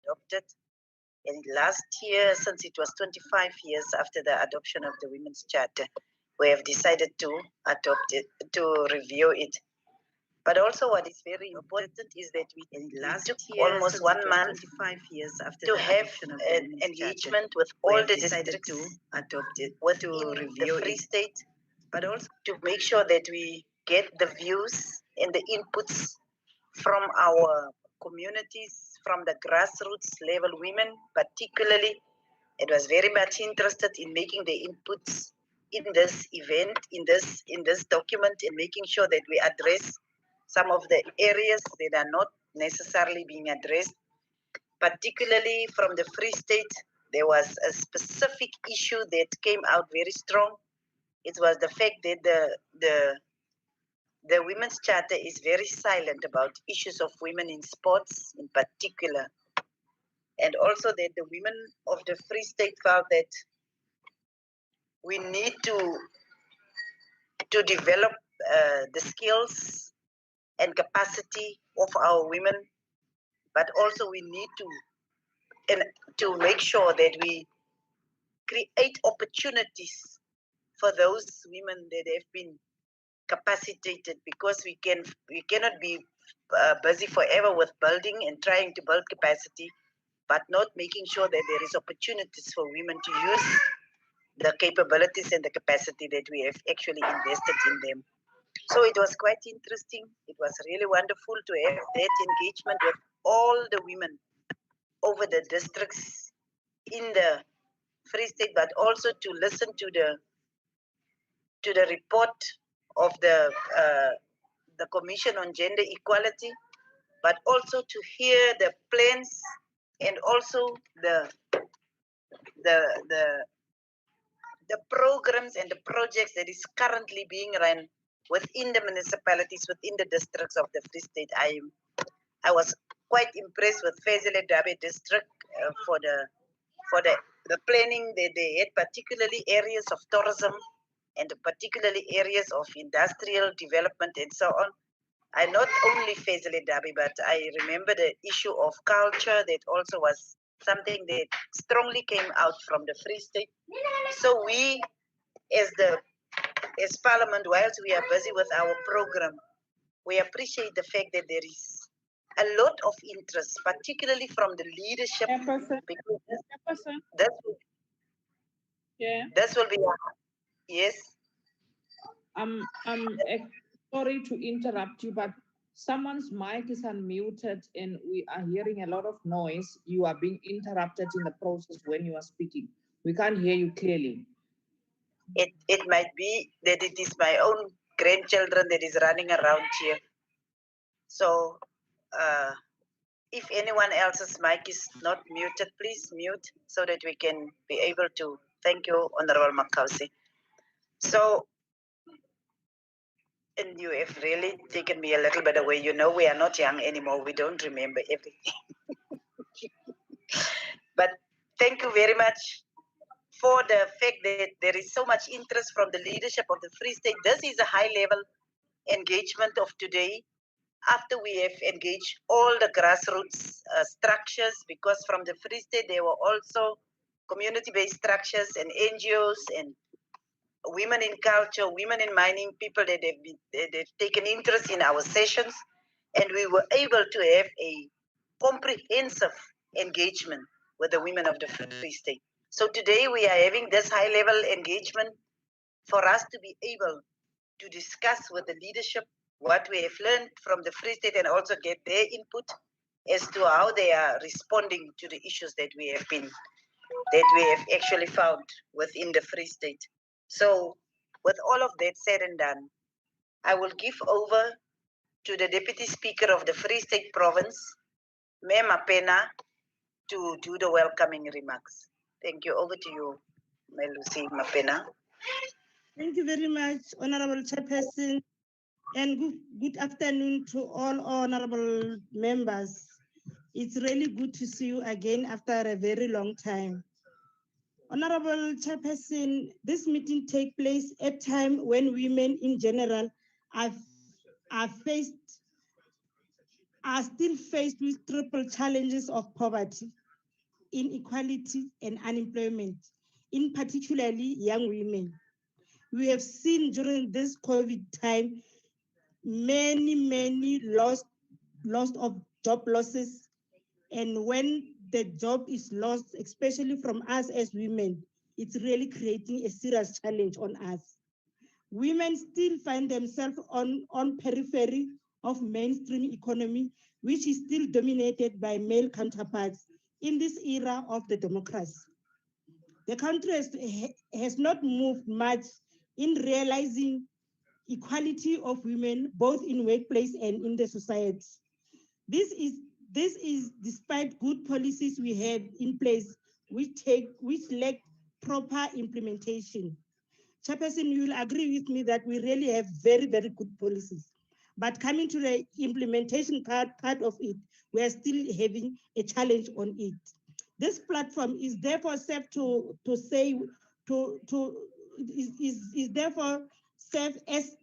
adopted. And last year, since it was 25 years after the adoption of the Women's Charter, we have decided to adopt it, to review it. But also what is very important is that we took almost 1 month 25 years after to have an engagement with all the districts to adopt it, to review the Free State, but also to make sure that we get the views and the inputs from our communities, from the grassroots level women particularly. It was very much interested in making the inputs in this event, in this document, and making sure that we address some of the areas that are not necessarily being addressed. Particularly from the Free State, there was a specific issue that came out very strong. It was the fact that the Women's Charter is very silent about issues of women in sports in particular. And also that the women of the Free State felt that we need to develop the skills and capacity of our women, but also we need to make sure that we create opportunities for those women that have been capacitated, because we cannot be busy forever with building and trying to build capacity, but not making sure that there is opportunities for women to use the capabilities and the capacity that we have actually invested in them. So it was quite interesting. It was really wonderful to have that engagement with all the women over the districts in the Free State, but also to listen to the report of the Commission on Gender Equality, but also to hear the plans and also the programs and the projects that is currently being run within the municipalities, within the districts of the Free State. I was quite impressed with Fezile Dabe district for the planning that they had, particularly areas of tourism and particularly areas of industrial development and so on. I not only Fezile Dabe, but I remember the issue of culture that also was something that strongly came out from the Free State. So we, as Parliament, whilst we are busy with our program, we appreciate the fact that there is a lot of interest, particularly from the leadership. Because this will be yes. Sorry to interrupt you, but someone's mic is unmuted and we are hearing a lot of noise. You are being interrupted in the process when you are speaking. We can't hear you clearly. It might be that it is my own grandchildren that is running around here. So if anyone else's mic is not muted, please mute so that we can be able to. Thank you, Honorable Makausi. So, and you have really taken me a little bit away. You know, we are not young anymore. We don't remember everything. But thank you very much for the fact that there is so much interest from the leadership of the Free State. This is a high-level engagement of today, after we have engaged all the grassroots structures, because from the Free State there were also community-based structures and NGOs and women in culture, women in mining, people that have taken interest in our sessions, and we were able to have a comprehensive engagement with the women of the Free State. So today we are having this high-level engagement for us to be able to discuss with the leadership what we have learned from the Free State and also get their input as to how they are responding to the issues that we have actually found within the Free State. So with all of that said and done, I will give over to the Deputy Speaker of the Free State Province, Ma'am Mapena, to do the welcoming remarks. Thank you. Over to you, Lucy Mapena. Thank you very much, Honorable Chairperson, and good afternoon to all honorable members. It's really good to see you again after a very long time. Honorable Chairperson, this meeting takes place at a time when women in general are faced are still faced with triple challenges of poverty, inequality, and unemployment, in particularly young women. We have seen during this COVID time many loss of job losses, and when the job is lost, especially from us as women, it's really creating a serious challenge on us. Women still find themselves on periphery of mainstream economy, which is still dominated by male counterparts in this era of the democracy. The country has not moved much in realizing equality of women, both in workplace and in the society. This is despite good policies we have in place, which lack proper implementation. Chairperson, you will agree with me that we really have very good policies. But coming to the implementation part of it, we are still having a challenge on it. This platform is therefore serve is therefore serve as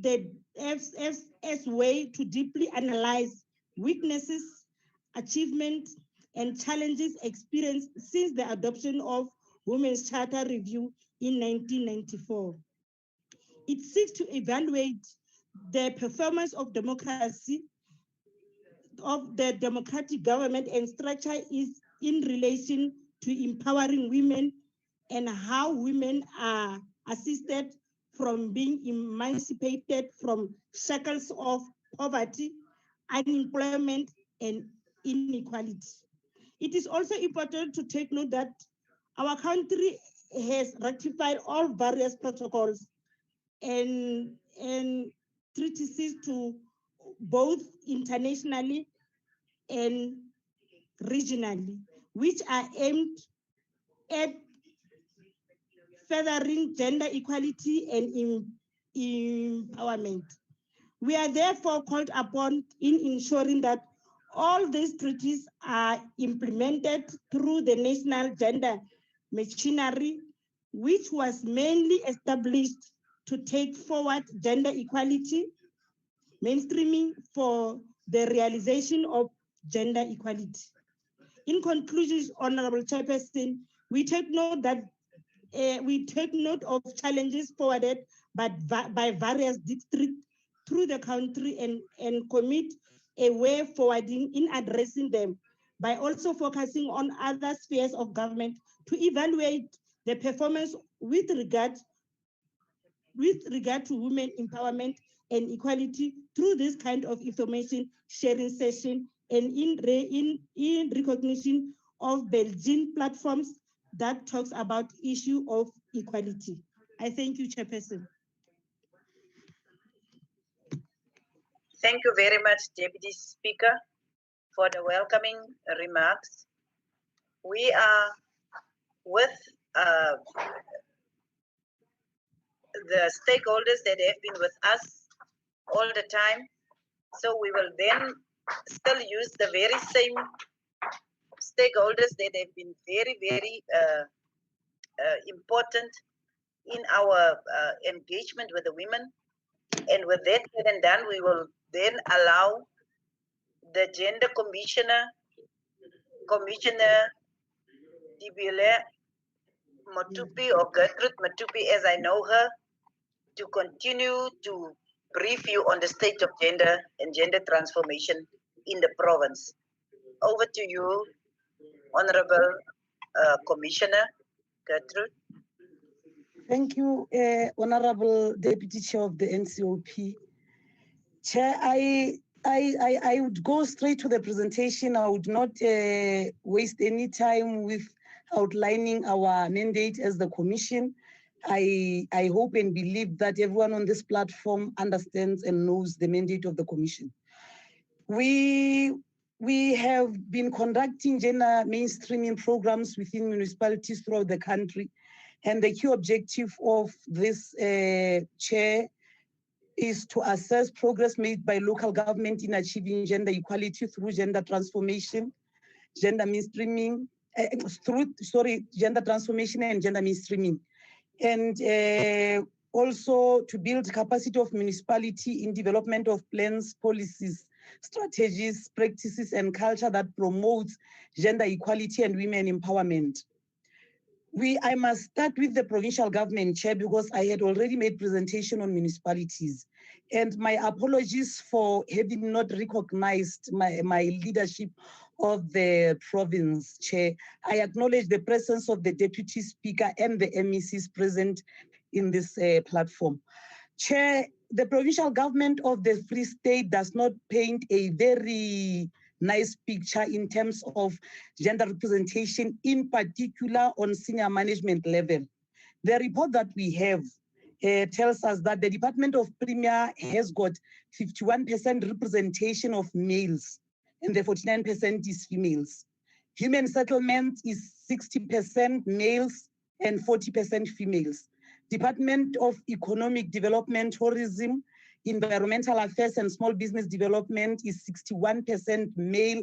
the as way to deeply analyze weaknesses, achievements, and challenges experienced since the adoption of Women's Charter Review in 1994. It seeks to evaluate the performance of democracy, of the democratic government and structure is in relation to empowering women and how women are assisted from being emancipated from shackles of poverty, unemployment, and inequality. It is also important to take note that our country has ratified all various protocols and treaties to both internationally and regionally, which are aimed at furthering gender equality and empowerment. We are therefore called upon in ensuring that all these treaties are implemented through the national gender machinery, which was mainly established to take forward gender equality, mainstreaming for the realization of gender equality. In conclusion, Honorable Chairperson, we take note of challenges forwarded by various districts through the country and commit a way forwarding in addressing them by also focusing on other spheres of government to evaluate the performance with regard to women empowerment and equality through this kind of information sharing session and in recognition of Belgian platforms that talks about issue of equality. I thank you, Chairperson. Thank you very much, Deputy Speaker, for the welcoming remarks. We are with the stakeholders that have been with us all the time. So we will then still use the very same stakeholders that have been very important in our engagement with the women. And with that said and done, we will then allow the Gender Commissioner Dibile Matupi, or Gertrude Matupi as I know her, to continue to brief you on the state of gender and gender transformation in the province. Over to you, Honorable Commissioner Gertrude. Thank you, Honorable Deputy Chair of the NCOP. Chair, I would go straight to the presentation. I would not waste any time with outlining our mandate as the Commission. I hope and believe that everyone on this platform understands and knows the mandate of the Commission. We have been conducting gender mainstreaming programs within municipalities throughout the country. And the key objective of this chair is to assess progress made by local government in achieving gender equality through gender transformation, gender mainstreaming, gender transformation and gender mainstreaming. And also to build capacity of municipality in development of plans, policies, strategies, practices, and culture that promotes gender equality and women empowerment. I must start with the provincial government, Chair, because I had already made presentation on municipalities. And my apologies for having not recognized my leadership of the province, Chair. I acknowledge the presence of the Deputy Speaker and the MECs present in this platform. Chair, the provincial government of the Free State does not paint a very nice picture in terms of gender representation, in particular on senior management level. The report that we have tells us that the Department of Premier has got 51% representation of males and the 49% is females. Human settlement is 60% males and 40% females. Department of Economic Development, Tourism, Environmental Affairs and Small Business Development is 61% male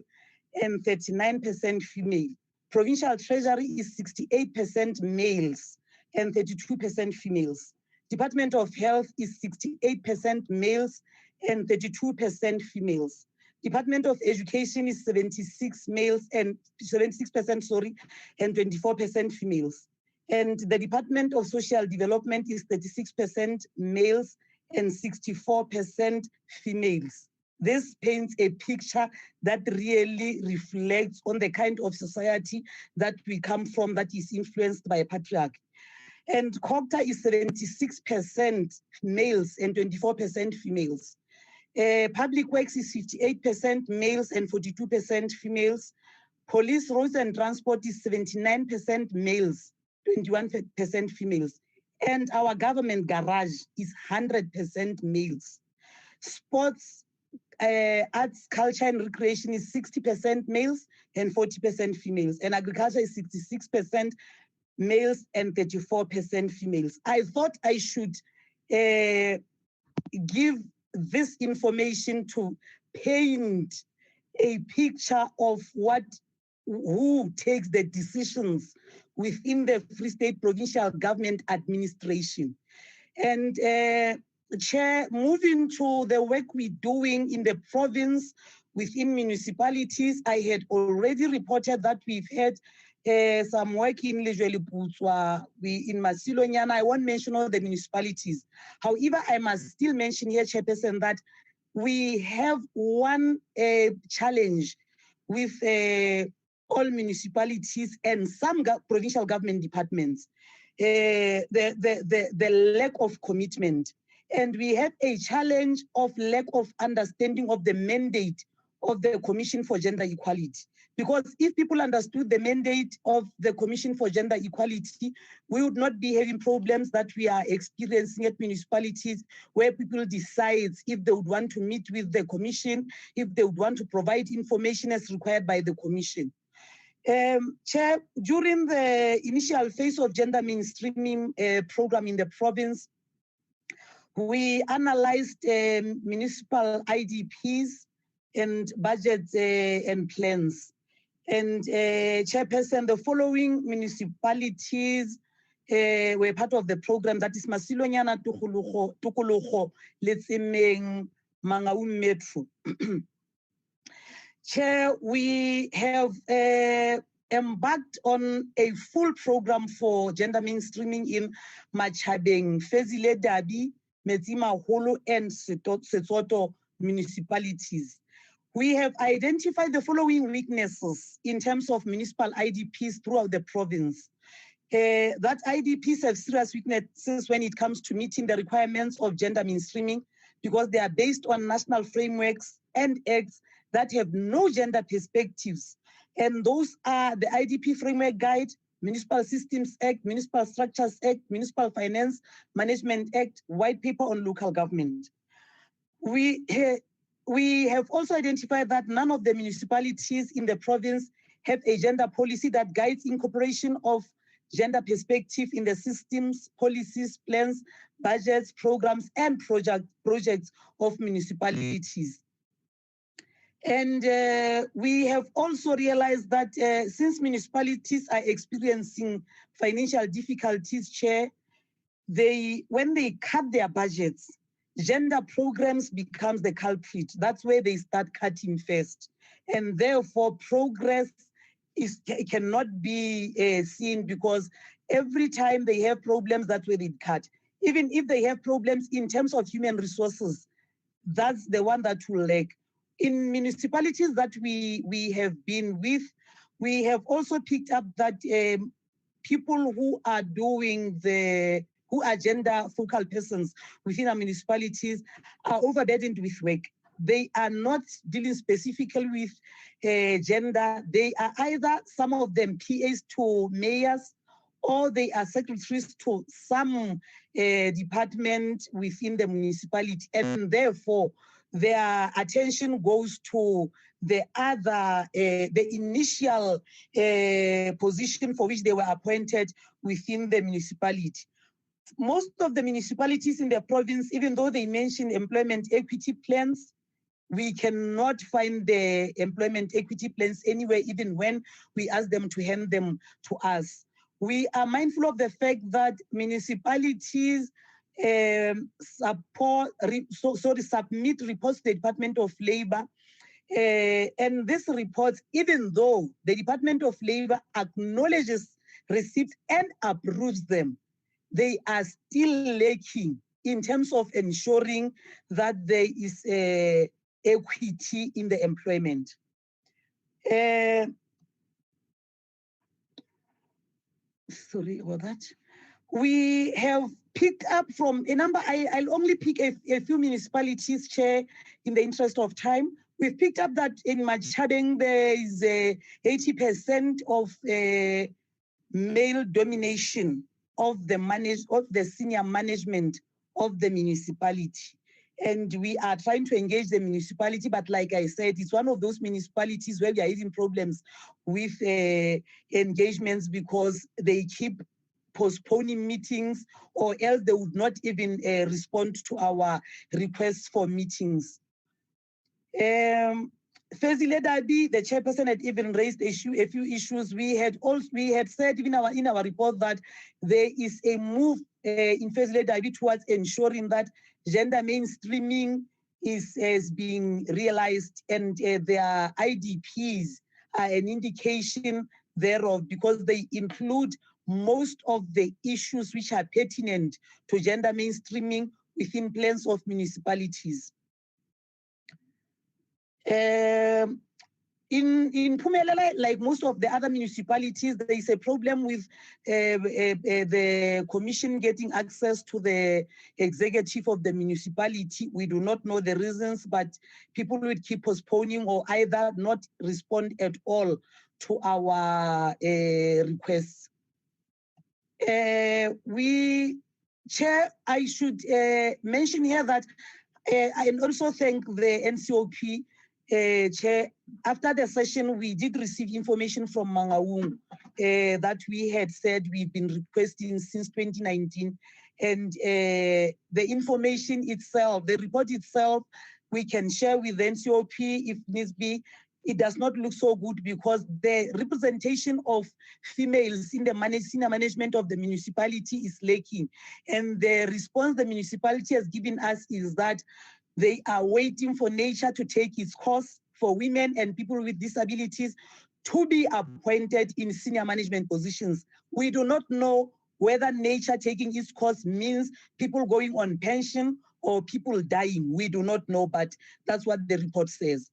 and 39% female. Provincial Treasury is 68% males and 32% females. Department of Health is 68% males and 32% females. Department of Education is 76% males and 24% females. And the Department of Social Development is 36% males and 64% females. This paints a picture that really reflects on the kind of society that we come from that is influenced by patriarchy. And COGTA is 76% males and 24% females. Public Works is 58% males and 42% females. Police, Roads and Transport is 79% males, 21% females. And our government garage is 100% males. Sports, arts, culture and recreation is 60% males and 40% females. And agriculture is 66% males and 34% females. I thought I should give this information to paint a picture of who takes the decisions within the Free State Provincial Government Administration. And Chair, moving to the work we're doing in the province within municipalities, I had already reported that we've had some work in Lejweleputswa, in Masilonyana. I won't mention all the municipalities. However, I must still mention here, Chairperson, that we have one challenge with all municipalities and some provincial government departments, the lack of commitment. And we have a challenge of lack of understanding of the mandate of the Commission for Gender Equality. Because if people understood the mandate of the Commission for Gender Equality, we would not be having problems that we are experiencing at municipalities where people decide if they would want to meet with the Commission, if they would want to provide information as required by the Commission. Chair, during the initial phase of gender mainstreaming program in the province, we analyzed municipal IDPs and budgets and plans. And Chairperson, the following municipalities were part of the program, that is Masilonyana, Tukulugo, Letsemeng, Mangaung Metro. Chair, we have embarked on a full program for gender mainstreaming in Machabeng, Fezile Dabi, Metsimaholo, and Setsoto municipalities. We have identified the following weaknesses in terms of municipal IDPs throughout the province. That IDPs have serious weaknesses when it comes to meeting the requirements of gender mainstreaming because they are based on national frameworks and acts that have no gender perspectives. And those are the IDP Framework Guide, Municipal Systems Act, Municipal Structures Act, Municipal Finance Management Act, White Paper on Local Government. We have also identified that none of the municipalities in the province have a gender policy that guides incorporation of gender perspective in the systems, policies, plans, budgets, programs, and projects of municipalities. And we have also realized that since municipalities are experiencing financial difficulties, Chair, when they cut their budgets, gender programs becomes the culprit. That's where they start cutting first. And therefore progress cannot be seen, because every time they have problems, that's where they cut. Even if they have problems in terms of human resources, that's the one that will lack. In municipalities that we have been with, we have also picked up that people who are who are gender focal persons within our municipalities are overburdened with work. They are not dealing specifically with gender. They are either, some of them, PAs to mayors, or they are secretaries to some department within the municipality, and therefore their attention goes to the other, the initial position for which they were appointed within the municipality. Most of the municipalities in the province, even though they mention employment equity plans, we cannot find the employment equity plans anywhere, even when we ask them to hand them to us. We are mindful of the fact that municipalities submit reports to the Department of Labor, and these reports, even though the Department of Labor acknowledges receipts and approves them, they are still lacking in terms of ensuring that there is equity in the employment. Sorry about that. We have picked up from a number, I'll only pick a few municipalities, Chair, in the interest of time. We've picked up that in Machabeng, there is 80% of male domination of the senior management of the municipality. And we are trying to engage the municipality, but like I said, it's one of those municipalities where we are having problems with engagements, because they keep postponing meetings, or else they would not even respond to our requests for meetings. Ffc Research, the chairperson, had even raised a few issues. We had said in our report that there is a move in Ffc Research towards ensuring that gender mainstreaming is being realized, and their IDPs are an indication thereof, because they include most of the issues which are pertinent to gender mainstreaming within plans of municipalities. In Phumelela, like most of the other municipalities, there is a problem with the commission getting access to the executive of the municipality. We do not know the reasons, but people will keep postponing or either not respond at all to our requests. Chair, I should mention here that I also thank the NCOP Chair. After the session, we did receive information from Mangaung that we had said we've been requesting since 2019. And the information itself, the report itself, we can share with the NCOP if needs be. It does not look so good, because the representation of females in the senior management of the municipality is lacking. And the response the municipality has given us is that they are waiting for nature to take its course for women and people with disabilities to be appointed in senior management positions. We do not know whether nature taking its course means people going on pension or people dying. We do not know, but that's what the report says.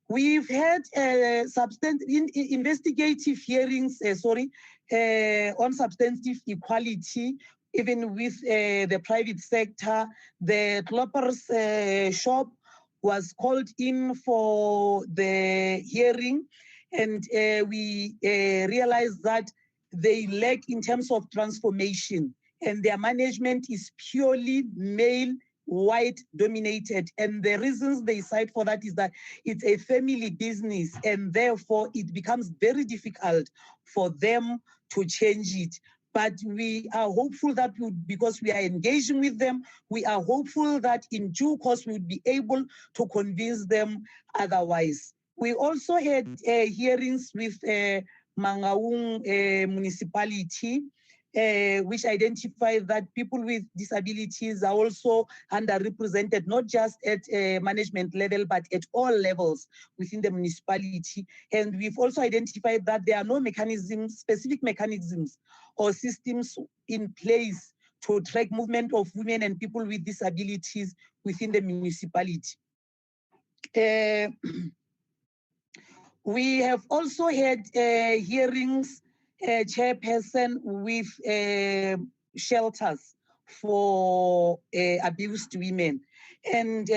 We've had investigative hearings, on substantive equality, even with the private sector. The Kloppers shop was called in for the hearing, and we realized that they lack in terms of transformation, and their management is purely male, white dominated. And the reasons they cite for that is that it's a family business, and therefore it becomes very difficult for them to change it. But we are hopeful that because we are engaging with them, we are hopeful that in due course we would be able to convince them otherwise. We also had hearings with Mangaung municipality, which identify that people with disabilities are also underrepresented, not just at management level, but at all levels within the municipality. And we've also identified that there are no mechanisms, specific mechanisms or systems in place to track movement of women and people with disabilities within the municipality. We have also had hearings, chairperson, with shelters for abused women. And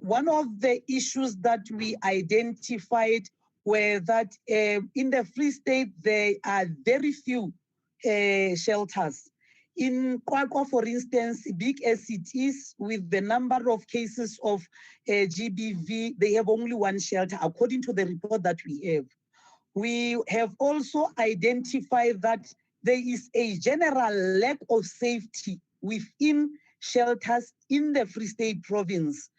one of the issues that we identified were that in the Free State, there are very few shelters. In Kwakwa, for instance, big as it is, with the number of cases of GBV, they have only one shelter, according to the report that we have. We have also identified that there is a general lack of safety within shelters in the Free State province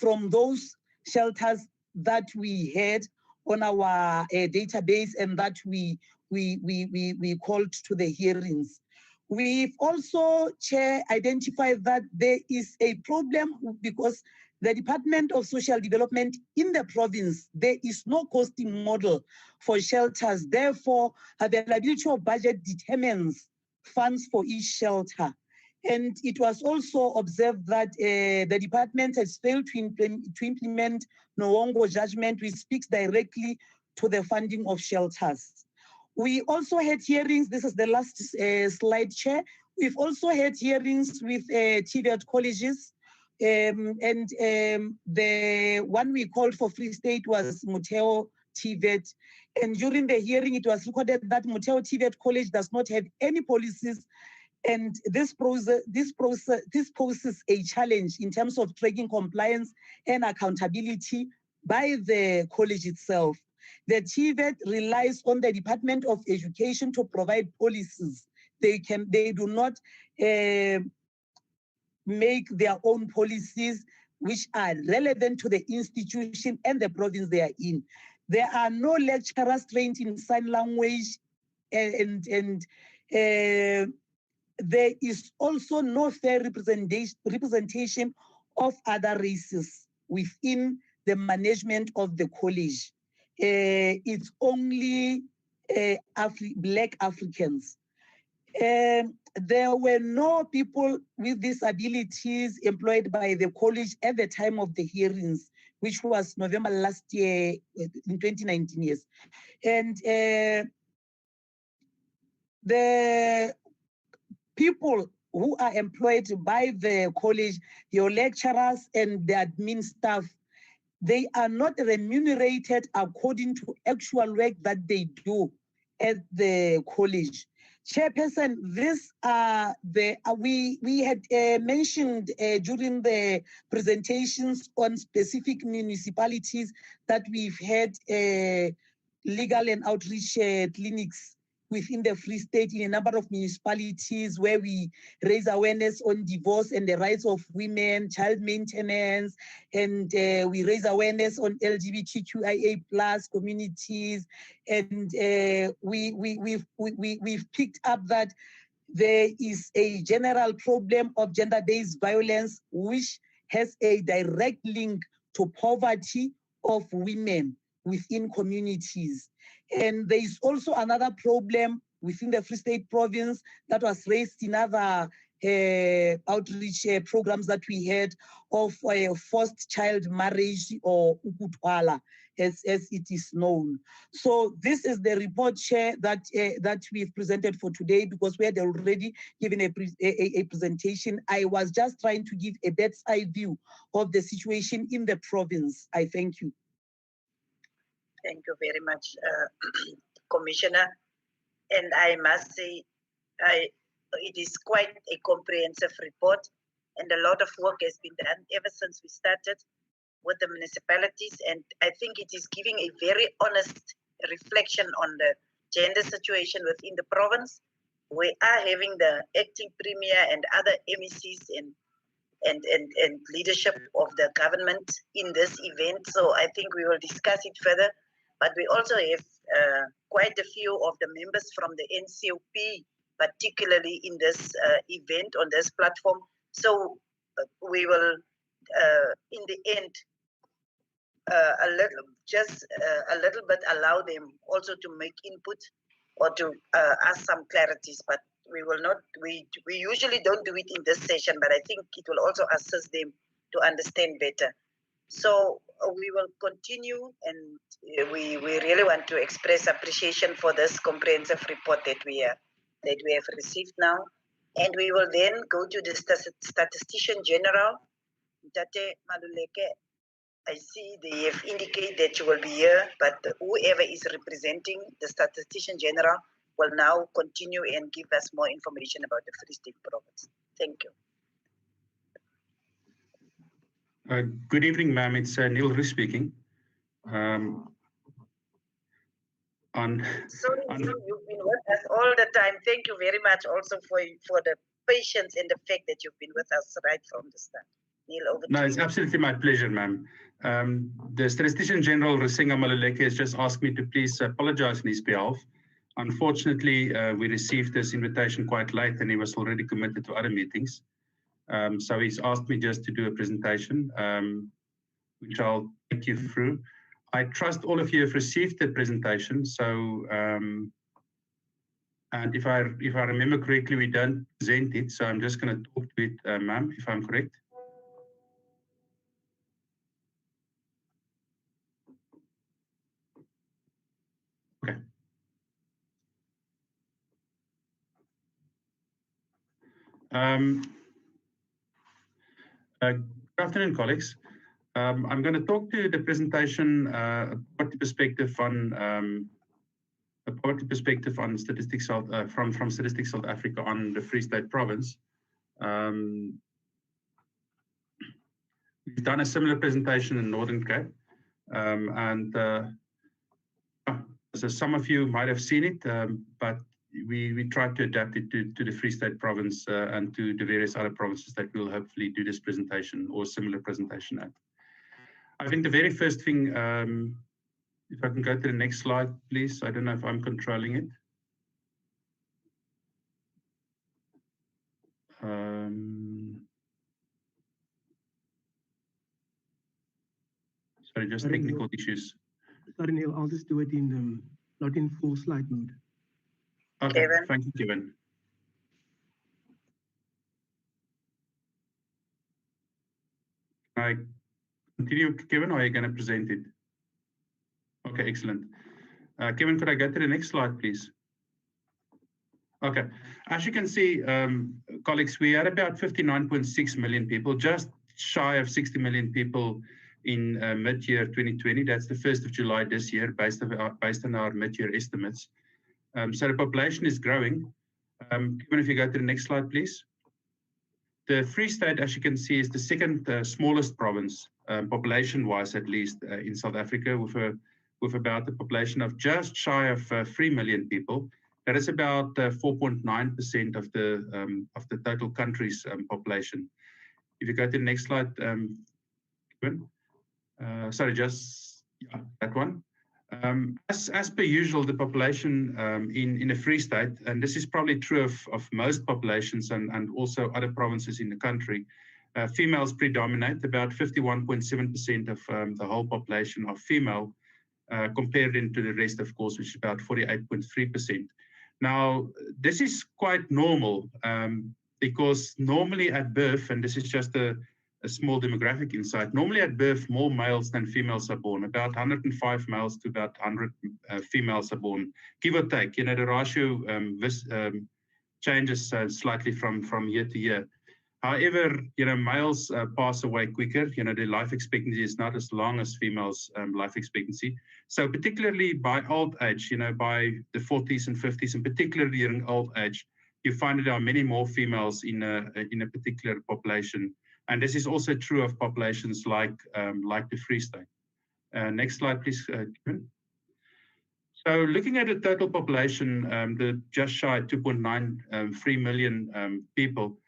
from those shelters that we had on our database and that we called to the hearings. We've also, Chair, identified that there is a problem because the Department of Social Development in the province, there is no costing model for shelters. Therefore, availability of budget determines funds for each shelter. And it was also observed that the department has failed to implement Nwongo judgment, which speaks directly to the funding of shelters. We also had hearings, this is the last slide, Chair. We've also had hearings with TVET colleges, and the one we called for Free State was Muteo TVET. And during the hearing, it was recorded that Muteo TVET College does not have any policies, and this poses a challenge in terms of tracking compliance and accountability by the college itself. The TVET relies on the Department of Education to provide policies. They do not make their own policies which are relevant to the institution and the province they are in. There are no lecturers trained in sign language, and there is also no fair representation of other races within the management of the college. It's only Black Africans. There were no people with disabilities employed by the college at the time of the hearings, which was November last year, in 2019, yes. And the people who are employed by the college, your lecturers and the admin staff, they are not remunerated according to actual work that they do at the college. Chairperson, this we had mentioned during the presentations on specific municipalities that we've had legal and outreach clinics within the Free State in a number of municipalities where we raise awareness on divorce and the rights of women, child maintenance, and we raise awareness on LGBTQIA+ communities. And we've picked up that there is a general problem of gender-based violence, which has a direct link to poverty of women within communities. And there is also another problem within the Free State province that was raised in other outreach programs that we had of forced child marriage, or ukutwala, as it is known. So this is the report, Chair, that we've presented for today, because we had already given a presentation. I was just trying to give a bird's eye view of the situation in the province. I thank you. Thank you very much, Commissioner. And I must say, it is quite a comprehensive report, and a lot of work has been done ever since we started with the municipalities. And I think it is giving a very honest reflection on the gender situation within the province. We are having the acting premier and other MECs and leadership of the government in this event. So I think we will discuss it further. But we also have quite a few of the members from the NCOP particularly in this event on this platform. So we will, in the end, a little bit allow them also to make input or to ask some clarities, but we will not, we usually don't do it in this session, but I think it will also assist them to understand better. So we will continue, and we really want to express appreciation for this comprehensive report that we have received now. And we will then go to the Statistician General, Tate Maluleke. I see they have indicated that you will be here, but whoever is representing the Statistician General will now continue and give us more information about the Free State Province. Thank you. Good evening, ma'am. It's Neil Roo speaking. Sorry, you've been with us all the time. Thank you very much also for the patience and the fact that you've been with us right from the start. Neil, over to you. No, it's absolutely my pleasure, ma'am. The Statistician General, Rusinga Maluleke, has just asked me to please apologize on his behalf. Unfortunately, we received this invitation quite late and he was already committed to other meetings. So he's asked me just to do a presentation, which I'll take you through. I trust all of you have received the presentation. So, and if I remember correctly, we don't present it. So I'm just going to talk to it, ma'am, if I'm correct. Okay. Good afternoon, colleagues. I'm going to talk to the presentation poverty perspective on statistics from Statistics South Africa on the Free State Province. We've done a similar presentation in Northern Cape, so some of you might have seen it, but we tried to adapt it to the Free State Province and to the various other provinces that we'll hopefully do this presentation or similar presentation at. I think the very first thing, if I can go to the next slide, please. I don't know if I'm controlling it. Sorry, just technical issues. Sorry, Neil, I'll just do it in not in full slide mode. Okay, Kevin. Thank you, Kevin. Can I continue, Kevin, or are you going to present it? Okay, excellent. Kevin, could I go to the next slide, please? Okay, as you can see, colleagues, we had about 59.6 million people, just shy of 60 million people in mid-year 2020. That's the 1st of July this year, based on our mid-year estimates. So the population is growing. Kevin, if you go to the next slide, please. The Free State, as you can see, is the second smallest province, population-wise at least, in South Africa, with about a population of just shy of 3 million people. That is about 4.9% of the total country's population. If you go to the next slide, Kevin. Sorry, just that one. As per usual, the population in the Free State, and this is probably true of most populations and also other provinces in the country, females predominate. About 51.7% of the whole population are female, compared into the rest, of course, which is about 48.3%. Now, this is quite normal because normally at birth, and this is just a small demographic insight, normally at birth, more males than females are born. About 105 males to about 100 females are born, give or take. You know, the ratio changes slightly from year to year. However, you know, males pass away quicker. You know, their life expectancy is not as long as females' life expectancy. So particularly by old age, you know, by the 40s and 50s, and particularly during old age, you find that there are many more females in a particular population. And this is also true of populations like the Free State. Next slide, please, Kevin. So looking at the total population, the just shy 2.93 million people,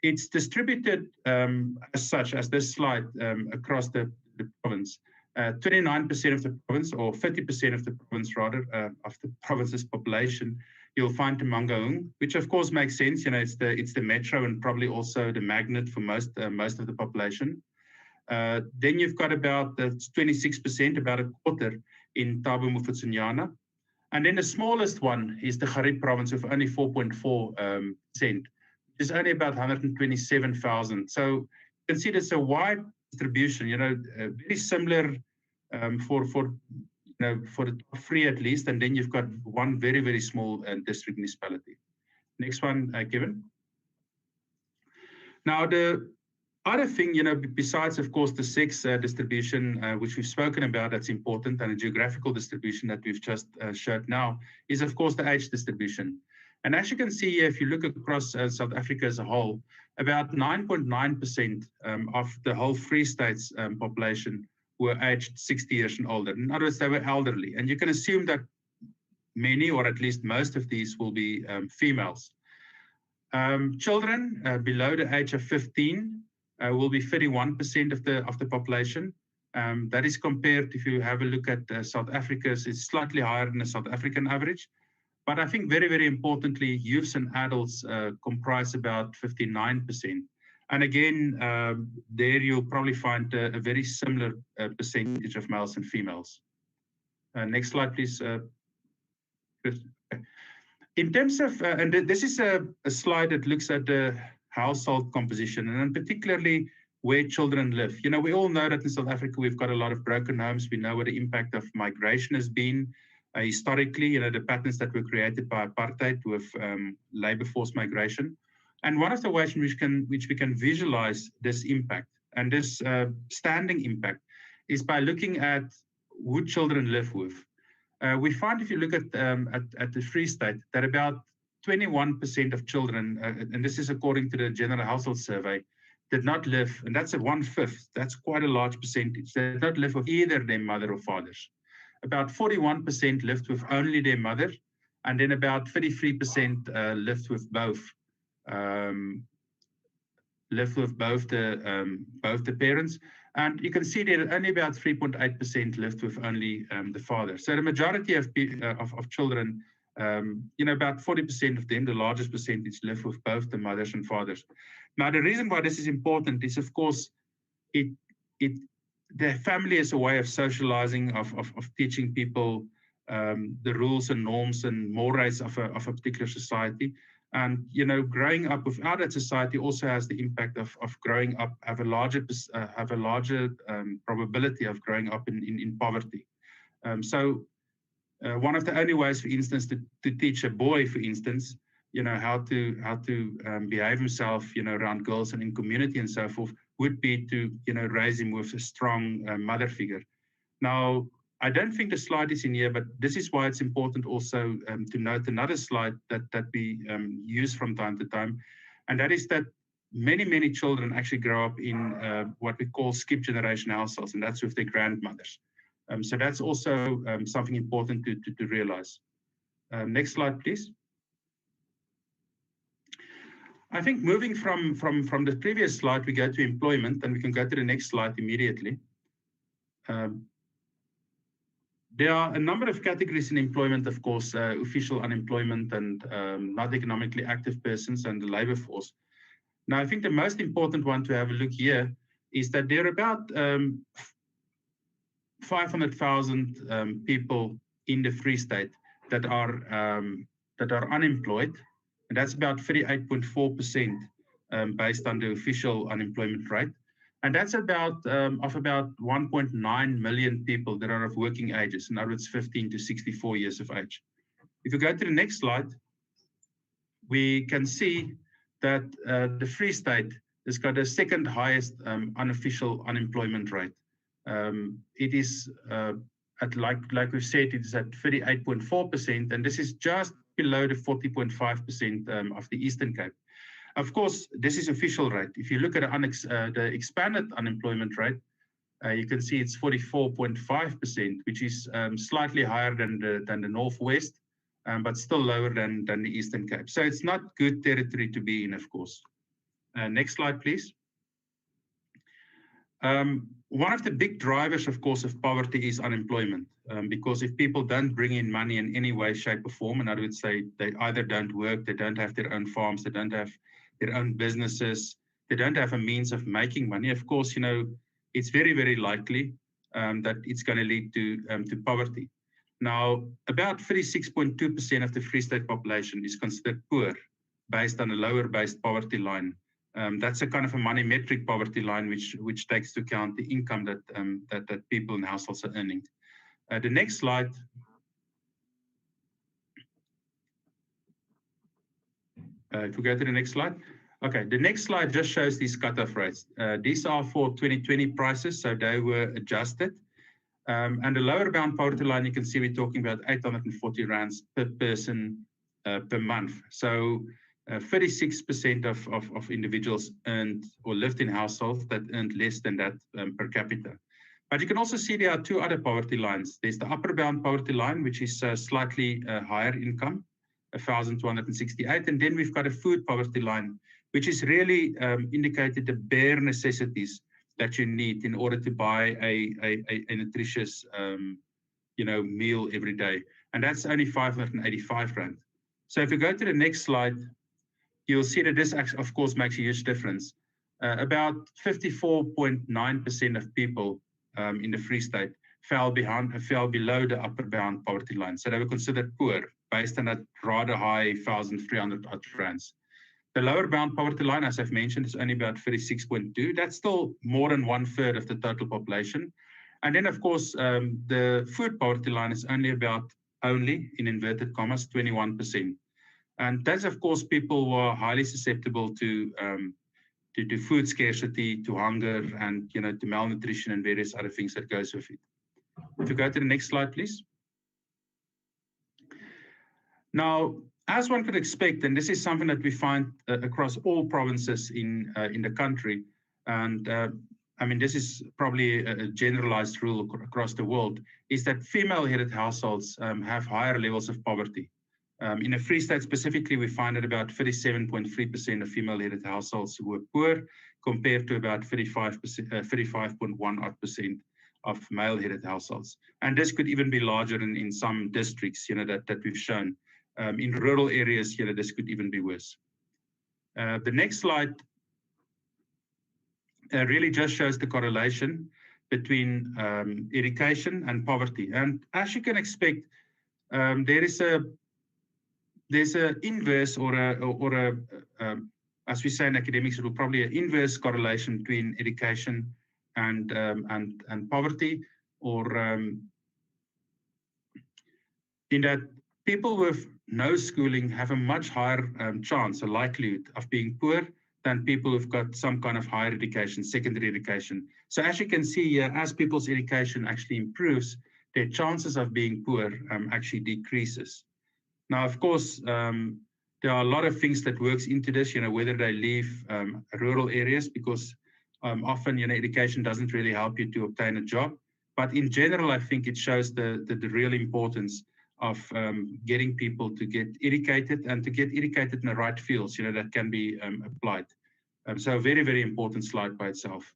it's distributed as such as this slide across the province. 29% of the province, or 30% of the province rather, of the province's population you'll find Mangaung, which of course makes sense. You know, it's the metro and probably also the magnet for most of the population. Then you've got about 26%, about a quarter in Thabo Mofokeng. And then the smallest one is the Garib province with only 4.4%, which is only about 127,000. So you can see there's a wide distribution, you know, very similar for the top three at least. And then you've got one very, very small district municipality. Next one, Kevin. Now, the other thing, you know, besides, of course, the sex distribution, which we've spoken about, that's important, and the geographical distribution that we've just showed now, is, of course, the age distribution. And as you can see here, if you look across South Africa as a whole, about 9.9% of the whole Free State's population were aged 60 years and older. In other words, they were elderly. And you can assume that many, or at least most of these, will be females. Children below the age of 15 will be 31% of the population. That is compared, if you have a look at South Africa's, it's slightly higher than the South African average. But I think very, very importantly, youths and adults comprise about 59%. And again, there you'll probably find a very similar percentage of males and females. Next slide, please, Chris. In terms of, and this is a slide that looks at the household composition, and then particularly where children live. You know, we all know that in South Africa, we've got a lot of broken homes. We know what the impact of migration has been. Historically, you know, the patterns that were created by apartheid with labor force migration. And one of the ways in which we can visualize this impact and this standing impact is by looking at who children live with. We find, if you look at the Free State, that about 21% of children, and this is according to the General Household Survey, did not live, and that's a 1/5, that's quite a large percentage, did not live with either their mother or fathers. About 41% lived with only their mother, and then about 33% lived with both. Lived with both the parents, and you can see that only about 3.8% lived with only the father. So the majority of children, you know, about 40% of them, the largest percentage, live with both the mothers and fathers. Now, the reason why this is important is, of course, the family is a way of socializing, of teaching people the rules and norms and mores of a particular society. And, you know, growing up without that society also has the impact of growing up, have a larger probability of growing up in poverty. So one of the only ways, for instance, to teach a boy, for instance, you know, how to behave himself, you know, around girls and in community and so forth, would be to, you know, raise him with a strong mother figure. Now, I don't think the slide is in here, but this is why it's important also to note another slide that we use from time to time, and that is that many children actually grow up in what we call skip generation households, and that's with their grandmothers. So that's also something important to realize. Next slide, please. I think moving from the previous slide, we go to employment, and we can go to the next slide immediately. There are a number of categories in employment, of course, official unemployment and not economically active persons and the labor force. Now, I think the most important one to have a look here is that there are about 500,000 people in the Free State that are unemployed, and that's about 38.4% based on the official unemployment rate. And that's about 1.9 million people that are of working ages, in other words, 15 to 64 years of age. If you go to the next slide, we can see that the Free State has got the second highest unofficial unemployment rate. It is like we've said, it is at 38.4%, and this is just below the 40.5% of the Eastern Cape. Of course, this is official rate. If you look at the expanded unemployment rate, you can see it's 44.5%, which is slightly higher than the Northwest, but still lower than the Eastern Cape. So it's not good territory to be in, of course. Next slide, please. One of the big drivers, of course, of poverty is unemployment, because if people don't bring in money in any way, shape, or form, and I would say they either don't work, they don't have their own farms, they don't have their own businesses, they don't have a means of making money, of course, it's very, very likely that it's going to lead to poverty. Now, about 36.2% of the Free State population is considered poor based on a lower-based poverty line. That's a kind of a money metric poverty line, which takes into account the income that people in households are earning. The next slide. If we go to the next slide. Okay, the next slide just shows these cutoff rates. These are for 2020 prices, so they were adjusted. And the lower bound poverty line, you can see we're talking about 840 rands per person per month. So 36% of individuals earned or lived in households that earned less than that per capita. But you can also see there are two other poverty lines. There's the upper bound poverty line, which is slightly higher income, 1,268. And then we've got a food poverty line, which is really indicated the bare necessities that you need in order to buy a nutritious meal every day. And that's only 585 rand. So if you go to the next slide, you'll see that this, of course, makes a huge difference. About 54.9% of people in the Free State fell below the upper bound poverty line. So they were considered poor based on that rather high 1,300 rands. The lower bound poverty line, as I've mentioned, is only about 36.2. That's still more than 1/3 of the total population. And then, of course, the food poverty line is only, in inverted commas, 21%. And that's, of course, people who are highly susceptible to food scarcity, to hunger, and to malnutrition and various other things that goes with it. If you go to the next slide, please. Now, as one could expect, and this is something that we find across all provinces in the country, and I mean, this is probably a generalized rule across the world, is that female-headed households have higher levels of poverty. In the Free State specifically, we find that about 37.3% of female-headed households were poor, compared to about 35.1% of male-headed households. And this could even be larger in some districts, that we've shown. In rural areas, this could even be worse. The next slide really just shows the correlation between education and poverty. And as you can expect, there's an inverse or as we say in academics, it will probably an inverse correlation between education and poverty, or in that people with no schooling have a much higher chance, a likelihood of being poor than people who've got some kind of higher education, secondary education. So as you can see here, as people's education actually improves, their chances of being poor actually decreases. Now, of course, there are a lot of things that works into this, whether they leave rural areas, because often, education doesn't really help you to obtain a job. But in general, I think it shows the real importance of getting people to get educated, and to get educated in the right fields, that can be applied. So a very, very important slide by itself.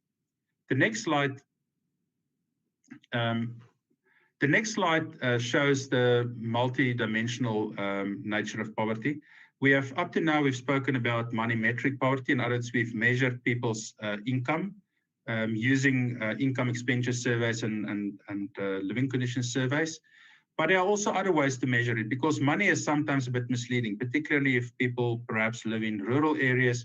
The next slide shows the multi-dimensional nature of poverty. We have, up to now, we've spoken about money metric poverty. In other words, we've measured people's income using income expenditure surveys and living conditions surveys. But there are also other ways to measure it, because money is sometimes a bit misleading, particularly if people perhaps live in rural areas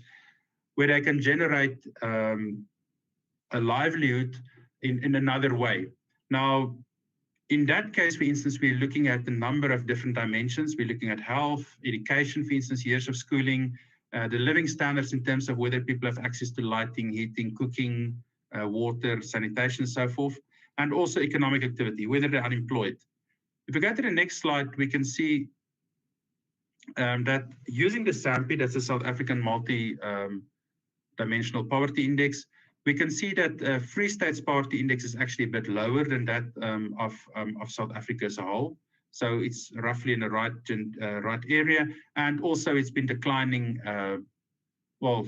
where they can generate a livelihood in another way. Now, in that case, for instance, we're looking at the number of different dimensions. We're looking at health, education, for instance, years of schooling, the living standards in terms of whether people have access to lighting, heating, cooking, water, sanitation, and so forth, and also economic activity, whether they're unemployed. If we go to the next slide, we can see that using the SAMPI, that's the South African multi-dimensional poverty index, we can see that Free State's poverty index is actually a bit lower than that of South Africa as a whole. So it's roughly in the right area. And also it's been declining, well,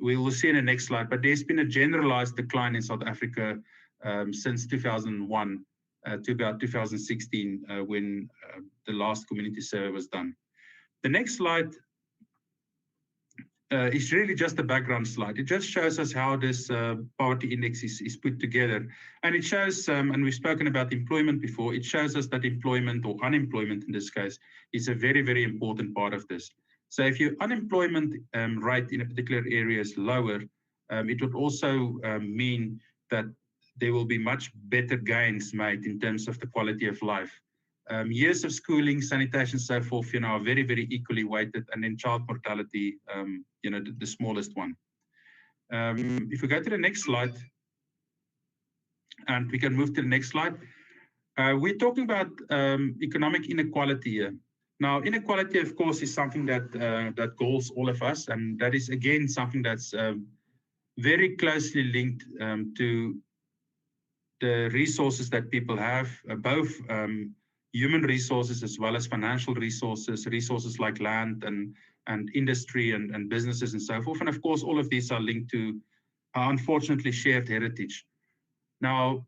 we will see in the next slide, but there's been a generalized decline in South Africa since 2001 to about 2016 when the last community survey was done. The next slide is really just a background slide. It just shows us how this poverty index is put together. And it shows, and we've spoken about employment before, it shows us that employment or unemployment in this case is a very, very important part of this. So if your unemployment rate in a particular area is lower, it would also mean that there will be much better gains made in terms of the quality of life. Years of schooling, sanitation, so forth, are very, very equally weighted, and then child mortality, the smallest one. If we go to the next slide, and we can move to the next slide, we're talking about economic inequality here. Now, inequality, of course, is something that galls all of us, and that is again something that's very closely linked to the resources that people have, both human resources as well as financial resources, resources like land and industry and businesses and so forth. And of course, all of these are linked to, unfortunately, shared heritage. Now,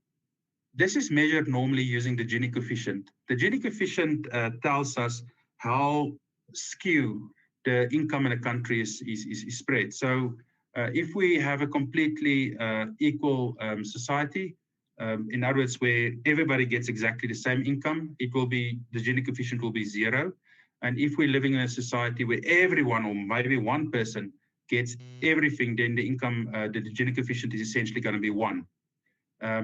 this is measured normally using the Gini coefficient. The Gini coefficient tells us how skewed the income in a country is spread. So if we have a completely equal society, in other words, where everybody gets exactly the same income, it will be, the Gini coefficient will be 0. And if we're living in a society where everyone, or maybe one person, gets everything, then the income, the Gini coefficient is essentially going to be 1.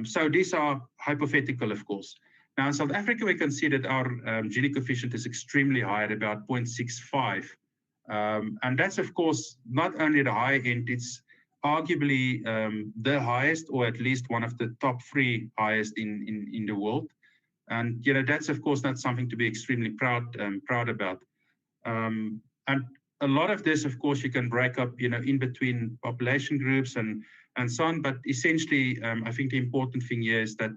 So these are hypothetical, of course. Now in South Africa, we can see that our Gini coefficient is extremely high at about 0.65. And that's, of course, not only the high end, it's arguably the highest, or at least one of the top 3 highest in the world. And that's, of course, not something to be extremely proud about. And a lot of this, of course, you can break up, in between population groups and so on. But essentially, I think the important thing here is that,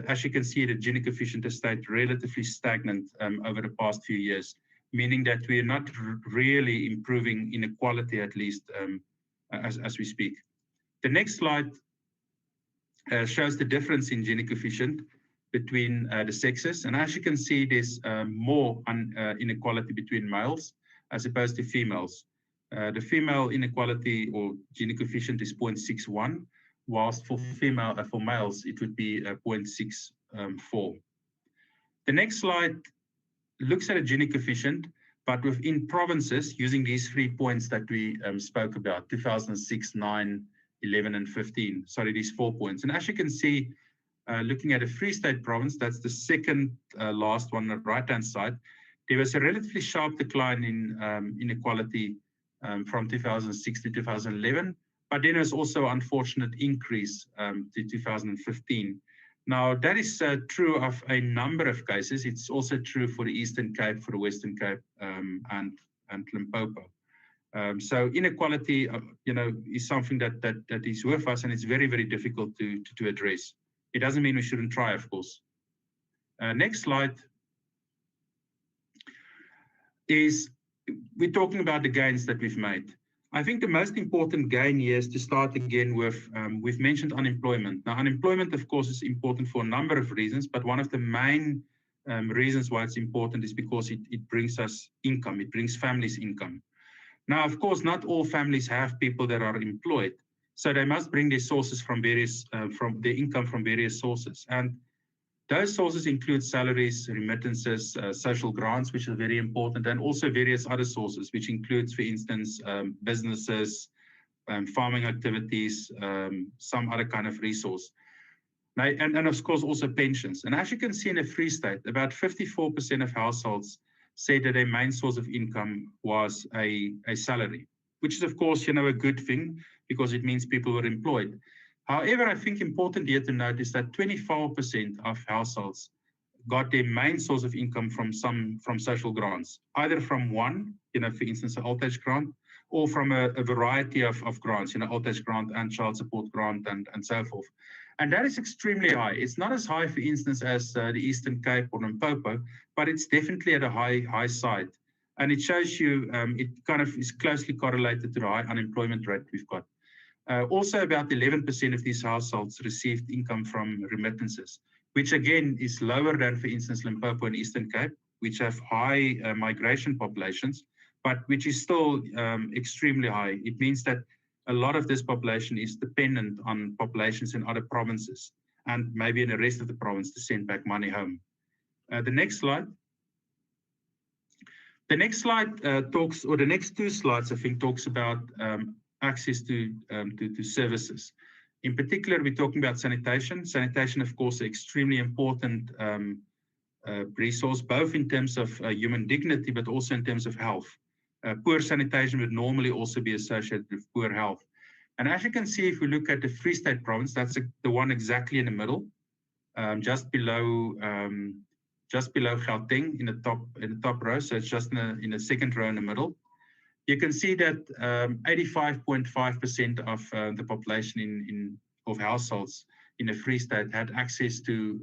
as you can see, the Gini coefficient has stayed relatively stagnant over the past few years, meaning that we are not really improving inequality, at least as we speak. The next slide shows the difference in Gini coefficient between the sexes. And as you can see, there's more inequality between males as opposed to females. The female inequality or Gini coefficient is 0.61, whilst for males, it would be 0.64. The next slide looks at a Gini coefficient, but within provinces using these 3 points that we spoke about, 2006, 9, 11, and 15. Sorry, these 4 points. And as you can see, looking at a Free State province, that's the second last one on the right-hand side, there was a relatively sharp decline in inequality from 2006 to 2011, but then there's also an unfortunate increase to 2015. Now, that is true of a number of cases. It's also true for the Eastern Cape, for the Western Cape, and Limpopo. So inequality, is something that is with us, and it's very, very difficult to address. It doesn't mean we shouldn't try, of course. Next slide is, we're talking about the gains that we've made. I think the most important gain here is to start again with, we've mentioned unemployment. Now, unemployment, of course, is important for a number of reasons, but one of the main reasons why it's important is because it brings us income, it brings families income. Now, of course, not all families have people that are employed, so they must bring their sources from various, from their income from various sources. And those sources include salaries, remittances, social grants, which are very important, and also various other sources, which includes, for instance, businesses, farming activities, some other kind of resource. Now, and of course, also pensions. And as you can see in the Free State, about 54% of households say that their main source of income was a salary, which is, of course, a good thing because it means people were employed. However, I think important here to note is that 24% of households got their main source of income from social grants, either from one, for instance, an old age grant, or from a variety of grants, old age grant and child support grant and so forth. And that is extremely high. It's not as high, for instance, as the Eastern Cape or Limpopo, but it's definitely at a high side. And it shows you, it kind of is closely correlated to the high unemployment rate we've got. Also, about 11% of these households received income from remittances, which again is lower than, for instance, Limpopo and Eastern Cape, which have high migration populations, but which is still extremely high. It means that a lot of this population is dependent on populations in other provinces and maybe in the rest of the province to send back money home. The next slide. The next slide talks, or the next two slides, I think, talks about access to services. In particular, we're talking about sanitation. Sanitation, of course, is an extremely important resource, both in terms of human dignity, but also in terms of health. Poor sanitation would normally also be associated with poor health. And as you can see, if we look at the Free State province, that's the one exactly in the middle, just below Gauteng in the top row. So it's just in the second row in the middle. You can see that 85.5% of the population of households in the Free State had access to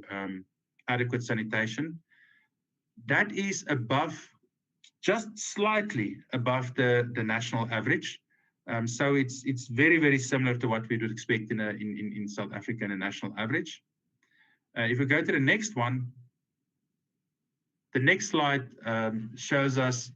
adequate sanitation. That is above, just slightly above the national average. So it's very, very similar to what we would expect in South Africa in a national average. If we go to the next one, the next slide shows us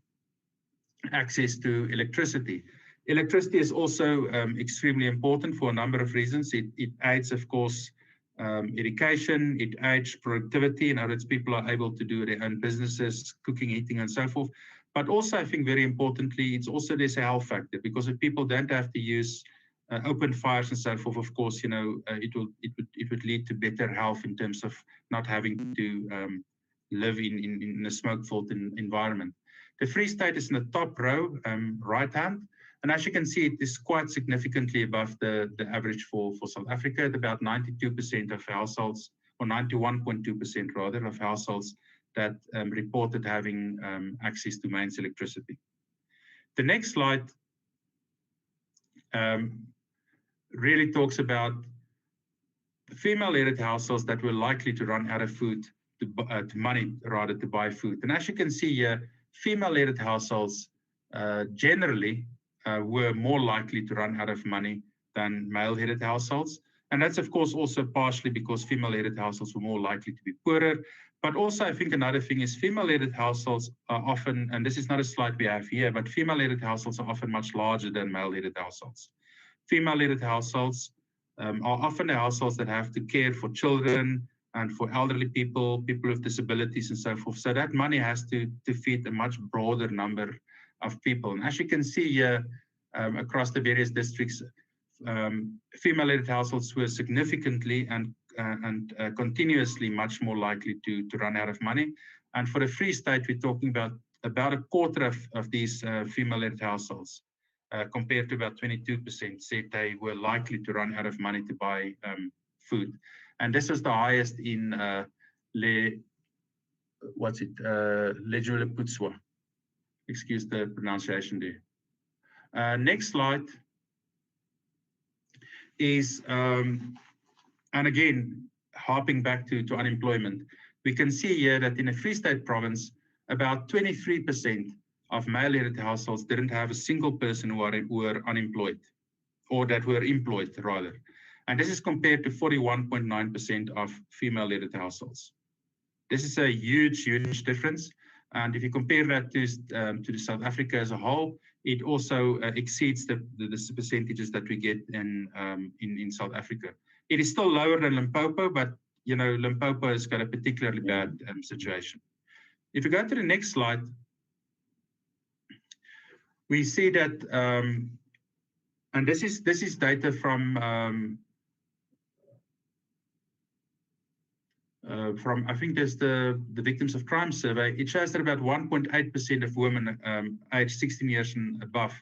access to electricity. Electricity is also extremely important for a number of reasons. It aids, of course, education, it aids productivity. In other words, people are able to do their own businesses, cooking, eating, and so forth. But also, I think very importantly, it's also there's a health factor, because if people don't have to use open fires and so forth, of course, it would lead to better health in terms of not having to live in a smoke-filled environment. The Free State is in the top row, right hand, and as you can see, it is quite significantly above the average for South Africa at about 92% of households, or 91.2% rather, of households that reported having access to mains electricity. The next slide really talks about female-headed households that were likely to run out of food, to money rather, to buy food. And as you can see here, female-headed households generally were more likely to run out of money than male-headed households. And that's, of course, also partially because female-headed households were more likely to be poorer. But also, I think another thing is female-headed households are often, and this is not a slide we have here, but female-headed households are often much larger than male-headed households. Female-headed households are often the households that have to care for children and for elderly people, people with disabilities and so forth. So that money has to feed a much broader number of people. And as you can see here, across the various districts, female-headed households were significantly and continuously much more likely to run out of money. And for the Free State, we're talking about a quarter of these female-headed households, compared to about 22% said they were likely to run out of money to buy food. And this is the highest in Lejuleputswa. Excuse the pronunciation there. Next slide is, and again, harping back to unemployment, we can see here that in the Free State province, about 23% of male-headed households didn't have a single person who were unemployed, or that were employed rather. And this is compared to 41.9% of female-headed households. This is a huge, huge difference. And if you compare that to South Africa as a whole, it also exceeds the percentages that we get in South Africa. It is still lower than Limpopo, but Limpopo has got a particularly bad situation. If we go to the next slide, we see that, and this is data from I think there's the Victims of Crime survey. It shows that about 1.8% of women aged 16 years and above,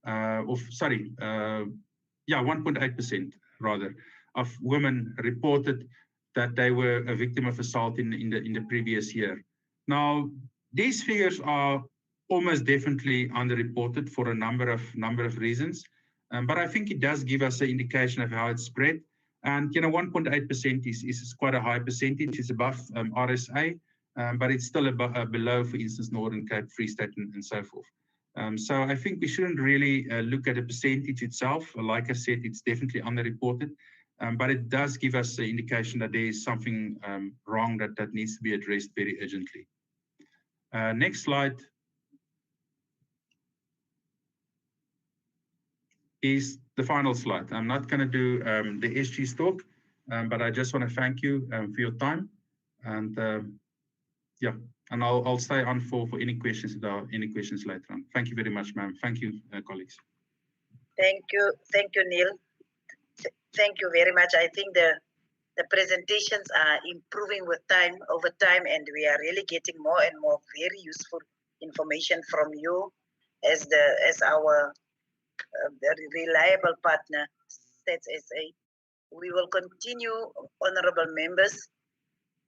1.8% rather, of women reported that they were a victim of assault in the previous year. Now, these figures are almost definitely underreported for a number of reasons, but I think it does give us an indication of how it's spread. And 1.8% is quite a high percentage. It's above RSA, but it's still below, for instance, Northern Cape, Free State, and so forth. So I think we shouldn't really look at a percentage itself. Like I said, it's definitely underreported, but it does give us an indication that there is something wrong that needs to be addressed very urgently. Next slide is the final slide. I'm not going to do the SG's talk, but I just want to thank you for your time. And yeah, and I'll stay on for any questions if there are any questions later on. Thank you very much, ma'am. Thank you, colleagues. Thank you, Neil. Thank you very much. I think the presentations are improving with time, over time, and we are really getting more and more very useful information from you as our very reliable partner, Stats SA. We will continue, honorable members,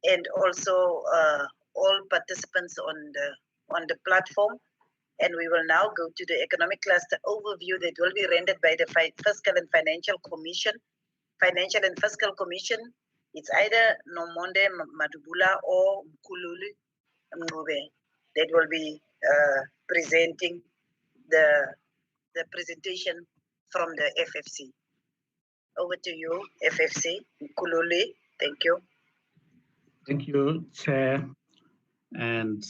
and also all participants on the platform. And we will now go to the economic cluster overview that will be rendered by the Fiscal and Financial Commission. Financial and Fiscal Commission, it's either Nomonde Madubula or Mkululi Mngube that will be presenting the presentation from the FFC. Over to you, FFC. Mkululi, thank you. Thank you, Chair. And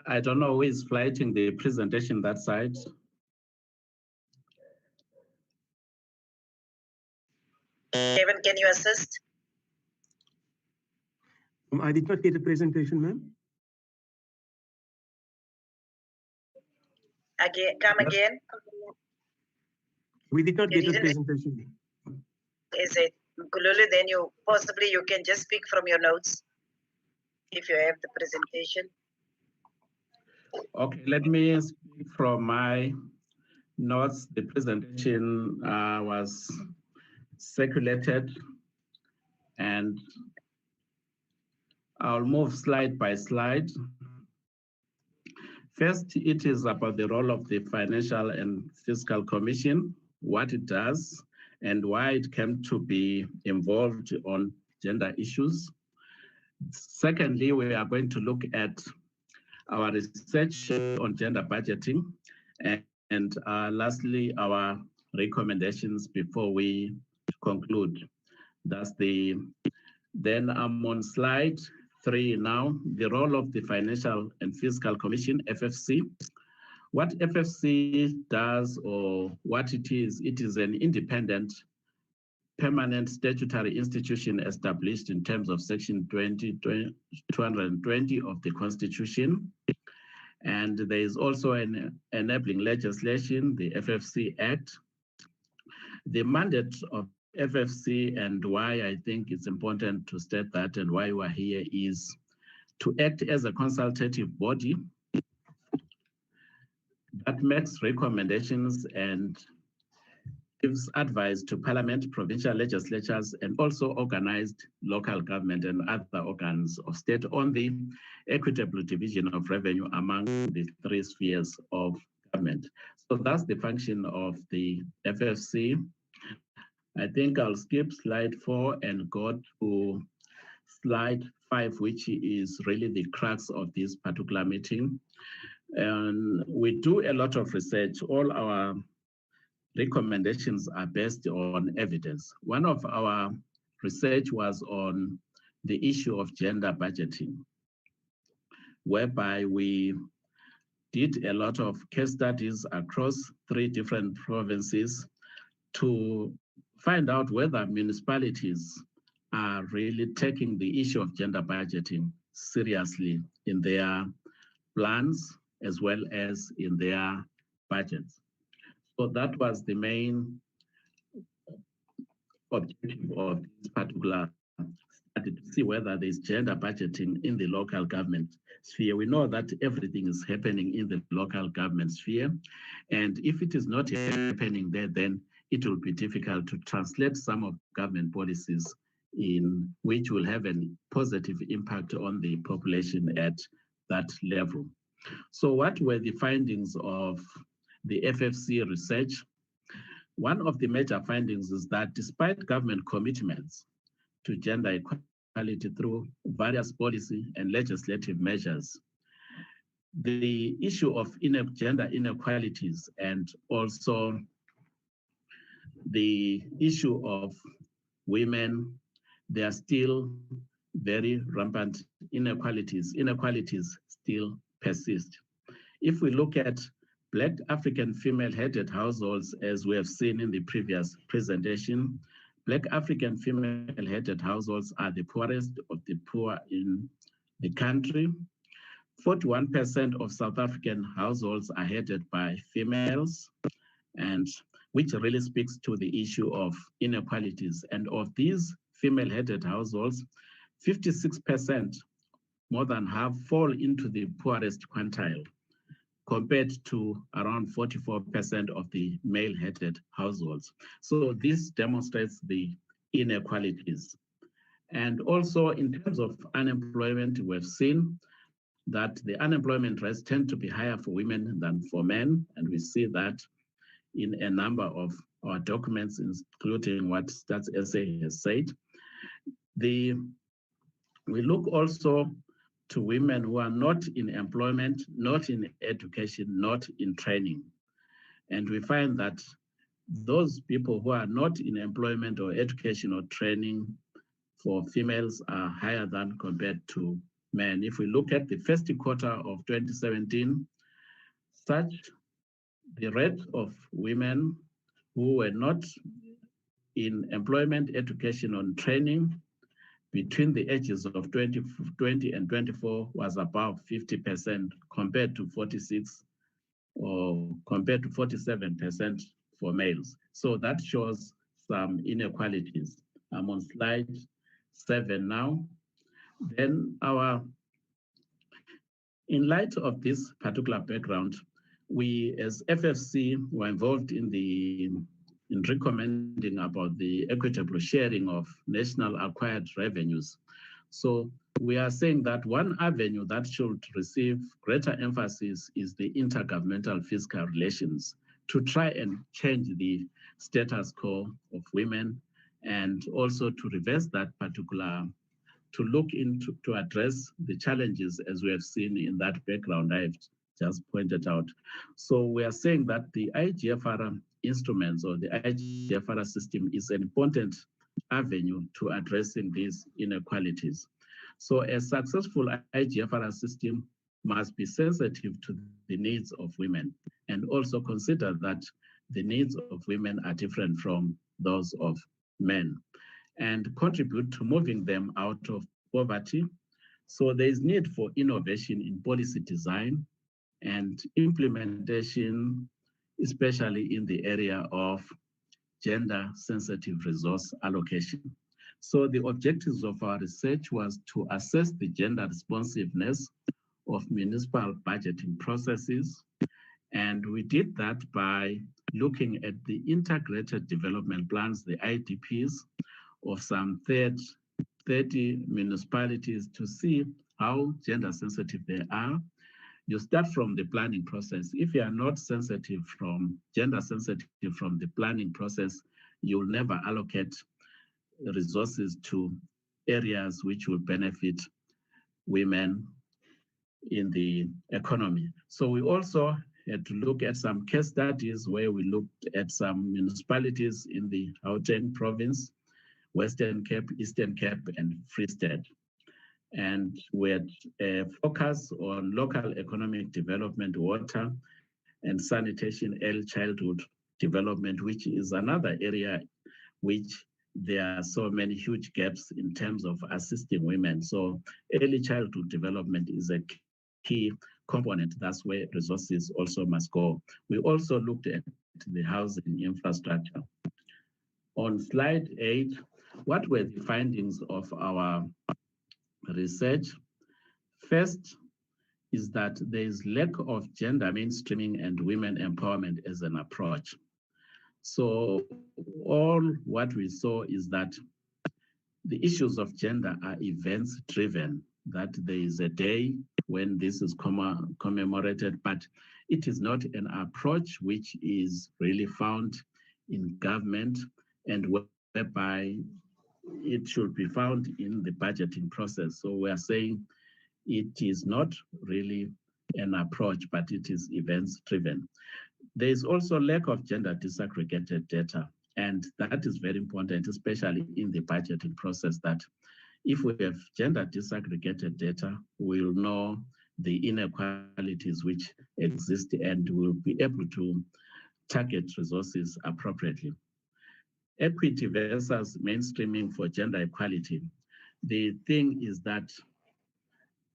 I don't know who is flighting the presentation that side. Kevin, can you assist? I did not get a presentation, ma'am. Again, come again. We did not get a presentation. Is it Mkululu? Then you can just speak from your notes if you have the presentation. Okay, let me speak from my notes. The presentation was circulated, and I'll move slide by slide. First, it is about the role of the Financial and Fiscal Commission, what it does, and why it came to be involved on gender issues. Secondly, we are going to look at our research on gender budgeting, and lastly, our recommendations before we conclude. Then I'm on slide 3 now, the role of the Financial and Fiscal Commission, FFC. What FFC does, or what it is an independent, permanent statutory institution established in terms of Section 220 of the Constitution. And there is also an enabling legislation, the FFC Act. The mandate of FFC, and why I think it's important to state that and why we're here, is to act as a consultative body that makes recommendations and gives advice to Parliament, provincial legislatures, and also organized local government and other organs of state on the equitable division of revenue among the 3 spheres of government. So that's the function of the FFC. I think I'll skip slide 4 and go to slide 5, which is really the crux of this particular meeting. And we do a lot of research. All our recommendations are based on evidence. One of our research was on the issue of gender budgeting, whereby we did a lot of case studies across 3 different provinces to find out whether municipalities are really taking the issue of gender budgeting seriously in their plans as well as in their budgets. So that was the main objective of this particular study, to see whether there's gender budgeting in the local government sphere. We know that everything is happening in the local government sphere, and if it is not happening there, then it will be difficult to translate some of government policies in which will have a positive impact on the population at that level. So what were the findings of the FFC research? One of the major findings is that despite government commitments to gender inequality through various policy and legislative measures. The issue of gender inequalities and also the issue of women, they are still very rampant inequalities. Inequalities still persist. If we look at Black African female-headed households, as we have seen in the previous presentation, Black African female-headed households are the poorest of the poor in the country. 41% of South African households are headed by females, and which really speaks to the issue of inequalities. And of these female-headed households, 56%, more than half, fall into the poorest quintile, compared to around 44% of the male-headed households. So this demonstrates the inequalities. And also in terms of unemployment, we've seen that the unemployment rates tend to be higher for women than for men. And we see that in a number of our documents, including what Stats SA has said. We look also to women who are not in employment, not in education, not in training. And we find that those people who are not in employment or education or training for females are higher than compared to men. If we look at the first quarter of 2017, the rate of women who were not in employment, education, or training between the ages of 20 and 24 was above 50% compared to 46 or compared to 47% for males. So that shows some inequalities. I'm on slide 7 now. Then in light of this particular background, we as FFC were involved in recommending about the equitable sharing of national acquired revenues. So we are saying that one avenue that should receive greater emphasis is the intergovernmental fiscal relations to try and change the status quo of women, and also to reverse that particular, to look into, to address the challenges as we have seen in that background I've just pointed out. So we are saying that the IGFR instruments or the IGFR system is an important avenue to addressing these inequalities. So a successful IGFR system must be sensitive to the needs of women and also consider that the needs of women are different from those of men and contribute to moving them out of poverty. So there is need for innovation in policy design and implementation, especially in the area of gender-sensitive resource allocation. So the objectives of our research was to assess the gender responsiveness of municipal budgeting processes. And we did that by looking at the integrated development plans, the IDPs, of some 30 municipalities to see how gender sensitive they are. You start from the planning process. If you are not gender sensitive from the planning process, you'll never allocate resources to areas which will benefit women in the economy. So we also had to look at some case studies where we looked at some municipalities in the Gauteng province, Western Cape, Eastern Cape, and Free State. And we had a focus on local economic development, water, and sanitation, early childhood development, which is another area which there are so many huge gaps in terms of assisting women. So early childhood development is a key component. That's where resources also must go. We also looked at the housing infrastructure. On slide 8, what were the findings of our research? First is that there is lack of gender mainstreaming and women empowerment as an approach. So all what we saw is that the issues of gender are events driven, that there is a day when this is commemorated, but it is not an approach which is really found in government and whereby it should be found in the budgeting process. So we are saying it is not really an approach, but it is events driven. There is also lack of gender disaggregated data, and that is very important, especially in the budgeting process, that if we have gender disaggregated data, we'll know the inequalities which exist and we'll be able to target resources appropriately. Equity versus mainstreaming for gender equality. The thing is that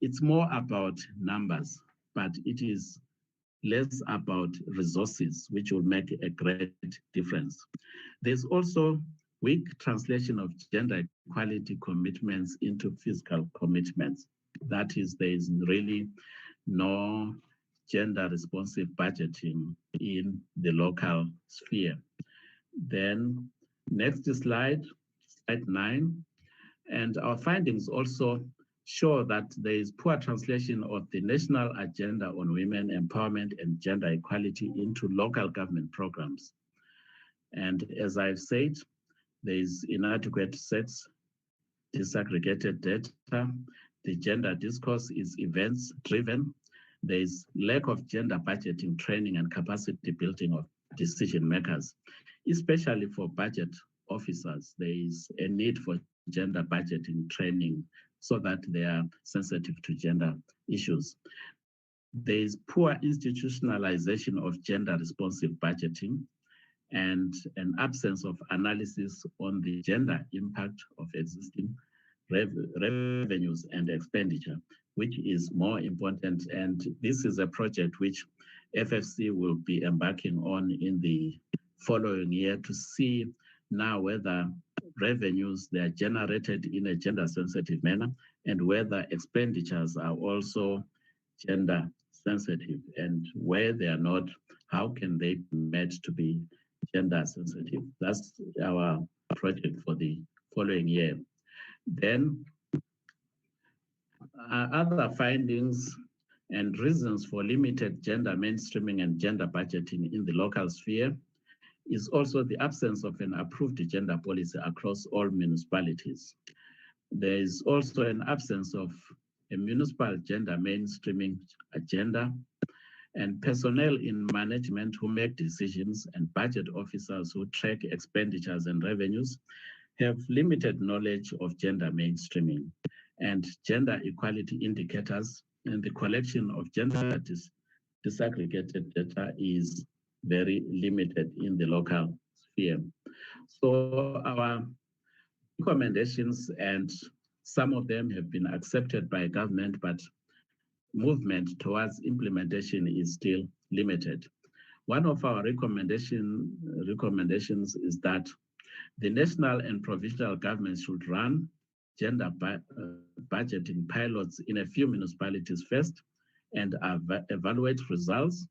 it's more about numbers, but it is less about resources, which will make a great difference. There's also weak translation of gender equality commitments into fiscal commitments. That is, there is really no gender responsive budgeting in the local sphere. Then next slide, slide 9. And our findings also show that there is poor translation of the national agenda on women empowerment and gender equality into local government programs. And as I've said, there is inadequate sex disaggregated data. The gender discourse is events driven. There is lack of gender budgeting, training, and capacity building of decision makers, especially for budget officers. There is a need for gender budgeting training so that they are sensitive to gender issues. There is poor institutionalization of gender responsive budgeting and an absence of analysis on the gender impact of existing revenues and expenditure, which is more important. And this is a project which FFC will be embarking on in the following year to see now whether revenues they are generated in a gender sensitive manner and whether expenditures are also gender sensitive, and where they are not, how can they be made to be gender sensitive. That's our project for the following year. Then other findings and reasons for limited gender mainstreaming and gender budgeting in the local sphere is also the absence of an approved gender policy across all municipalities. There is also an absence of a municipal gender mainstreaming agenda, and personnel in management who make decisions and budget officers who track expenditures and revenues have limited knowledge of gender mainstreaming and gender equality indicators, and the collection of gender disaggregated data is very limited in the local sphere. So our recommendations, and some of them have been accepted by government, but movement towards implementation is still limited. One of our recommendations is that the national and provincial governments should run gender budgeting pilots in a few municipalities first and evaluate results,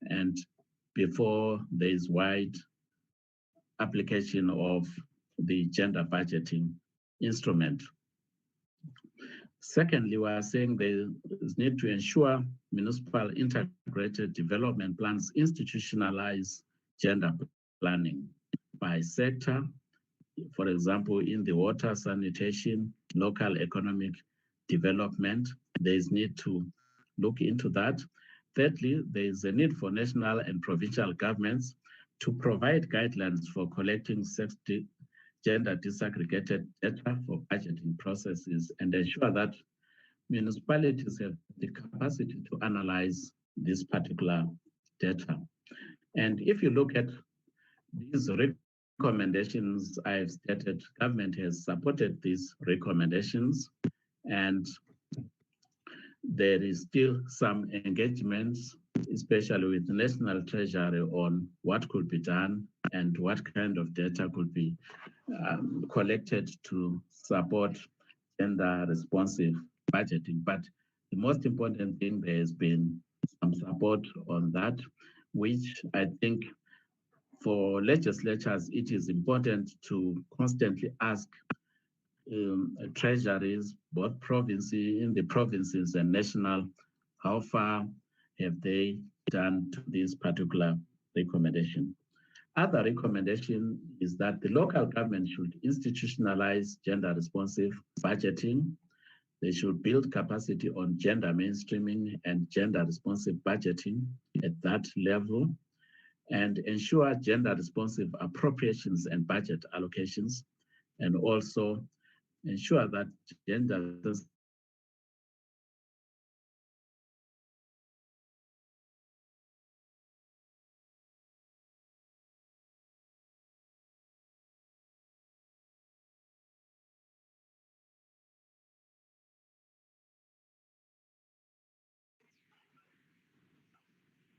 and before there is wide application of the gender budgeting instrument. Secondly, we are saying there is need to ensure municipal integrated development plans institutionalize gender planning by sector. For example, in the water, sanitation, local economic development, there is need to look into that. Thirdly, there is a need for national and provincial governments to provide guidelines for collecting gender disaggregated data for budgeting processes and ensure that municipalities have the capacity to analyze this particular data. And if you look at these recommendations I've stated, government has supported these recommendations, and there is still some engagements, especially with the National Treasury, on what could be done and what kind of data could be collected to support gender responsive budgeting. But the most important thing, there has been some support on that, which I think for legislatures, it is important to constantly ask treasuries, both in the provinces and national, how far have they done to this particular recommendation. Other recommendation is that the local government should institutionalize gender responsive budgeting. They should build capacity on gender mainstreaming and gender responsive budgeting at that level, and ensure gender responsive appropriations and budget allocations, and also ensure that gender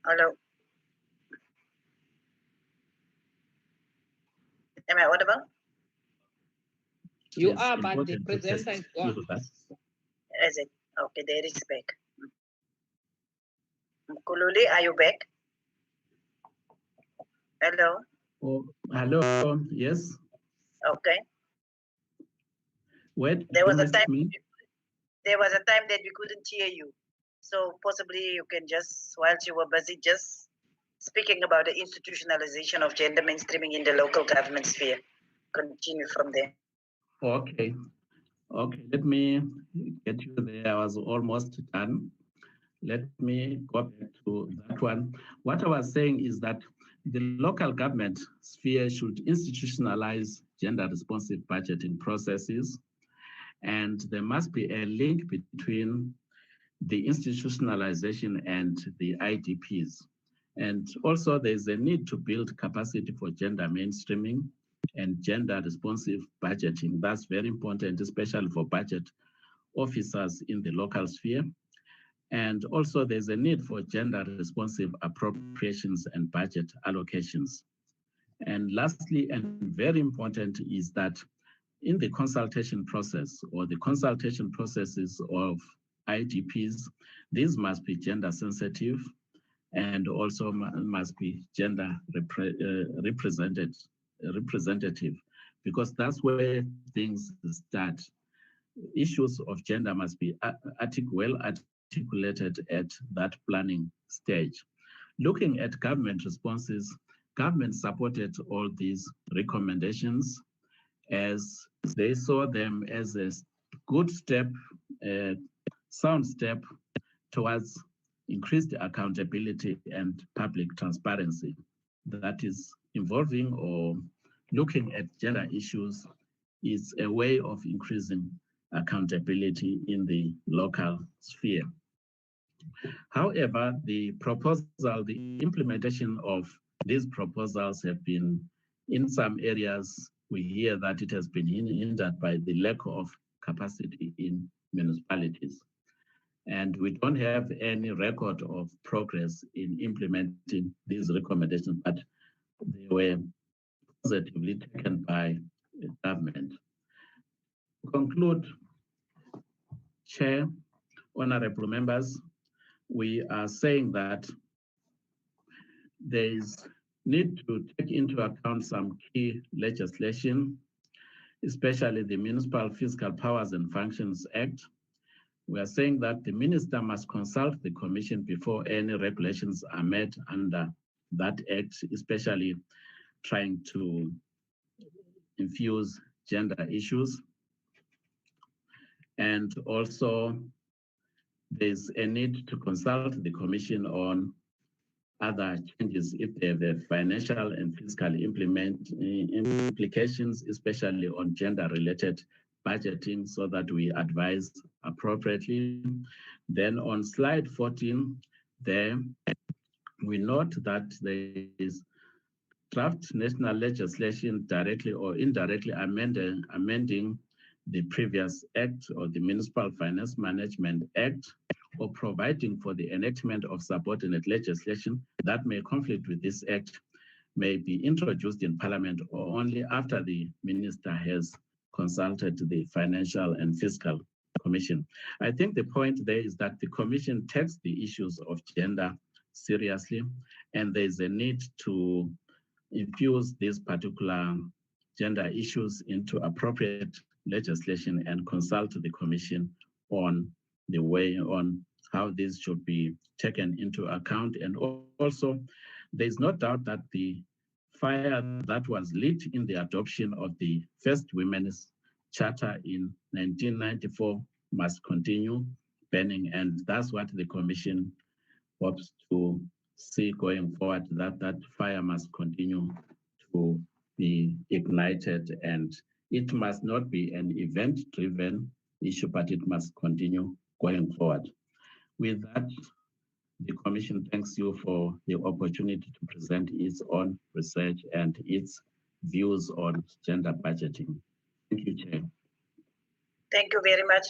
Hello. Am I audible? You It's are, but the important to presenter test is gone. that. Is it? Okay, there is back. Kululi, are you back? Hello. Oh, hello, yes. Okay. Wait, There was you a time. me? There was a time that we couldn't hear you, so possibly you can just, whilst you were busy, just speaking about the institutionalization of gender mainstreaming in the local government sphere. Continue from there. Okay. Okay, let me get you there. I was almost done. Let me go back to that one. What I was saying is that the local government sphere should institutionalize gender responsive budgeting processes, and there must be a link between the institutionalization and the IDPs. And also there's a need to build capacity for gender mainstreaming and gender responsive budgeting. That's very important, especially for budget officers in the local sphere. And also there's a need for gender responsive appropriations and budget allocations. And lastly, and very important, is that in the consultation process or the consultation processes of IDPs, these must be gender sensitive and also must be gender representative, because that's where things start. Issues of gender must be well articulated at that planning stage. Looking at government responses, government supported all these recommendations as they saw them as a good step, sound step towards increased accountability and public transparency that is involving or looking at gender issues is a way of increasing accountability in the local sphere. However, the implementation of these proposals have been, in some areas, we hear that it has been hindered by the lack of capacity in municipalities. And we don't have any record of progress in implementing these recommendations, but they were positively taken by the government. To conclude, Chair, honorable members, we are saying that there is need to take into account some key legislation, especially the Municipal Fiscal Powers and Functions Act. We are saying that the minister must consult the commission before any regulations are made under that act, especially trying to infuse gender issues. And also there's a need to consult the commission on other changes if they have financial and fiscal implications, especially on gender-related budgeting, so that we advise appropriately. Then on slide 14, there we note that there is draft national legislation directly or indirectly amending the previous act or the Municipal Finance Management Act, or providing for the enactment of subordinate legislation that may conflict with this act, may be introduced in Parliament or only after the minister has consulted the Financial and Fiscal Commission. I think the point there is that the Commission takes the issues of gender seriously, and there's a need to infuse these particular gender issues into appropriate legislation and consult the Commission on the way on how this should be taken into account. And also, there's no doubt that the fire that was lit in the adoption of the first Women's Charter in 1994 must continue burning, and that's what the Commission hopes to see going forward, that fire must continue to be ignited, and it must not be an event-driven issue, but it must continue going forward. With that, the Commission thanks you for the opportunity to present its own research and its views on gender budgeting. Thank you, Chair. Thank you very much.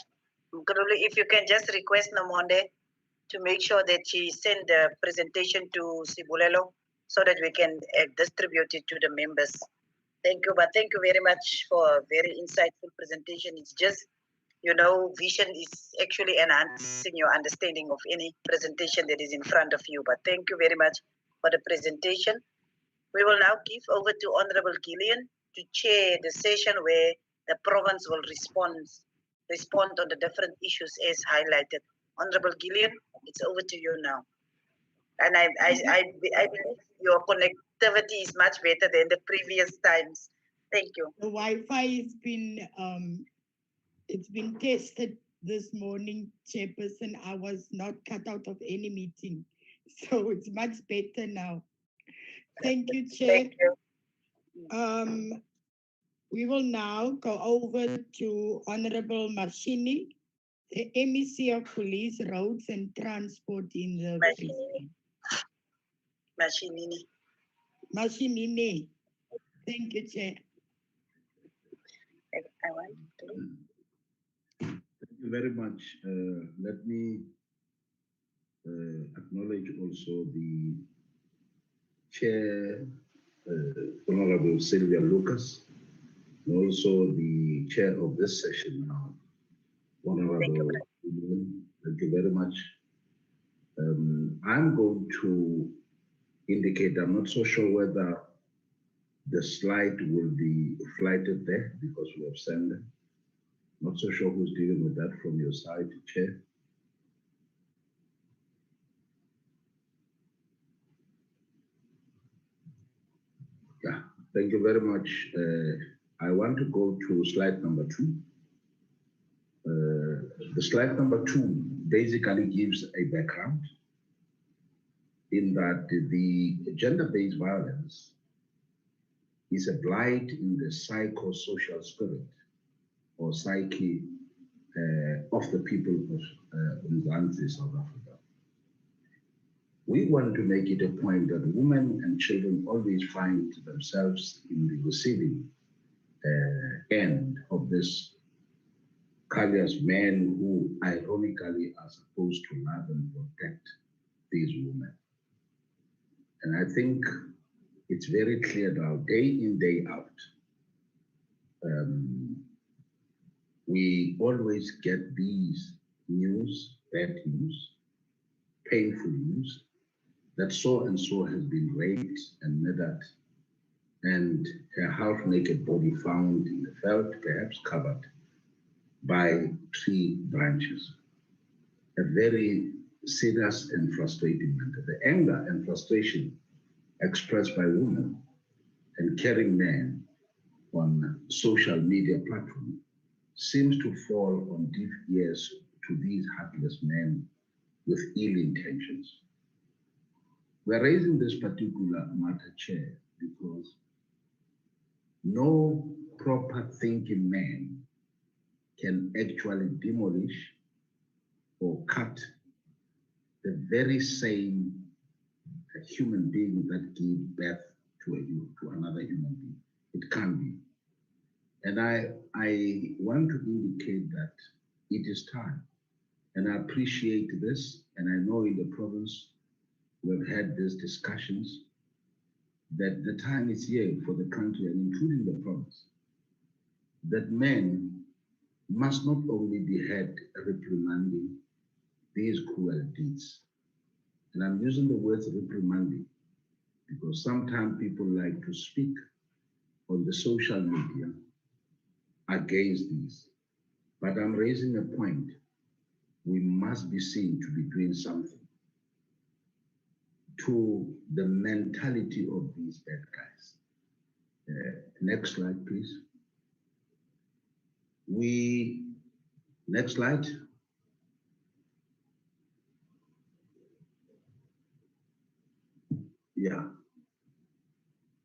Guruli, if you can just request Namonde to make sure that she send the presentation to Sibulelo so that we can distribute it to the members. Thank you, but thank you very much for a very insightful presentation. It's just, you know, vision is actually enhancing your understanding of any presentation that is in front of you. But thank you very much for the presentation. We will now give over to Honorable Gillian to chair the session where the province will respond on the different issues as highlighted. Honorable Gillian, it's over to you now. And I believe your connectivity is much better than the previous times. Thank you. The Wi-Fi has been it's been tested this morning, Chairperson. I was not cut out of any meeting, so it's much better now. Thank you, Chair. Thank you. We will now go over to Honorable Marshini, the MEC of Police, Roads and Transport in the Mashinini. Thank you, Chair. I want to. Thank you very much. Let me acknowledge also the Chair, Honorable Sylvia Lucas, and also the Chair of this session now, Honorable. Thank you very much. I'm going to indicate, I'm not so sure whether the slide will be flighted there because we have sent them. Not so sure who's dealing with that from your side, Chair. Yeah, thank you very much. I want to go to slide number 2. The slide number 2 basically gives a background in that the gender-based violence is a blight in the psychosocial spirit or psyche of the people of Mzansi, South Africa. We want to make it a point that women and children always find themselves in the receiving end of this callous men who ironically are supposed to love and protect these women. And I think it's very clear now, day in, day out, we always get these news, bad news, painful news, that so and so has been raped and murdered, and her half-naked body found in the veld, perhaps covered by tree branches. A very serious and frustrating matter. The anger and frustration expressed by women and caring men on social media platforms seems to fall on deaf ears to these heartless men with ill intentions. We're raising this particular matter, Chair, because no proper thinking man can actually demolish or cut the very same human being that gave birth to another human being. It can't be. And I want to indicate that it is time. And I appreciate this. And I know in the province, we've had these discussions that the time is here for the country and including the province, that men must not only be heard reprimanding these cruel deeds. And I'm using the words reprimanding because sometimes people like to speak on the social media against these. But I'm raising a point. We must be seen to be doing something to the mentality of these bad guys. Next slide, please. Next slide. Yeah.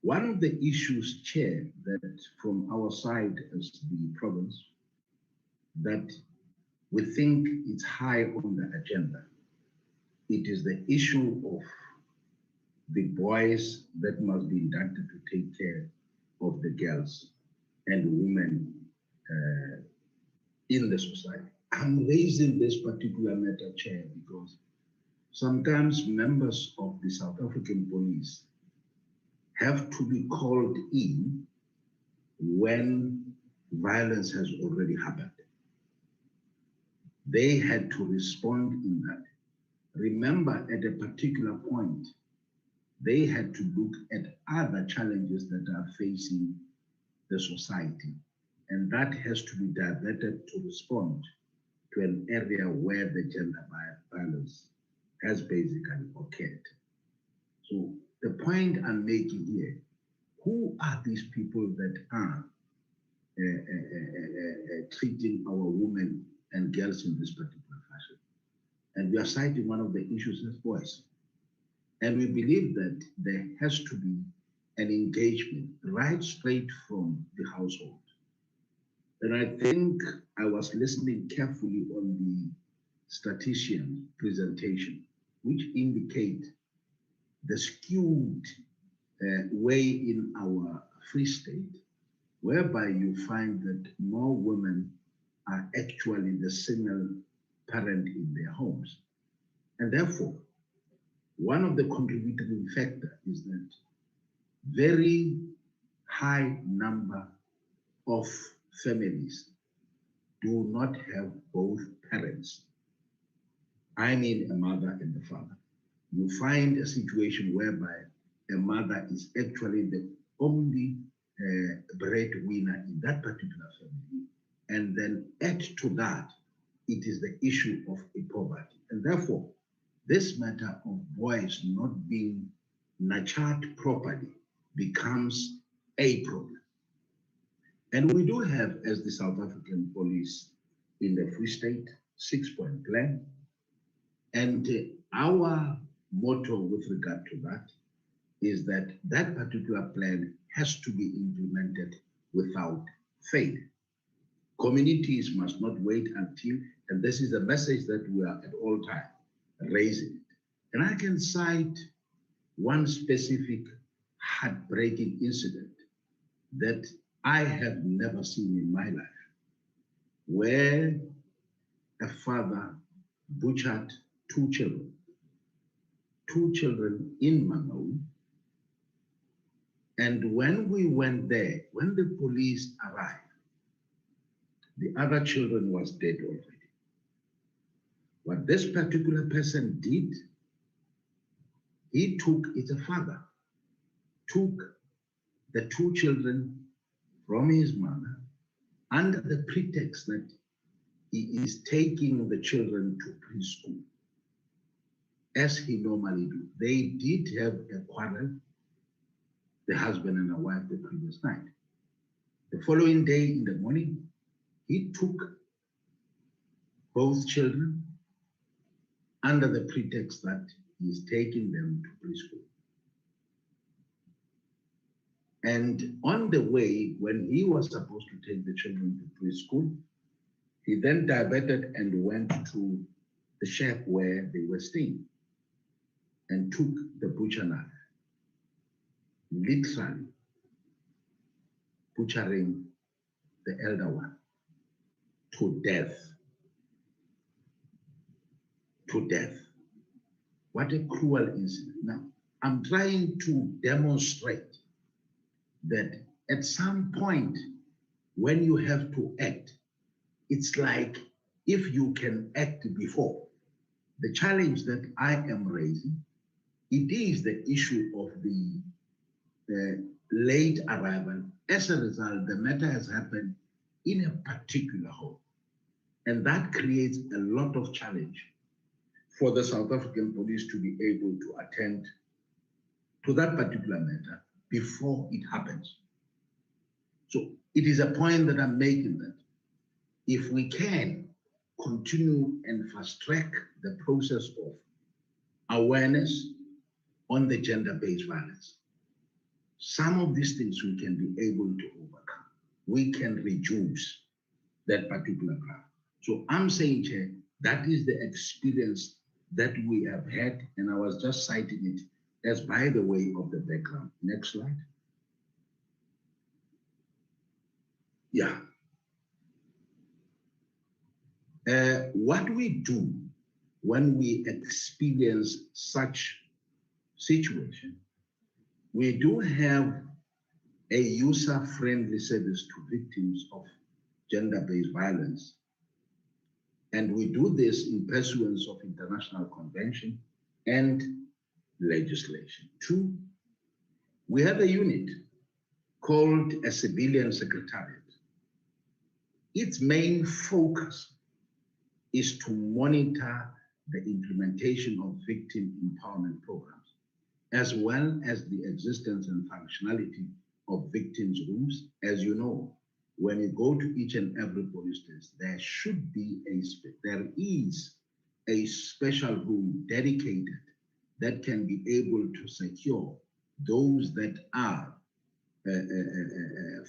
One of the issues, Chair, that from our side as the province, that we think it's high on the agenda, it is the issue of the boys that must be inducted to take care of the girls and women in the society. I'm raising this particular matter, Chair, because sometimes members of the South African police have to be called in when violence has already happened. They had to respond in that. Remember, at a particular point, they had to look at other challenges that are facing the society. And that has to be diverted to respond to an area where the gender violence has basically occurred. So the point I'm making here, who are these people that are treating our women and girls in this particular fashion? And we are citing one of the issues as boys. And we believe that there has to be an engagement right straight from the household. And I think I was listening carefully on the statistician presentation, which indicate the skewed way in our Free State, whereby you find that more women are actually the single parent in their homes. And therefore, one of the contributing factors is that very high number of families do not have both parents. I mean a mother and a father. You find a situation whereby a mother is actually the only breadwinner in that particular family. And then add to that, it is the issue of poverty. And therefore, this matter of boys not being nurtured properly becomes a problem. And we do have, as the South African police in the Free State, 6-point plan. And our motto with regard to that is that that particular plan has to be implemented without fail. Communities must not wait until, and this is a message that we are at all times raising it. And I can cite one specific heartbreaking incident that I have never seen in my life, where a father butchered two children in Mangaung. And when we went there, when the police arrived, the other children was dead already. What this particular person did, it's a father, took the two children from his mother under the pretext that he is taking the children to preschool, as he normally do. They did have a quarrel, the husband and the wife, the previous night. The following day in the morning, he took both children under the pretext that he is taking them to preschool. And on the way, when he was supposed to take the children to preschool, he then diverted and went to the shack where they were staying and took the butcher knife, literally butchering the elder one to death. To death. What a cruel incident. Now, I'm trying to demonstrate that at some point when you have to act, it's like if you can act before. The challenge that I am raising, it is the issue of the late arrival. As a result, the matter has happened in a particular home. And that creates a lot of challenge for the South African police to be able to attend to that particular matter before it happens. So it is a point that I'm making, that if we can continue and fast track the process of awareness on the gender-based violence, some of these things we can be able to overcome. We can reduce that particular graph. So I'm saying, Chair, that is the experience that we have had, and I was just citing it as by the way of the background. Next slide. Yeah. What we do when we experience such situation, we do have a user-friendly service to victims of gender-based violence. And we do this in pursuance of international convention and legislation. 2, we have a unit called a civilian secretariat. Its main focus is to monitor the implementation of victim empowerment programs, as well as the existence and functionality of victims' rooms. As you know, when you go to each and every police station, there is a special room dedicated that can be able to secure those that are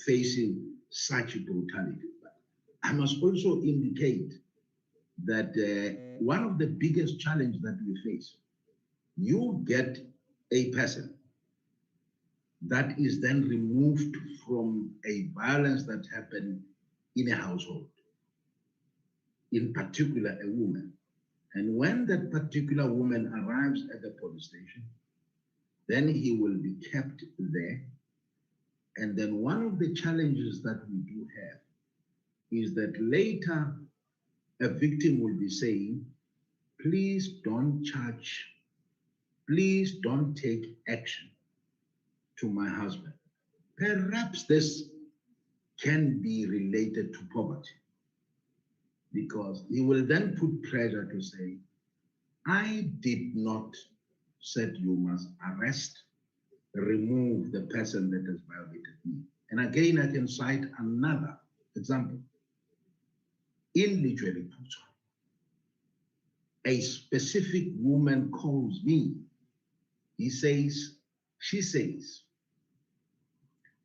facing such brutality. But I must also indicate that one of the biggest challenges that we face, you get a person that is then removed from a violence that happened in a household, in particular a woman. And when that particular woman arrives at the police station, then he will be kept there. And then one of the challenges that we do have is that later a victim will be saying, please don't charge, please don't take action to my husband. Perhaps this can be related to poverty, because he will then put pressure to say, I did not say you must arrest, remove the person that has violated me. And again, I can cite another example. In Lithuania, a specific woman calls me. She says,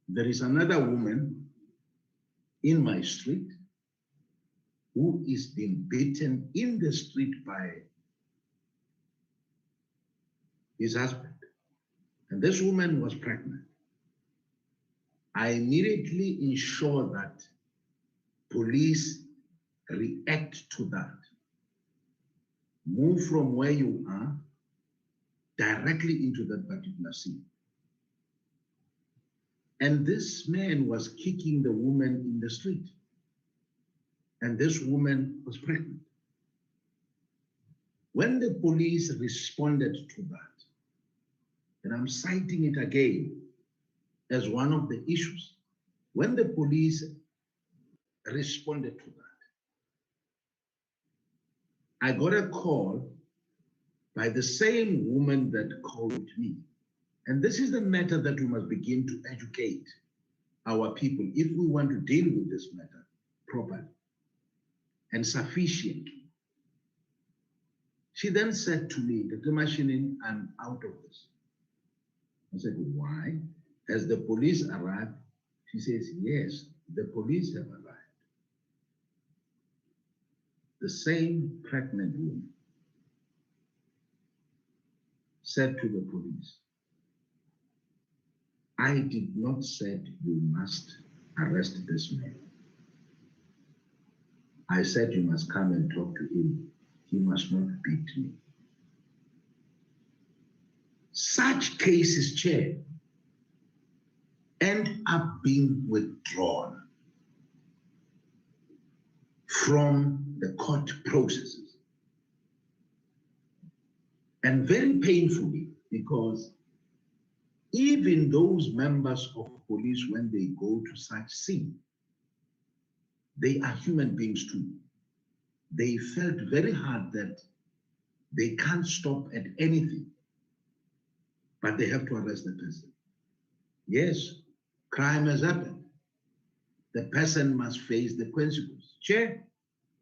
there is another woman in my street who is being beaten in the street by his husband. And this woman was pregnant. I immediately ensure that police react to that. Move from where you are directly into that particular scene. And this man was kicking the woman in the street. And this woman was pregnant. When the police responded to that, and I'm citing it again as one of the issues, when the police responded to that, I got a call by the same woman that called me. And this is the matter that we must begin to educate our people if we want to deal with this matter properly and sufficiently. She then said to me, Dr. Mashinin, I'm out of this. I said, why? Has the police arrived? She says, yes, the police have arrived. The same pregnant woman said to the police, I did not say you must arrest this man. I said you must come and talk to him. He must not beat me. Such cases, Chair, end up being withdrawn from the court processes. And very painfully, because even those members of police, when they go to such scene, they are human beings too. They felt very hard that they can't stop at anything, but they have to arrest the person. Yes, crime has happened. the person must face the consequence. Chair,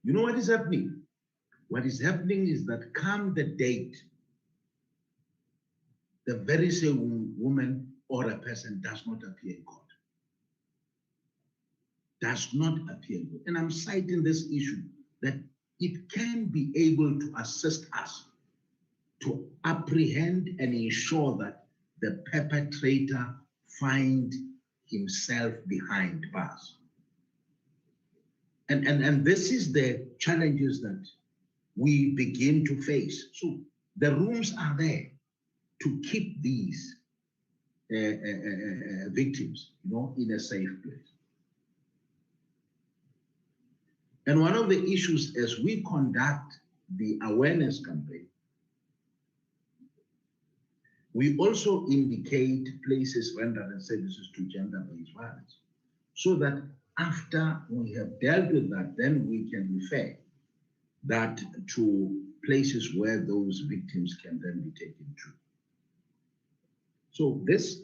you know what is happening? What is happening is that come the date, the very same woman or a person does not appear in court. Does not appear in court. And I'm citing this issue that it can be able to assist us to apprehend and ensure that the perpetrator find himself behind bars. And this is the challenges that we begin to face. So the rooms are there to keep these victims, in a safe place. And one of the issues as we conduct the awareness campaign, we also indicate places rendering services to gender-based violence, so that after we have dealt with that, then we can refer that to places where those victims can then be taken to. So this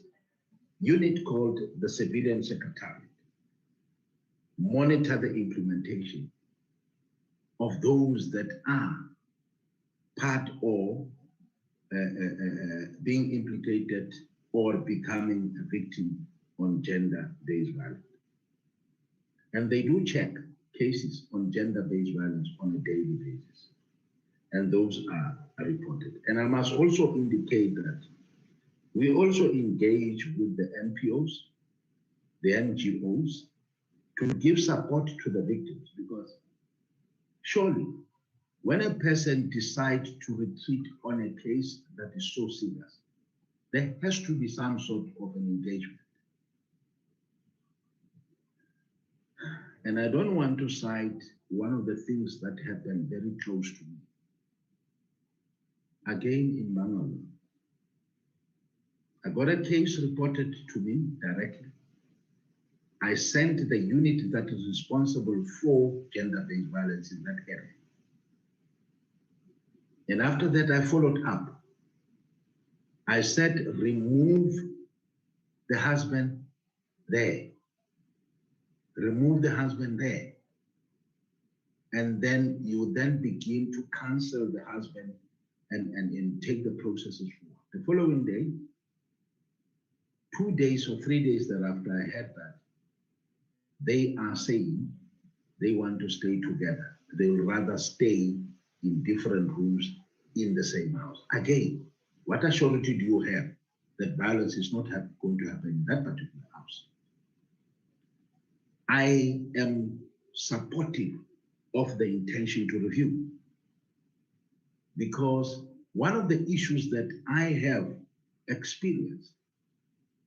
unit called the Civilian Secretariat monitor the implementation of those that are part or being implicated or becoming a victim on gender-based violence. And they do check cases on gender-based violence on a daily basis. And those are reported. And I must also indicate that we also engage with the NPOs, the NGOs, to give support to the victims, because surely when a person decides to retreat on a case that is so serious, there has to be some sort of an engagement. And I don't want to cite one of the things that happened very close to me. Again in Bangalore, I got a case reported to me directly. I sent the unit that is responsible for gender-based violence in that area. And after that, I followed up. I said, remove the husband there. Remove the husband there. And then you then begin to counsel the husband and take the processes forward. The following day, 2 days or 3 days thereafter, I heard that they are saying they want to stay together. They will rather stay in different rooms in the same house. Again, what assurity do you have that violence is not going to happen in that particular house? I am supportive of the intention to review, because one of the issues that I have experienced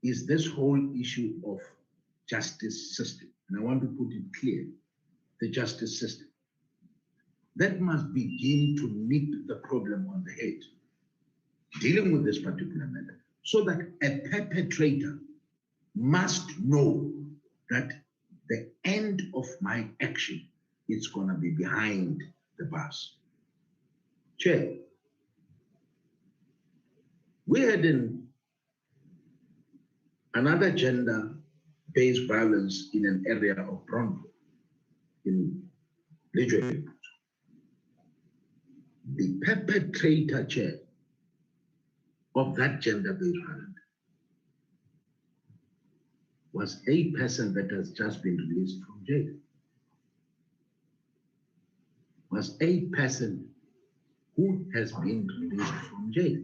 is this whole issue of justice system. And I want to put it clear, the justice system. That must begin to nip the problem on the head, dealing with this particular matter, so that a perpetrator must know that the end of my action is going to be behind the bars. Chair, we had another gender-based violence in an area of Bronco, in Lijwe. The perpetrator, Chair, of that gender-based violence was a person that has just been released from jail. Was a person who has been released from jail.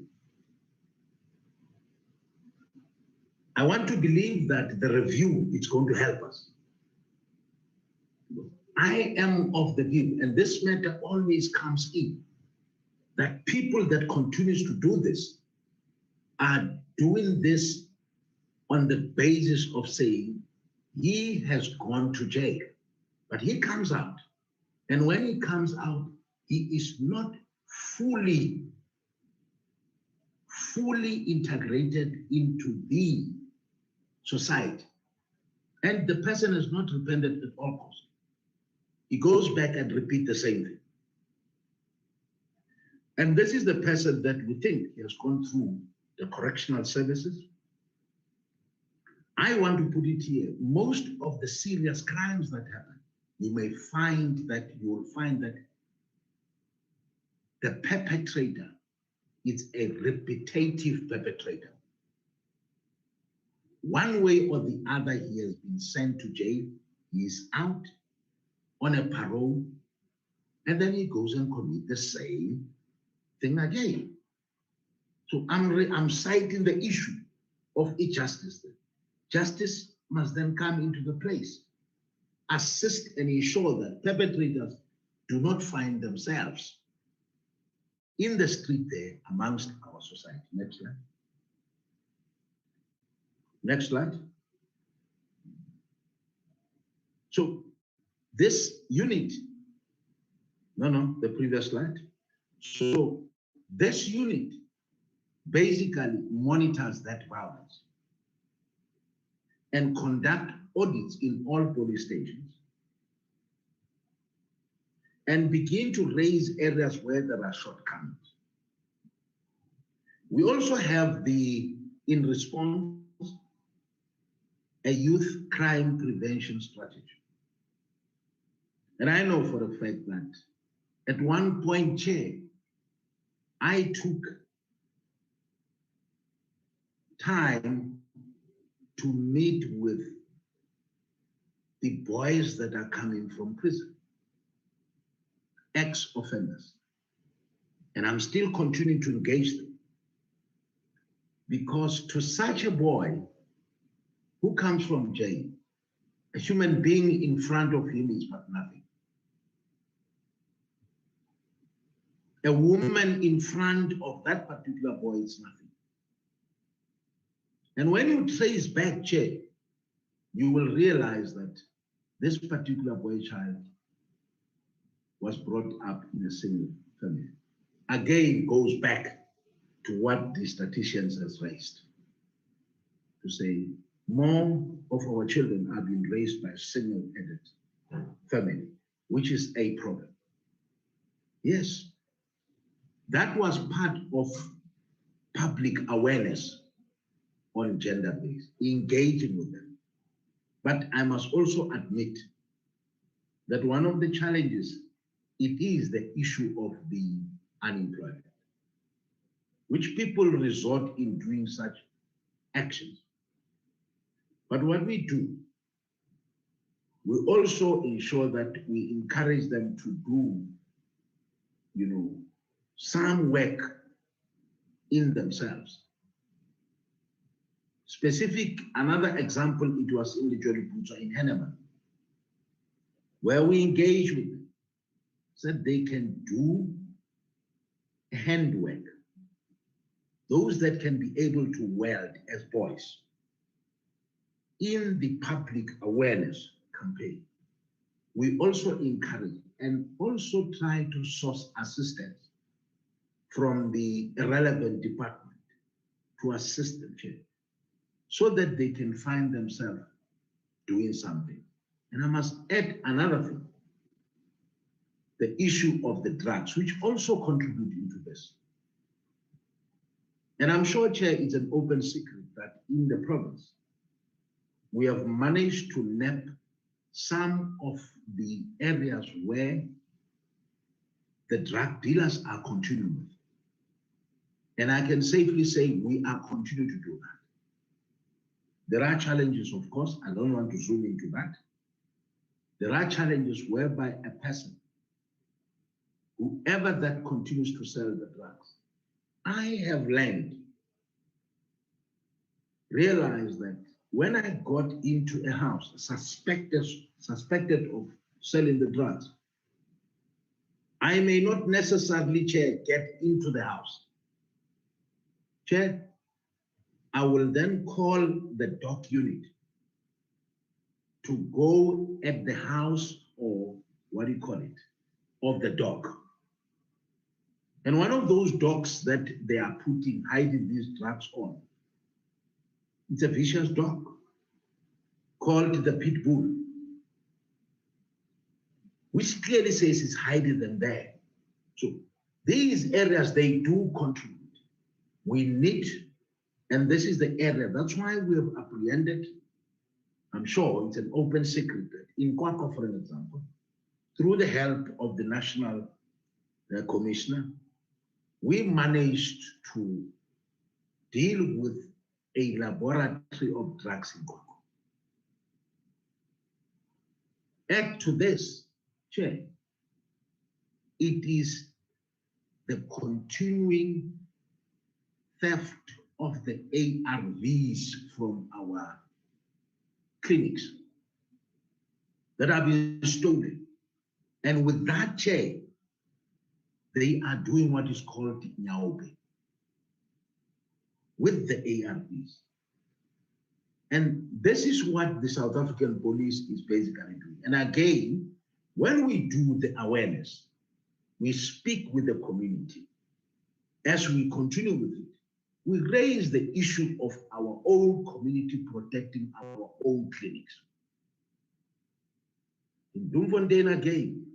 I want to believe that the review is going to help us. I am of the view, and this matter always comes in, that people that continues to do this are doing this on the basis of saying he has gone to jail, but he comes out. And when he comes out, he is not fully integrated into the society. And the person has not repented at all costs. He goes back and repeats the same thing. And this is the person that we think has gone through the correctional services, I want to put it here. Most of the serious crimes that happen, you will find that the perpetrator is a repetitive perpetrator. One way or the other, he has been sent to jail, he is out on a parole, and then he goes and commits the same thing again. So I'm citing the issue of injustice. Justice must then come into the place, assist and ensure that perpetrators do not find themselves in the street there amongst our society. Next slide. Next slide. So this unit, no, the previous slide. So this unit basically monitors that violence and conduct audits in all police stations and begin to raise areas where there are shortcomings. We also have in response, a youth crime prevention strategy. And I know for a fact that at one point, Chair, I took time to meet with the boys that are coming from prison, ex-offenders. And I'm still continuing to engage them. Because to such a boy who comes from jail, a human being in front of him is but nothing. A woman in front of that particular boy is nothing. And when you trace back, Chair, you will realize that this particular boy child was brought up in a single family. Again, goes back to what the statisticians has raised, to say more of our children are being raised by a single-headed family, which is a problem. Yes, that was part of public awareness on gender-based, engaging with them. But I must also admit that one of the challenges, it is the issue of the unemployment, which people resort in doing such actions. But what we do, we also ensure that we encourage them to do, some work in themselves. Another example, it was in the Jolly in Henneman, where we engage with them, so that they can do handwork. Those that can be able to weld as boys in the public awareness campaign. We also encourage and also try to source assistance from the relevant department to assist them, so that they can find themselves doing something. And I must add another thing, the issue of the drugs, which also contribute into this. And I'm sure, Chair, it's an open secret that in the province, we have managed to nap some of the areas where the drug dealers are continuing with. And I can safely say we are continuing to do that. There are challenges, of course, I don't want to zoom into that. There are challenges whereby a person, whoever that continues to sell the drugs, I have realized that when I got into a house suspected of selling the drugs, I may not necessarily, Chair, get into the house. Chair, I will then call the dog unit to go at the house, or what do you call it, of the dog. And one of those dogs that they are hiding these drugs on, it's a vicious dog called the pit bull, which clearly says it's hiding them there. So these areas, they do contribute. We need, and this is the area, that's why we have apprehended I'm sure it's an open secret that in Kwakwa, for an example, through the help of the National Commissioner, we managed to deal with a laboratory of drugs in Kwakwa. Add to this, Chair, it is the continuing theft of the ARVs from our clinics that are being stolen. And with that, Chair, they are doing what is called nyaobe with the ARVs. And this is what the South African police is basically doing. And again, when we do the awareness, we speak with the community. As we continue with it, we raise the issue of our own community protecting our own clinics. In Bloemfontein again,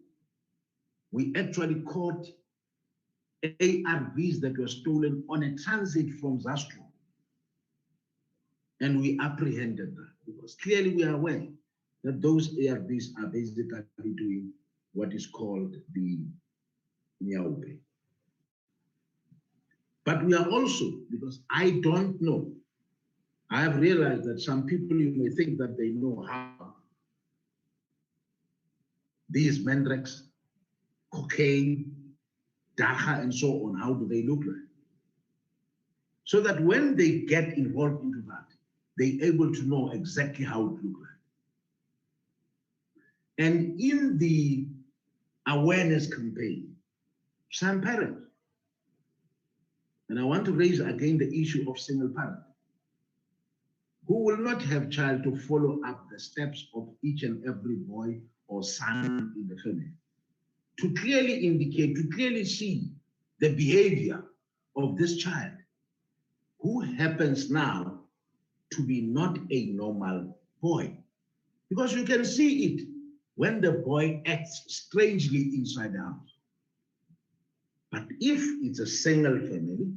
we actually caught ARVs that were stolen on a transit from Zastro. And we apprehended that because clearly we are aware that those ARVs are basically doing what is called the nyaobe. But we are also, because I don't know, I have realized that some people, you may think that they know how these mandrakes, cocaine, dagga, and so on, how do they look like? So that when they get involved into that, they're able to know exactly how it looks like. And in the awareness campaign, some parents, and I want to raise again the issue of single parent, who will not have child to follow up the steps of each and every boy or son in the family, to clearly indicate, to clearly see the behavior of this child, who happens now to be not a normal boy. Because you can see it when the boy acts strangely inside the house. But if it's a single family,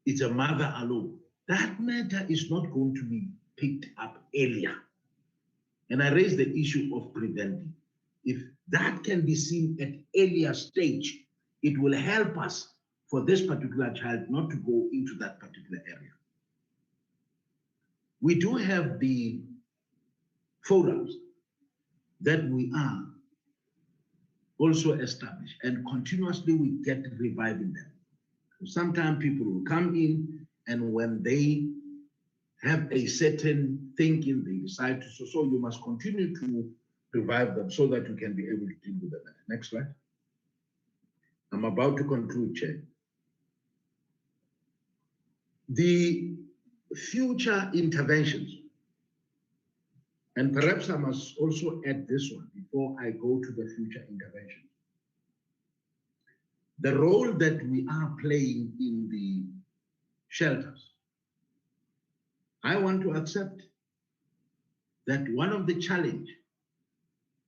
it's a mother alone, that matter is not going to be picked up earlier. And I raise the issue of preventing. If that can be seen at earlier stage, it will help us for this particular child not to go into that particular area. We do have the forums that we are also established, and continuously we get reviving them. Sometimes people will come in, and when they have a certain thinking, they decide to, so you must continue to revive them so that you can be able to deal with them. Next slide. I'm about to conclude, Chair. The future interventions, and perhaps I must also add this one before I go to the future interventions. The role that we are playing in the shelters, I want to accept that one of the challenge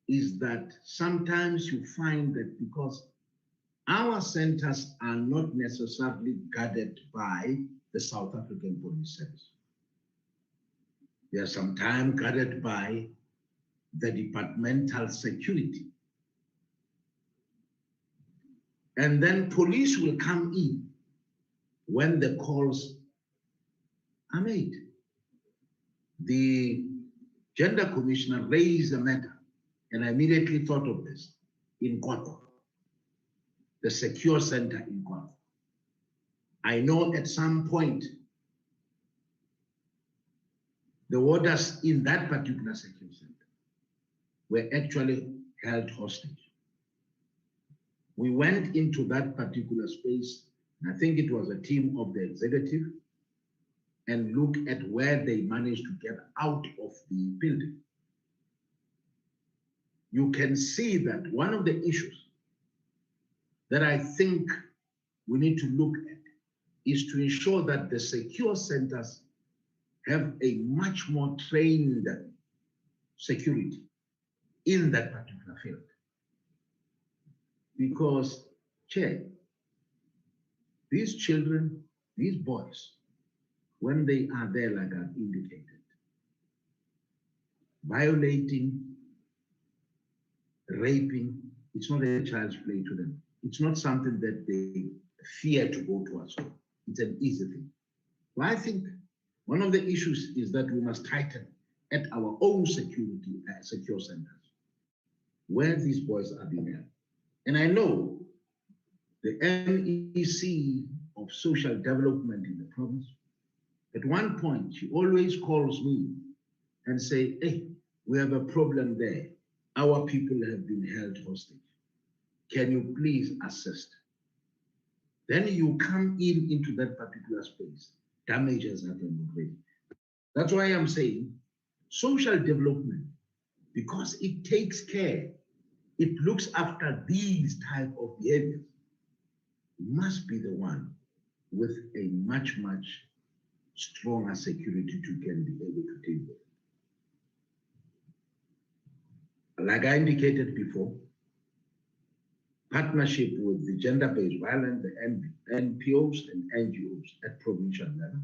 is that sometimes you find that because our centers are not necessarily guarded by the South African Police Service. They are sometimes guarded by the departmental security. And then police will come in when the calls are made. The Gender Commissioner raised a matter, and I immediately thought of this in Kwakwa, the secure center in Kwakwa. I know at some point, the warders in that particular secure center were actually held hostage. We went into that particular space, and I think it was a team of the executive, and look at where they managed to get out of the building. You can see that one of the issues that I think we need to look at is to ensure that the secure centers have a much more trained security in that particular field. Because, Chair, these children, these boys, when they are there, like I've indicated, violating, raping, it's not a child's play to them. It's not something that they fear to go to us. It's an easy thing. Well, I think one of the issues is that we must tighten at our own security, secure centers, where these boys are being held. And I know the MEC of Social Development in the province, at one point, she always calls me and say, hey, we have a problem there. Our people have been held hostage. Can you please assist? Then you come into that particular space. Damage has happened already. That's why I'm saying social development, because it takes care, it looks after these type of behaviors, must be the one with a much, much stronger security to can be able to deal with. Like I indicated before, partnership with the gender-based violence, the NPOs and NGOs at provincial level.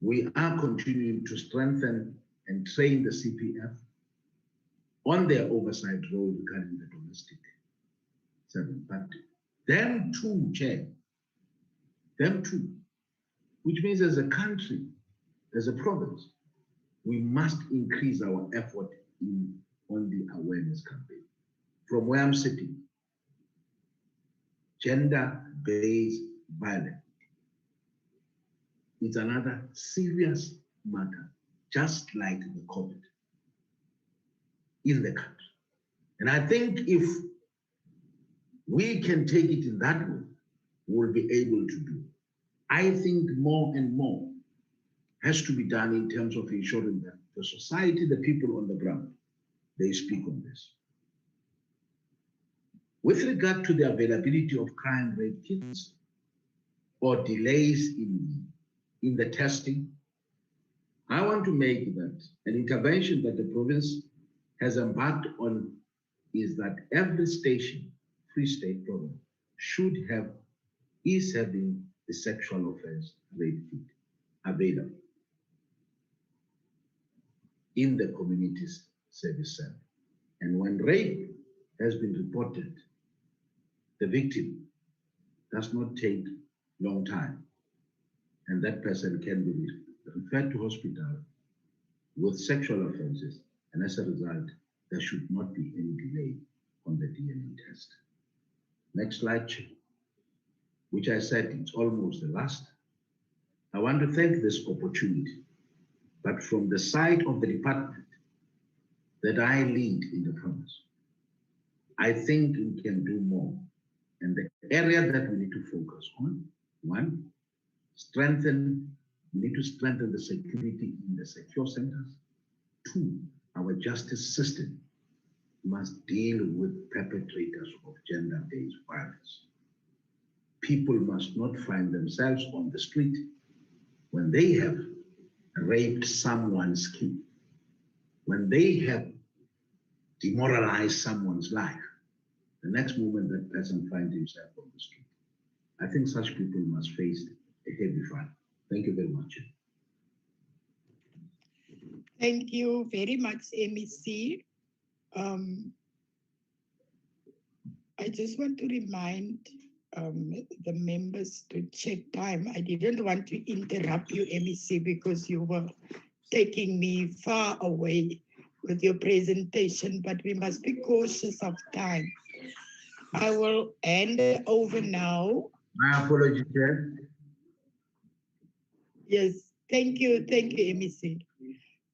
We are continuing to strengthen and train the CPF on their oversight role regarding the domestic servant. But them too, Chair, them too, which means as a country, as a province, we must increase our effort on the awareness campaign. From where I'm sitting, gender-based violence, it's another serious matter, just like the COVID in the country. And I think if we can take it in that way, we'll be able to do. I think more and more has to be done in terms of ensuring that the society, the people on the ground, they speak on this. With regard to the availability of crime rate kits or delays in the testing, I want to make that an intervention that the province has embarked on is that every station, Free State province, is having the sexual offense rate kit available in the community service center. And when rape has been reported, the victim does not take long time, and that person can be referred to hospital with sexual offenses, and as a result, there should not be any delay on the DNA test. Next slide, which I said it's almost the last. I want to thank this opportunity, but from the side of the department that I lead in the province, I think we can do more. And the area that we need to focus on, one, we need to strengthen the security in the secure centers. Two, our justice system must deal with perpetrators of gender-based violence. People must not find themselves on the street when they have raped someone's kid, when they have demoralized someone's life. The next moment that person finds himself on the street. I think such people must face a heavy fine. Thank you very much. Thank you very much, MEC. I just want to remind the members to check time. I didn't want to interrupt you, MEC, because you were taking me far away with your presentation, but we must be cautious of time. I will hand it over now. My apologies, Chair. Yes, thank you, MEC.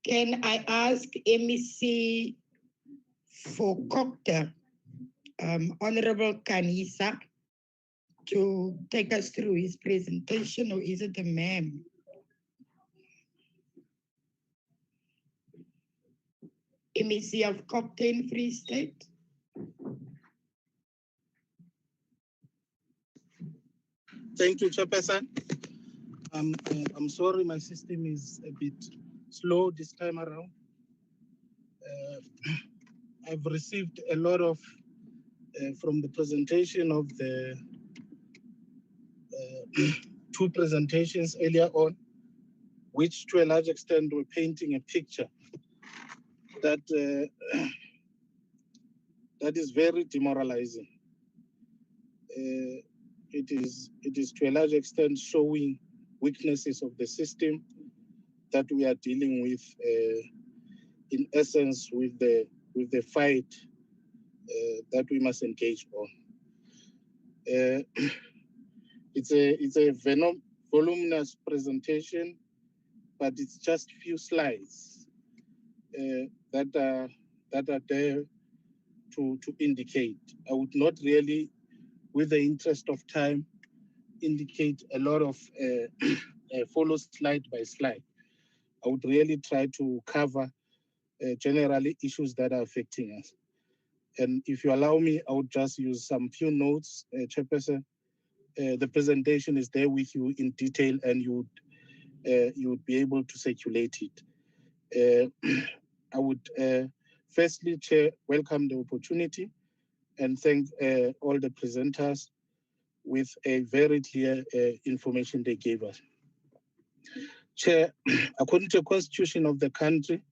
Can I ask MEC for Cocter, Honorable Kanisa, to take us through his presentation, or is it the ma'am? MEC of Cocter in Free State. Thank you, Chairperson. I'm sorry, my system is a bit slow this time around. I've received a lot of, from the presentation of the two presentations earlier on, which to a large extent were painting a picture that that is very demoralizing. It is to a large extent showing weaknesses of the system that we are dealing with, in essence, with the fight that we must engage on. It's a voluminous presentation, but it's just few slides that are there to indicate. I would not really, with the interest of time, indicate a lot of follow slide by slide. I would really try to cover generally issues that are affecting us. And if you allow me, I would just use some few notes, Chairperson. The presentation is there with you in detail, and you would be able to circulate it. I would firstly, Chair, welcome the opportunity and thank all the presenters with a very clear information they gave us. Chair, according to the Constitution of the country,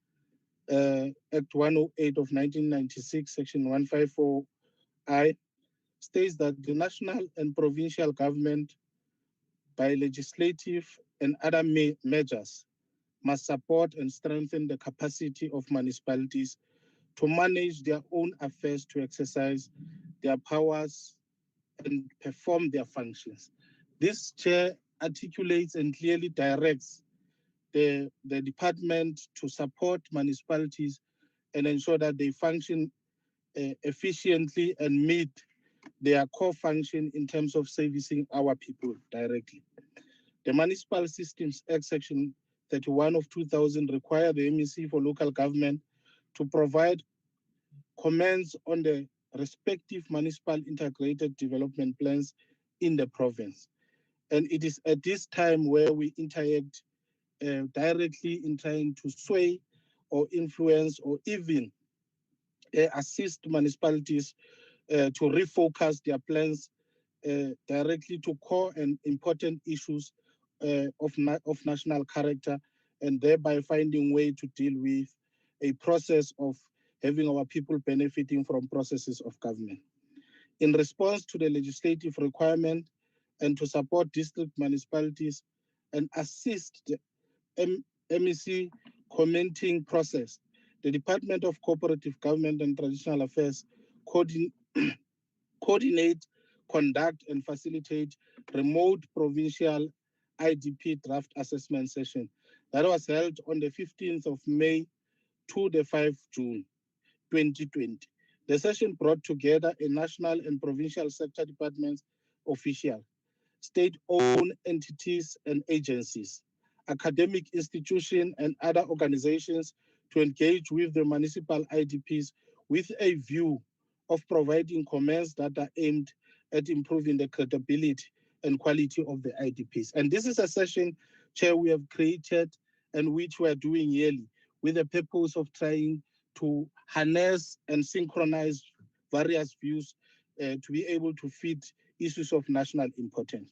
Act 108 of 1996, Section 154I, states that the national and provincial government, by legislative and other measures, must support and strengthen the capacity of municipalities to manage their own affairs, to exercise their powers and perform their functions. This, Chair, articulates and clearly directs the department to support municipalities and ensure that they function efficiently and meet their core function in terms of servicing our people directly. The Municipal Systems Act Section 31 of 2000 require the MEC for local government to provide comments on the respective municipal integrated development plans in the province. And it is at this time where we interact directly in trying to sway or influence or even assist municipalities to refocus their plans directly to core and important issues of national character, and thereby finding way to deal with a process of having our people benefiting from processes of government. In response to the legislative requirement and to support district municipalities and assist the MEC commenting process, the Department of Cooperative Government and Traditional Affairs coordinate, conduct, and facilitate remote provincial IDP draft assessment session that was held on the 15th of May to the 5th June 2020. The session brought together a national and provincial sector departments, official, state-owned entities and agencies, academic institutions, and other organizations to engage with the municipal IDPs with a view of providing comments that are aimed at improving the credibility and quality of the IDPs. And this is a session, Chair, we have created and which we are doing yearly with the purpose of trying to harness and synchronize various views to be able to fit issues of national importance.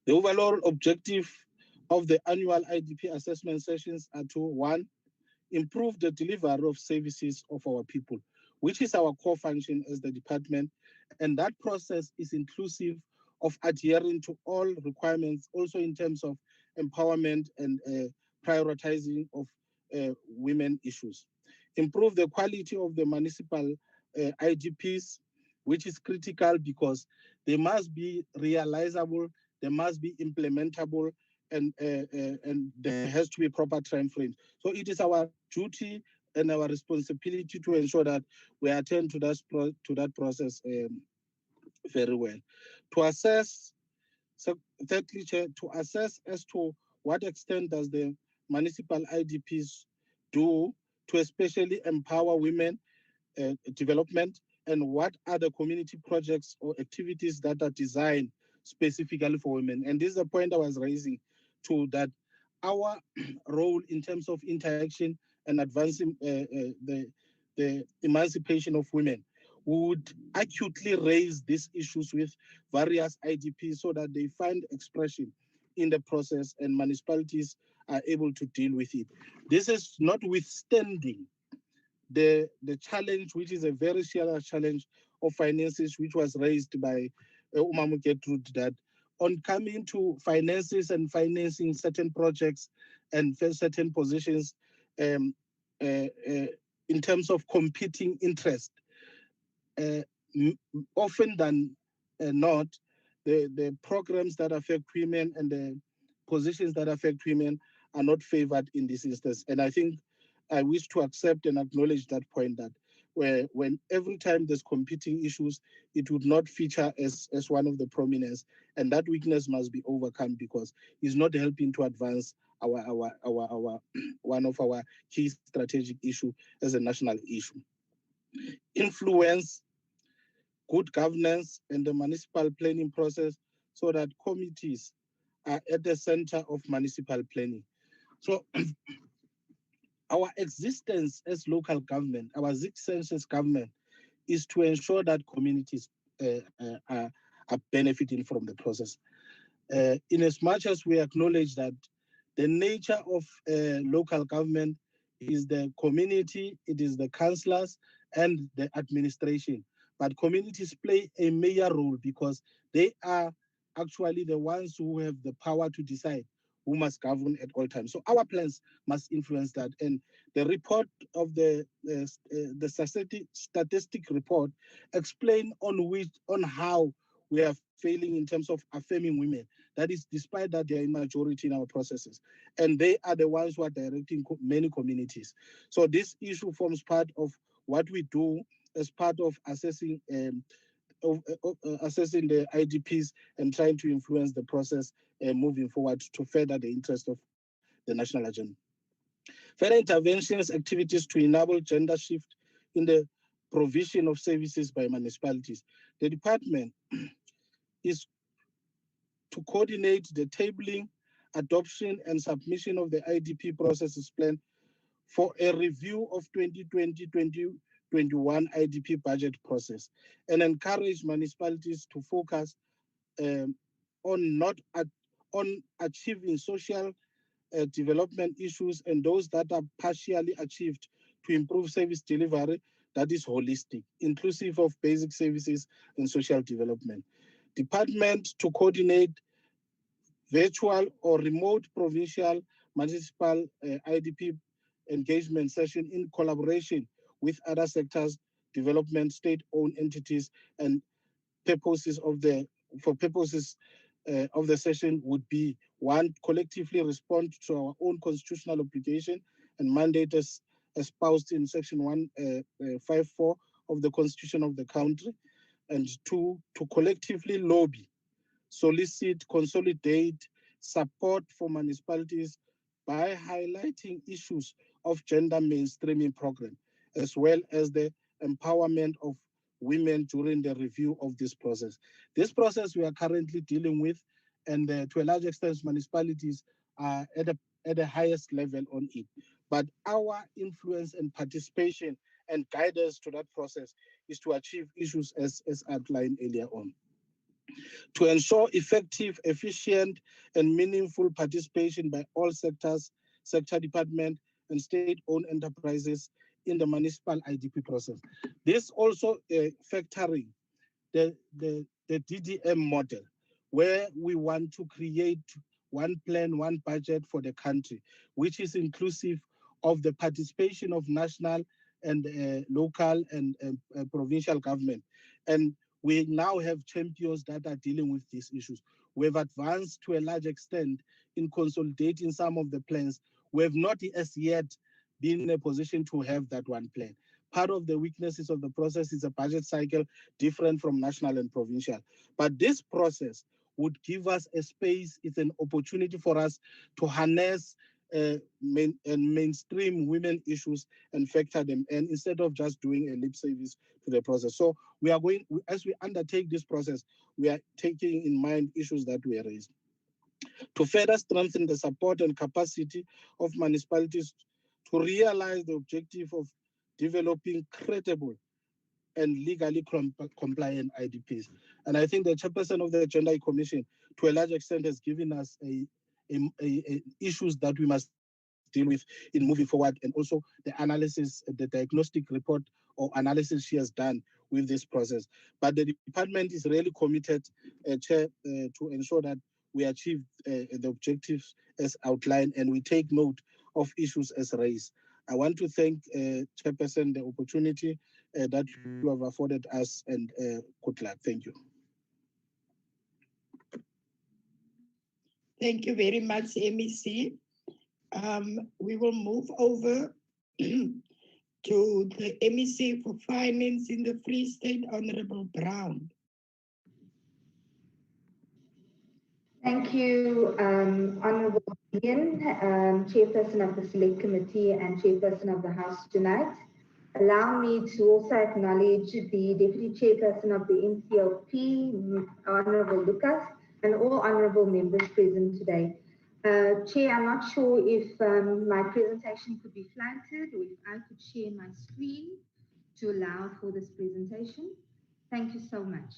The overall objective of the annual IDP assessment sessions are to, one, improve the delivery of services of our people, which is our core function as the department. And that process is inclusive of adhering to all requirements, also in terms of empowerment and prioritizing of women issues. Improve the quality of the municipal IDPs, which is critical because they must be realizable, they must be implementable, and there has to be proper time frames. So it is our duty and our responsibility to ensure that we attend to that process very well. To assess, so thirdly, Chair, to assess as to what extent does the municipal IDPs do to especially empower women development, and what are the community projects or activities that are designed specifically for women. And this is a point I was raising too, that our role in terms of interaction and advancing the emancipation of women would acutely raise these issues with various IDPs so that they find expression in the process and municipalities are able to deal with it. This is notwithstanding the challenge, which is a very serious challenge of finances, which was raised by Umamu Gertrude, that on coming to finances and financing certain projects and certain positions in terms of competing interest, often than not, the programs that affect women and the positions that affect women are not favored in this instance. And I think I wish to accept and acknowledge that point, that when every time there's competing issues, it would not feature as one of the prominence, and that weakness must be overcome because it's not helping to advance our one of our key strategic issue as a national issue. Influence good governance and the municipal planning process so that committees are at the center of municipal planning. So our existence as local government, our existence as government, is to ensure that communities are benefiting from the process. In as much as we acknowledge that the nature of local government is the community, it is the councillors and the administration. But communities play a major role because they are actually the ones who have the power to decide who must govern at all times. So our plans must influence that. And the report of the statistic report explain on how we are failing in terms of affirming women. That is, despite that they are in majority in our processes. And they are the ones who are directing many communities. So this issue forms part of what we do as part of assessing assessing the IDPs and trying to influence the process moving forward to further the interest of the national agenda. Further interventions, activities to enable gender shift in the provision of services by municipalities. The department is to coordinate the tabling, adoption, and submission of the IDP processes plan for a review of 2020-2021 IDP budget process and encourage municipalities to focus on achieving social development issues and those that are partially achieved to improve service delivery that is holistic, inclusive of basic services and social development. Department to coordinate virtual or remote provincial municipal IDP engagement session in collaboration with other sectors, development, state-owned entities, and purposes of the session would be: one, collectively respond to our own constitutional obligation and mandate as espoused in section 154 of the Constitution of the country, and two, to collectively lobby, solicit, consolidate support for municipalities by highlighting issues of gender mainstreaming program, as well as the empowerment of women during the review of this process. This process we are currently dealing with, and to a large extent, municipalities are at the highest level on it. But our influence and participation and guidance to that process is to achieve issues as outlined earlier on. To ensure effective, efficient, and meaningful participation by all sectors, sector department, and state-owned enterprises in the municipal IDP process. This also factoring the DDM model, where we want to create one plan, one budget for the country, which is inclusive of the participation of national and local and provincial government. And we now have champions that are dealing with these issues. We've advanced to a large extent in consolidating some of the plans. We have not as yet been in a position to have that one plan. Part of the weaknesses of the process is a budget cycle different from national and provincial. But this process would give us a space, it's an opportunity for us to harness mainstream women issues and factor them in instead of just doing a lip service to the process. So we are going, as we undertake this process, we are taking in mind issues that were raised. To further strengthen the support and capacity of municipalities to realize the objective of developing credible and legally compliant IDPs. And I think the chairperson of the Gender Commission, to a large extent, has given us issues that we must deal with in moving forward, and also the analysis, the diagnostic report or analysis she has done with this process. But the department is really committed, Chair, to ensure that we achieve the objectives as outlined, and we take note of issues as raised. I want to thank Chairperson the opportunity that you have afforded us, and good luck. Thank you. Thank you very much, MEC. We will move over to the MEC for Finance in the Free State, Honorable Brown. Thank you, Honorable Ian, Chairperson of the Select Committee and Chairperson of the House tonight. Allow me to also acknowledge the Deputy Chairperson of the NCLP, Honorable Lucas, and all honorable members present today. Chair, I'm not sure if my presentation could be flighted or if I could share my screen to allow for this presentation. Thank you so much.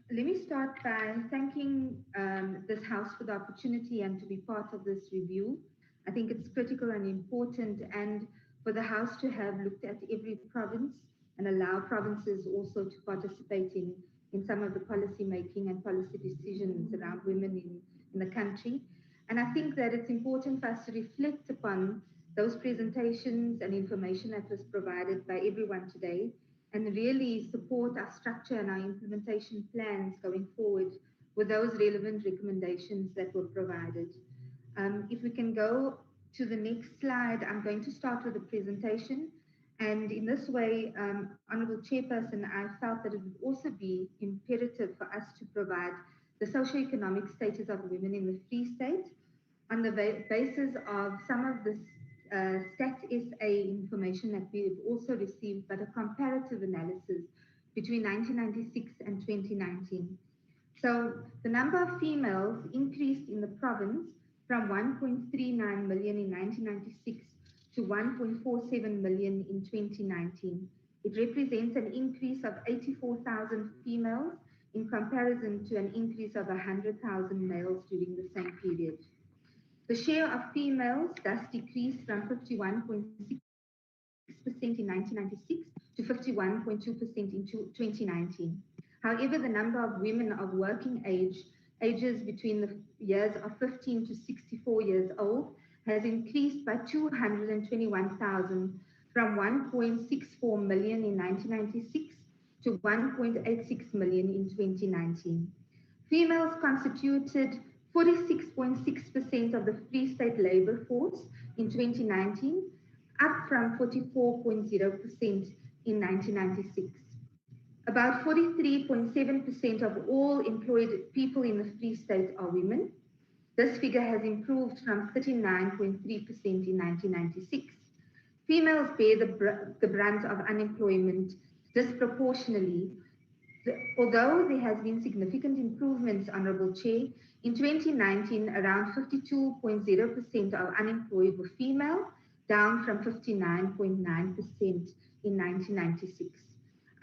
Let me start by thanking this House for the opportunity and to be part of this review. I think it's critical and important, and for the House to have looked at every province and allow provinces also to participate in some of the policy making and policy decisions around women in the country. And I think that it's important for us to reflect upon those presentations and information that was provided by everyone today, and really support our structure and our implementation plans going forward with those relevant recommendations that were provided. If we can go to the next slide, I'm going to start with the presentation. And in this way, Honourable Chairperson, I felt that it would also be imperative for us to provide the socioeconomic status of women in the Free State on the basis of some of the Stat SA information that we've also received, but a comparative analysis between 1996 and 2019. So the number of females increased in the province from 1.39 million in 1996 to 1.47 million in 2019. It represents an increase of 84,000 females in comparison to an increase of 100,000 males during the same period. The share of females thus decreased from 51.6% in 1996 to 51.2% in 2019. However, the number of women of working ages between the years of 15 to 64 years old has increased by 221,000 from 1.64 million in 1996 to 1.86 million in 2019. Females constituted 46.6% of the Free State labour force in 2019, up from 44.0% in 1996. About 43.7% of all employed people in the Free State are women. This figure has improved from 39.3% in 1996. Females bear the brunt of unemployment disproportionately. Although there has been significant improvements, Honourable Chair, in 2019, around 52.0% of unemployed were female, down from 59.9% in 1996.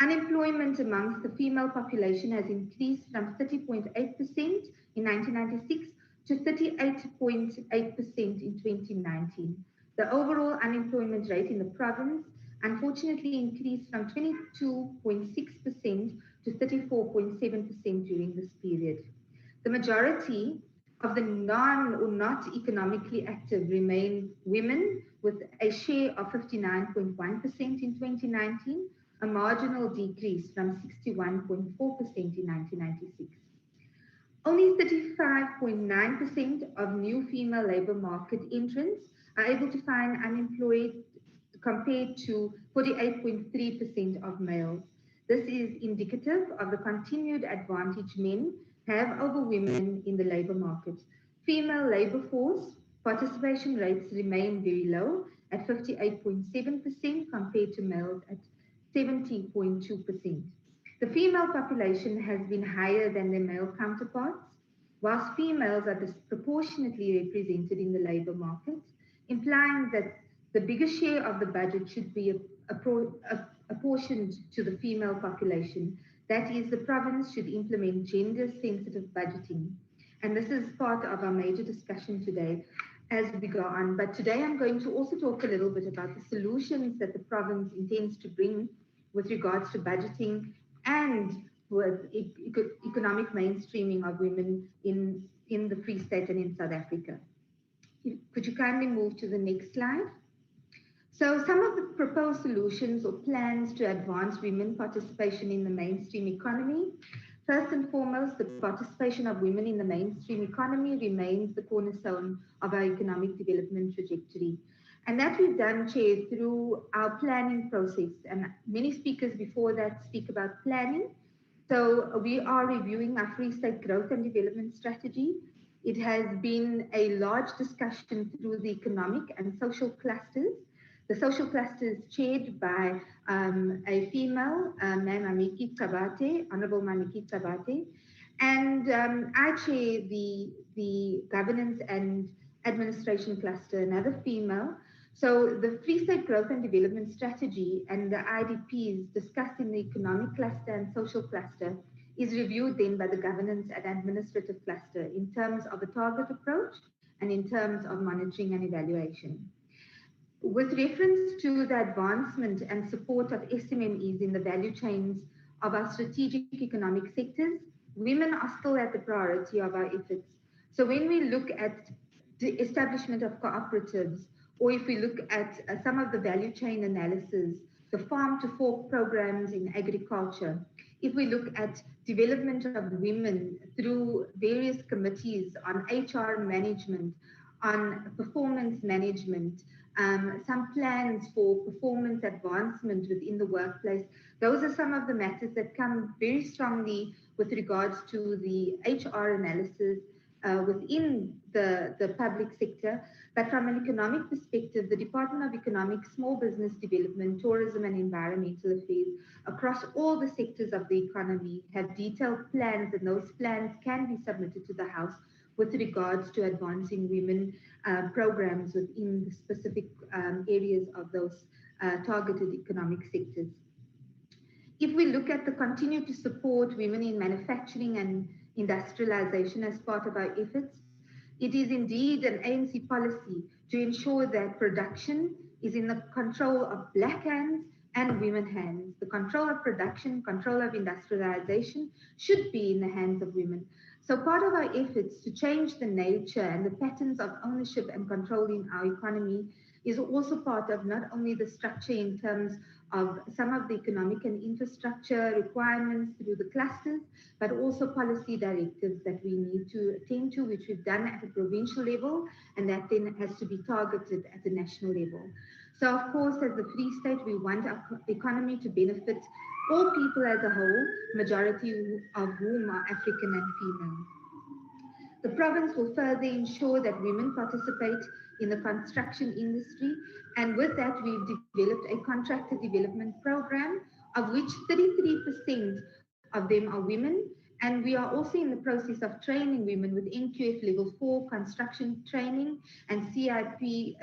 Unemployment amongst the female population has increased from 30.8% in 1996 to 38.8% in 2019. The overall unemployment rate in the province unfortunately increased from 22.6% to 34.7% during this period. The majority of the non or not economically active remain women, with a share of 59.1% in 2019, a marginal decrease from 61.4% in 1996. Only 35.9% of new female labour market entrants are able to find unemployed compared to 48.3% of males. This is indicative of the continued advantage men have over women in the labour market. Female labour force participation rates remain very low at 58.7% compared to males at 70.2%. The female population has been higher than their male counterparts, whilst females are disproportionately represented in the labour market, implying that the biggest share of the budget should be apportioned to the female population. That is, the province should implement gender-sensitive budgeting. And this is part of our major discussion today as we go on. But today I'm going to also talk a little bit about the solutions that the province intends to bring with regards to budgeting and with economic mainstreaming of women in the Free State and in South Africa. Could you kindly move to the next slide? So some of the proposed solutions or plans to advance women participation in the mainstream economy. First and foremost, the participation of women in the mainstream economy remains the cornerstone of our economic development trajectory. And that we've done, Chair, through our planning process. And many speakers before that speak about planning. So we are reviewing our Free State growth and development strategy. It has been a large discussion through the economic and social clusters. The social cluster is chaired by a female, Ma'am Mamiki Tabate, Honorable Mamiki Tabate, and I chair the governance and administration cluster, another female. So the Free State growth and development strategy and the IDPs discussed in the economic cluster and social cluster is reviewed then by the governance and administrative cluster in terms of a target approach and in terms of monitoring and evaluation. With reference to the advancement and support of SMMEs in the value chains of our strategic economic sectors, women are still at the priority of our efforts. So when we look at the establishment of cooperatives, or if we look at some of the value chain analysis, the farm to fork programs in agriculture, if we look at development of women through various committees on HR management, on performance management, some plans for performance advancement within the workplace. Those are some of the matters that come very strongly with regards to the HR analysis within the public sector. But from an economic perspective, the Department of Economic, Small Business Development, Tourism and Environmental Affairs across all the sectors of the economy have detailed plans, and those plans can be submitted to the House with regards to advancing women programs within the specific areas of those targeted economic sectors. If we look at the continue to support women in manufacturing and industrialization as part of our efforts, it is indeed an ANC policy to ensure that production is in the control of Black hands and women hands. The control of production, control of industrialization should be in the hands of women. So part of our efforts to change the nature and the patterns of ownership and control in our economy is also part of not only the structure in terms of some of the economic and infrastructure requirements through the clusters, but also policy directives that we need to attend to, which we've done at a provincial level, and that then has to be targeted at the national level. So of course, as the Free State, we want our economy to benefit all people as a whole, majority of whom are African and female. The province will further ensure that women participate in the construction industry, and with that we've developed a contractor development program, of which 33% of them are women, and we are also in the process of training women with NQF level 4 construction training and CIDB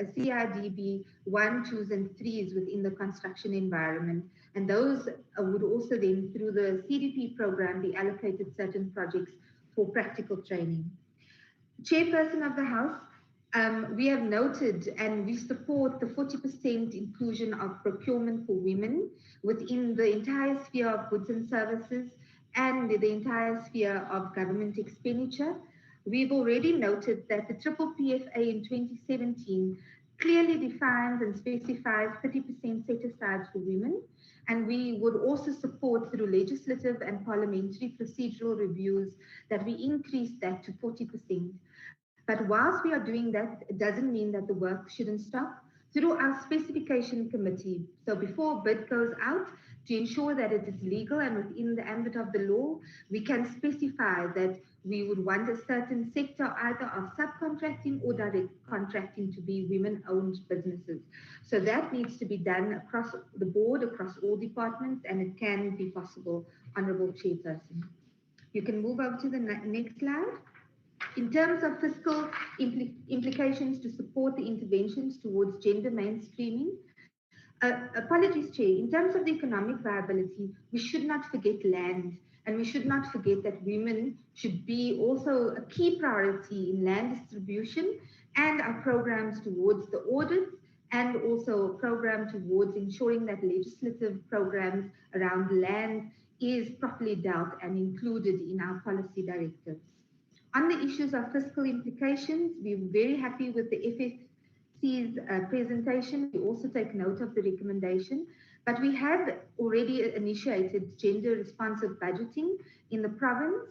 1, 2s and 3s within the construction environment. And those would also then, through the CDP program, be allocated certain projects for practical training. Chairperson of the House, we have noted and we support the 40% inclusion of procurement for women within the entire sphere of goods and services and the entire sphere of government expenditure. We've already noted that the Triple PFA in 2017 clearly defines and specifies 30% set aside for women, and we would also support through legislative and parliamentary procedural reviews that we increase that to 40%. But whilst we are doing that, it doesn't mean that the work shouldn't stop. Through our specification committee, so before a bid goes out, to ensure that it is legal and within the ambit of the law, we can specify that we would want a certain sector either of subcontracting or direct contracting to be women-owned businesses. So that needs to be done across the board, across all departments, and it can be possible, Honourable Chairperson. You can move over to the next slide. In terms of fiscal implications to support the interventions towards gender mainstreaming, Apologies, Chair. In terms of the economic viability, we should not forget land, and we should not forget that women should be also a key priority in land distribution and our programs towards the audits, and also a program towards ensuring that legislative programs around land is properly dealt and included in our policy directives. On the issues of fiscal implications, we're very happy with the FFC's presentation. We also take note of the recommendation, but we have already initiated gender responsive budgeting in the province.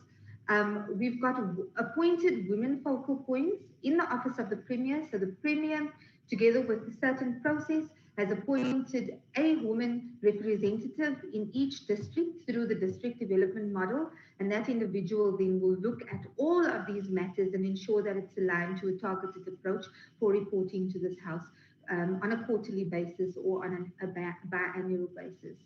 We've got appointed women focal points in the Office of the Premier. So the Premier, together with a certain process, has appointed a woman representative in each district through the district development model. And that individual then will look at all of these matters and ensure that it's aligned to a targeted approach for reporting to this House on a quarterly basis or on a biannual basis.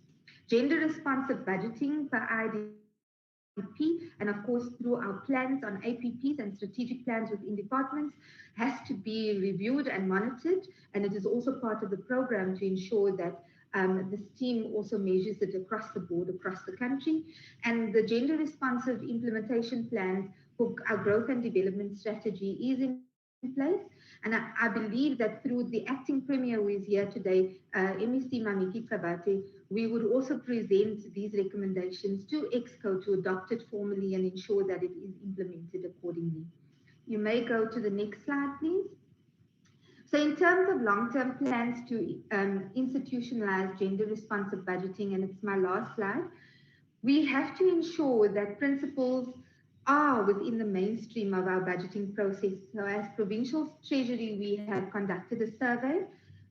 Gender responsive budgeting per IDP, and of course through our plans on APPs and strategic plans within departments, has to be reviewed and monitored, and it is also part of the program to ensure that this team also measures it across the board, across the country. And the gender responsive implementation plans for our growth and development strategy is in place. And I believe that through the acting Premier who is here today, MEC Mamiki Kabate, we would also present these recommendations to EXCO to adopt it formally and ensure that it is implemented accordingly. You may go to the next slide, please. So in terms of long-term plans to institutionalize gender responsive budgeting, and it's my last slide, we have to ensure that principles are within the mainstream of our budgeting process. So as Provincial Treasury, we have conducted a survey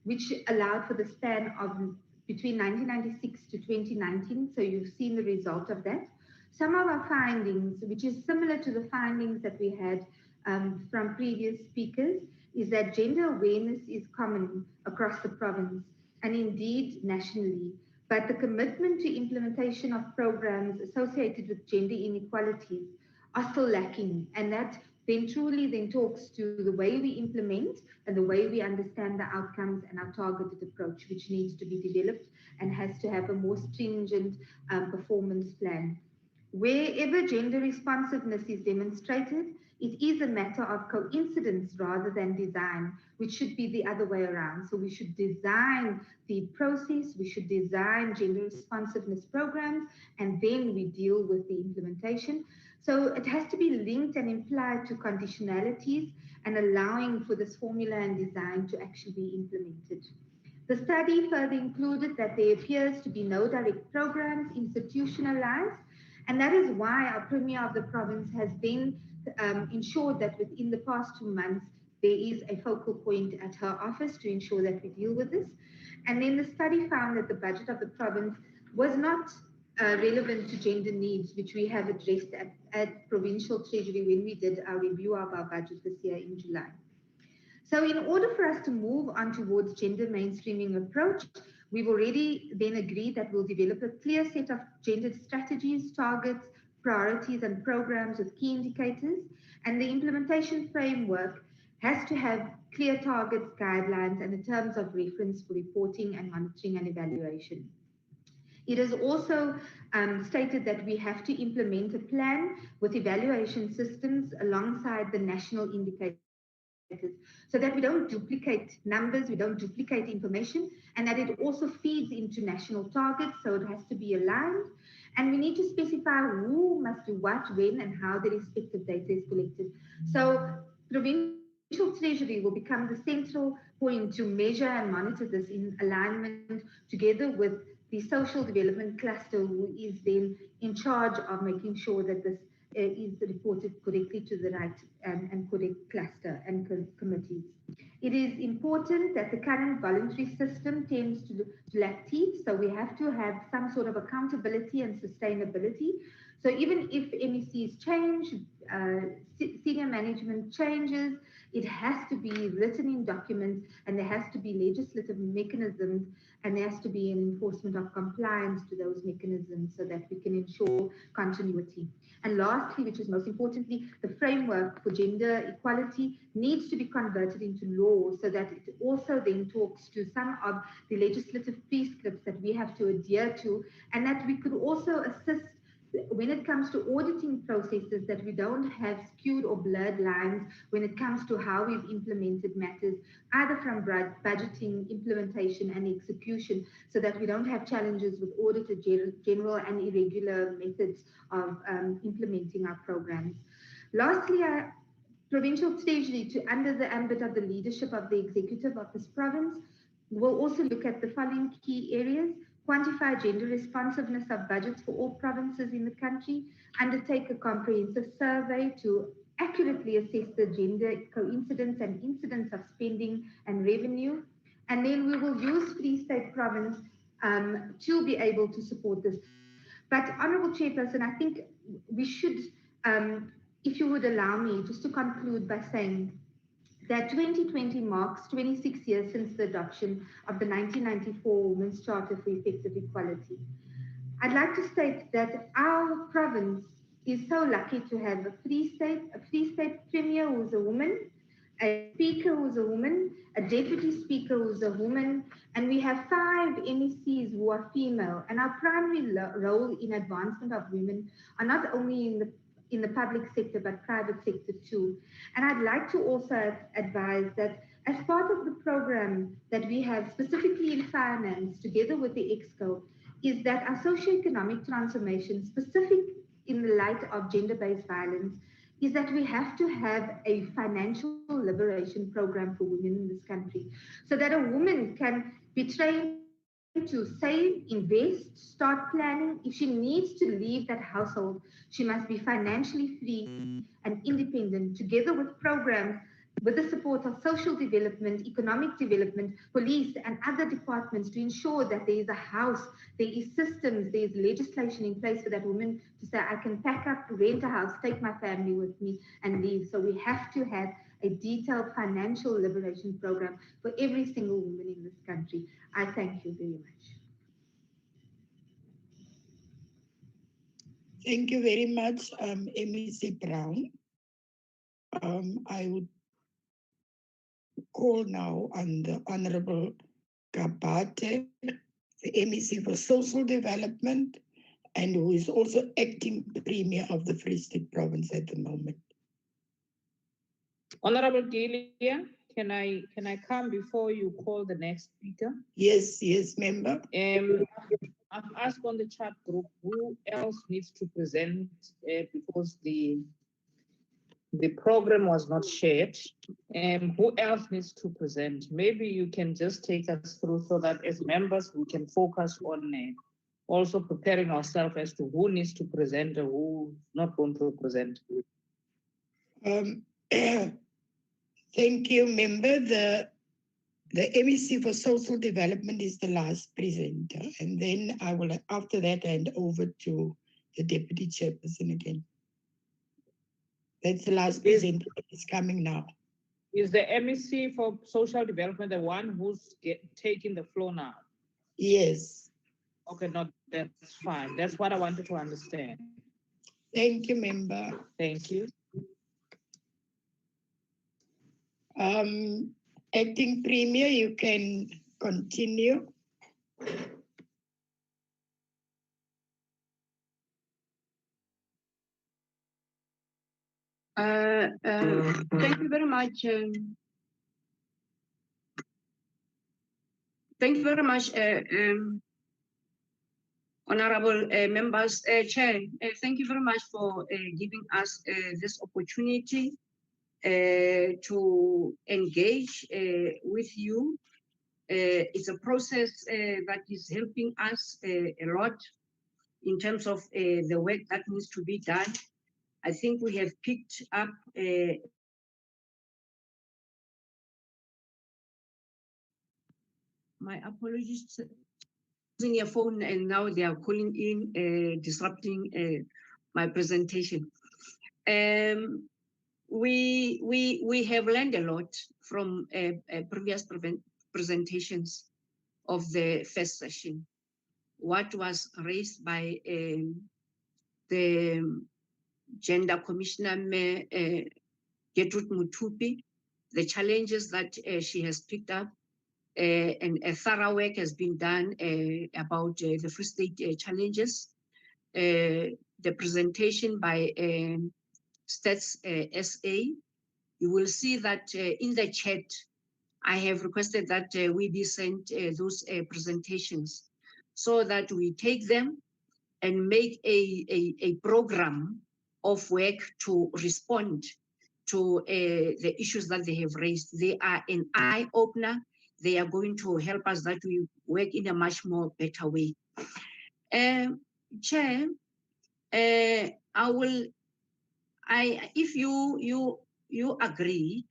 which allowed for the span of between 1996 to 2019. So you've seen the result of that. Some of our findings, which is similar to the findings that we had from previous speakers, is that gender awareness is common across the province and indeed nationally, but the commitment to implementation of programs associated with gender inequalities are still lacking, and that then truly then talks to the way we implement and the way we understand the outcomes and our targeted approach, which needs to be developed and has to have a more stringent performance plan. Wherever gender responsiveness is demonstrated, it is a matter of coincidence rather than design, which should be the other way around. So we should design the process, we should design gender responsiveness programs, and then we deal with the implementation. So it has to be linked and implied to conditionalities and allowing for this formula and design to actually be implemented. The study further included that there appears to be no direct programs institutionalized, and that is why our Premier of the province has then ensured that within the past 2 months, there is a focal point at her office to ensure that we deal with this. And then the study found that the budget of the province was not relevant to gender needs, which we have addressed at Provincial Treasury when we did our review of our budget this year in July. So in order for us to move on towards gender mainstreaming approach, we've already then agreed that we'll develop a clear set of gendered strategies, targets, priorities, and programs with key indicators. And the implementation framework has to have clear targets, guidelines, and in terms of reference for reporting and monitoring and evaluation. It is also stated that we have to implement a plan with evaluation systems alongside the national indicators, so that we don't duplicate numbers, we don't duplicate information, and that it also feeds into national targets, so it has to be aligned. And we need to specify who must do what, when, and how the respective data is collected. So Provincial Treasury will become the central point to measure and monitor this in alignment together with the social development cluster, who is then in charge of making sure that this is reported correctly to the right and correct cluster and committees. It is important that the current voluntary system tends to lack teeth, so we have to have some sort of accountability and sustainability. So even if MECs change, senior management changes, it has to be written in documents, and there has to be legislative mechanisms, and there has to be an enforcement of compliance to those mechanisms so that we can ensure continuity. And lastly, which is most importantly, the framework for gender equality needs to be converted into law so that it also then talks to some of the legislative prescripts that we have to adhere to, and that we could also assist when it comes to auditing processes, that we don't have skewed or blurred lines when it comes to how we've implemented matters, either from budgeting, implementation, and execution, so that we don't have challenges with auditor general and irregular methods of implementing our programs. Lastly, Provincial Treasury, under the ambit of the leadership of the executive of this province, will also look at the following key areas: quantify gender responsiveness of budgets for all provinces in the country, undertake a comprehensive survey to accurately assess the gender coincidence and incidence of spending and revenue, and then we will use Free State Province to be able to support this. But Honourable Chairperson, I think we should, if you would allow me, just to conclude by saying that 2020 marks 26 years since the adoption of the 1994 Women's Charter for Effective Equality. I'd like to state that our province is so lucky to have a Free State Premier who's a woman, a Speaker who's a woman, a Deputy Speaker who's a woman, and we have 5 MECs who are female. And our primary role in advancement of women are not only in the public sector, but private sector too. And I'd like to also advise that as part of the program that we have specifically in finance together with the EXCO, is that our socioeconomic transformation, specific in the light of gender-based violence, is that we have to have a financial liberation program for women in this country, so that a woman can be trained to save, invest, start planning. If she needs to leave that household, she must be financially free and independent, together with programs with the support of social development, economic development, police and other departments, to ensure that there is a house, there is systems, there is legislation in place for that woman to say, I can pack up, rent a house, take my family with me and leave. So we have to have a detailed financial liberation program for every single woman in this country. I thank you very much. Thank you very much, MEC Brown. I would call now on the Honorable Kabate, the MEC for Social Development, and who is also acting Premier of the Free State Province at the moment. Honorable Delia, can I come before you call the next speaker? Yes, member. I've asked on the chat group who else needs to present because the program was not shared. Who else needs to present? Maybe you can just take us through so that as members we can focus on also preparing ourselves as to who needs to present and who's not going to present. Thank you, member. The MEC for Social Development is the last presenter, and then I will, after that, hand over to the Deputy Chairperson again. That's the last presenter that is coming now. Is the MEC for Social Development the one who's taking the floor now? Yes. Okay, no, that's fine. That's what I wanted to understand. Thank you, member. Thank you. Acting Premier, you can continue. Thank you very much. Thank you very much, honorable members. Chair, thank you very much for giving us this opportunity to engage with you. It's a process that is helping us a lot in terms of the work that needs to be done. I think we have picked up my apologies, using your phone, and now they are calling in, disrupting my presentation. We have learned a lot from previous presentations of the first session. What was raised by the Gender Commissioner, Gertrude Mutupi, the challenges that she has picked up, and a thorough work has been done about the Free State challenges. The presentation by Stats SA, you will see that in the chat, I have requested that we be sent those presentations so that we take them and make a program of work to respond to the issues that they have raised. They are an eye-opener. They are going to help us that we work in a much more better way. Chair, if you agree,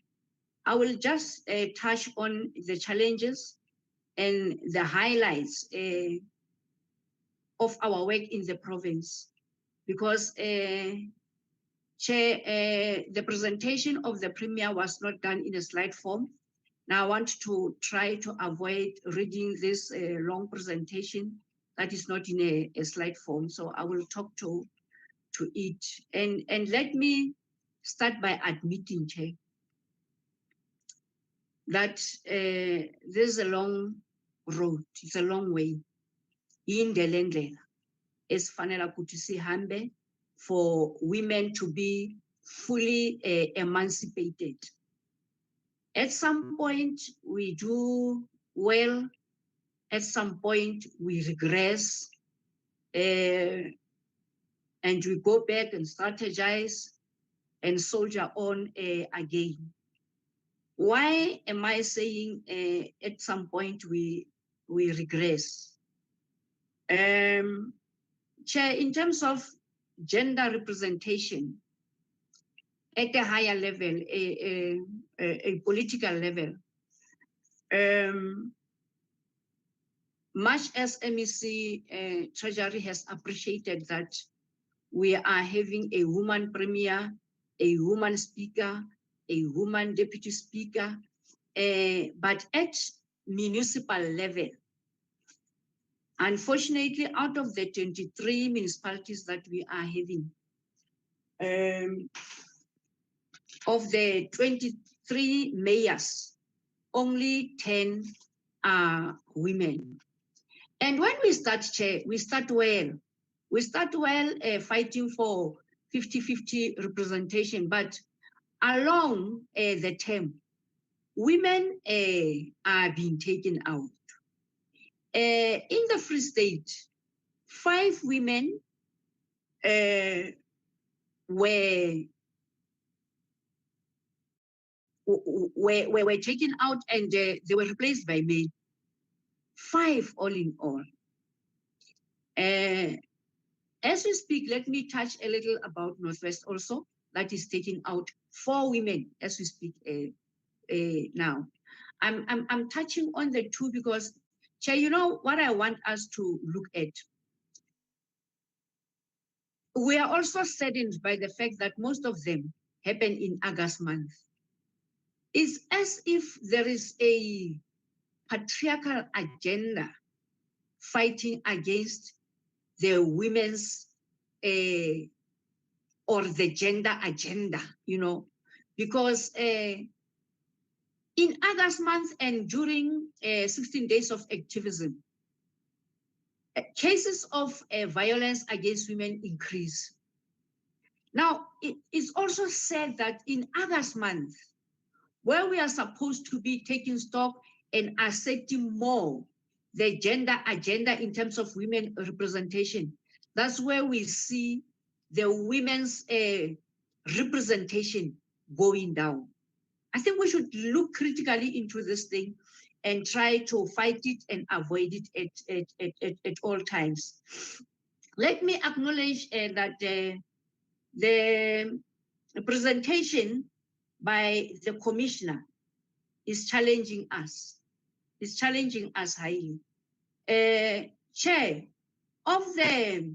I will just touch on the challenges and the highlights of our work in the province, because Chair, the presentation of the Premier was not done in a slide form. Now I want to try to avoid reading this long presentation that is not in a slide form. So I will talk to it. And let me start by admitting, Chair, that there's a long road, it's a long way in the land as fanela kuti hambe for women to be fully emancipated. At some point we do well, at some point we regress, and we go back and strategize and soldier on again. Why am I saying at some point we regress? Chair, in terms of gender representation at a higher level, a political level, much as MEC Treasury has appreciated that we are having a woman premier, a woman speaker, a woman deputy speaker, but at municipal level, unfortunately, out of the 23 municipalities that we are having, of the 23 mayors, only 10 are women. And when we start, Chair, we start well. We start well fighting for 50-50 representation, but along the term, women are being taken out. In the Free State, 5 women were taken out and they were replaced by men. 5 all in all. As we speak, let me touch a little about Northwest also. That is taking out 4 women as we speak now. I'm touching on the 2 because, Chair, you know what I want us to look at? We are also saddened by the fact that most of them happen in August month. It's as if there is a patriarchal agenda fighting against the women's or the gender agenda, you know, because in August month and during 16 days of activism, cases of violence against women increase. Now, it is also said that in August month, where we are supposed to be taking stock and accepting more the gender agenda in terms of women representation, that's where we see the women's representation going down. I think we should look critically into this thing and try to fight it and avoid it at all times. Let me acknowledge that the presentation by the commissioner is challenging us. It's challenging us highly. Chair, of the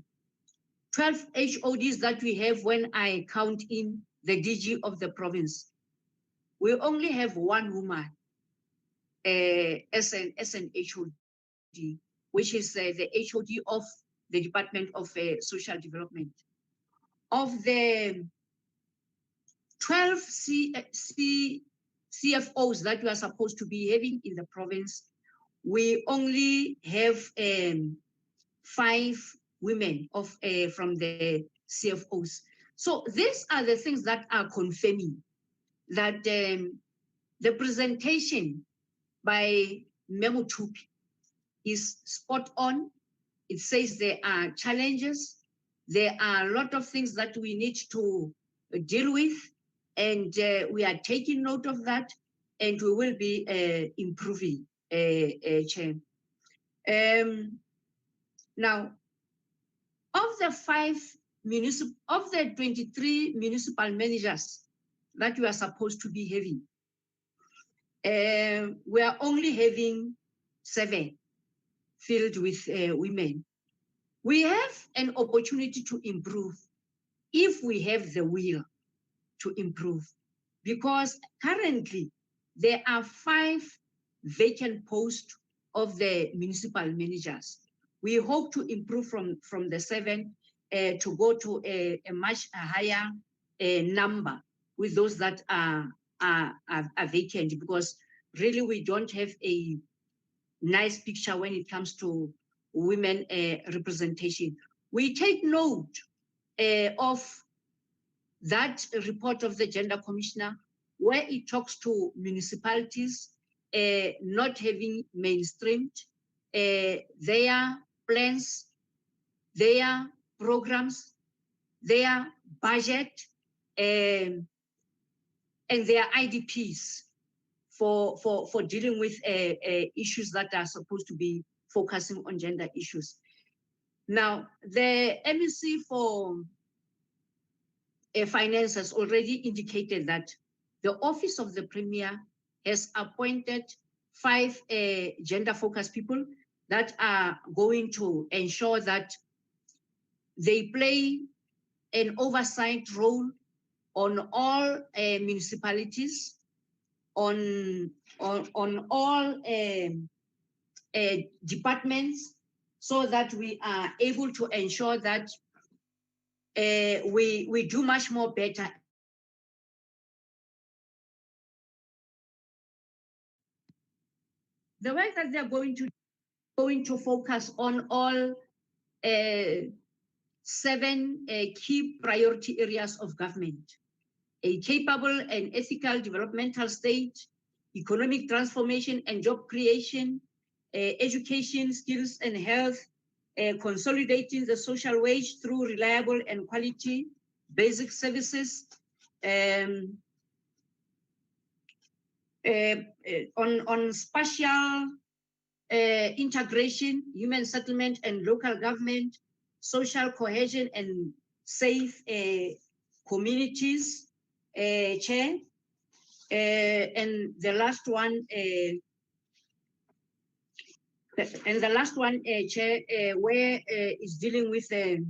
12 HODs that we have when I count in the DG of the province, we only have 1 woman as an HOD, which is the HOD of the Department of Social Development. Of the 12 CFOs that we are supposed to be having in the province, we only have 5 women from the CFOs. So these are the things that are confirming that the presentation by Memo Tupi is spot on. It says there are challenges. There are a lot of things that we need to deal with, and we are taking note of that, and we will be improving, Chair. Now, of the 23 municipal managers that we are supposed to be having, we are only having 7 filled with women. We have an opportunity to improve if we have the will to improve, because currently there are 5 vacant posts of the municipal managers. We hope to improve from the 7 to go to a much higher number with those that are vacant, because really we don't have a nice picture when it comes to women representation. We take note of that report of the Gender Commissioner, where it talks to municipalities not having mainstreamed their plans, their programs, their budget, and their IDPs for dealing with issues that are supposed to be focusing on gender issues. Now, the MEC for Finance has already indicated that the Office of the Premier has appointed 5 gender-focused people that are going to ensure that they play an oversight role on all municipalities, on all departments, so that we are able to ensure that we do much more better. The way that they're going to focus on all 7 key priority areas of government: a capable and ethical developmental state, economic transformation and job creation, education, skills and health, consolidating the social wage through reliable and quality basic services, on spatial integration, human settlement and local government, social cohesion and safe communities, Chair. And the last one, Chair, where is dealing with the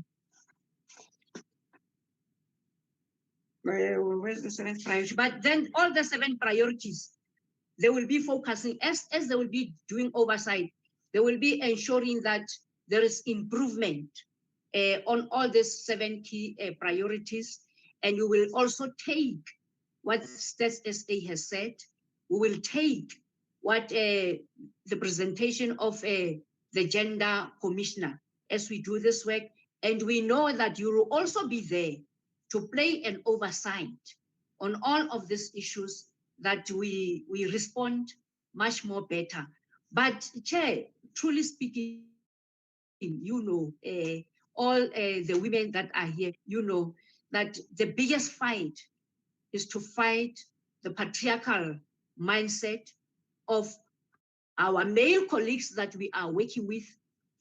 where's the 7th priority? But then all the 7 priorities, they will be focusing, as they will be doing oversight, they will be ensuring that there is improvement on all these 7 key priorities. And we will also take what Stats SA has said. We will take what the presentation of the Gender Commissioner as we do this work. And we know that you will also be there to play an oversight on all of these issues, that we respond much more better. But Chair, truly speaking, you know, all the women that are here, you know, that the biggest fight is to fight the patriarchal mindset of our male colleagues that we are working with,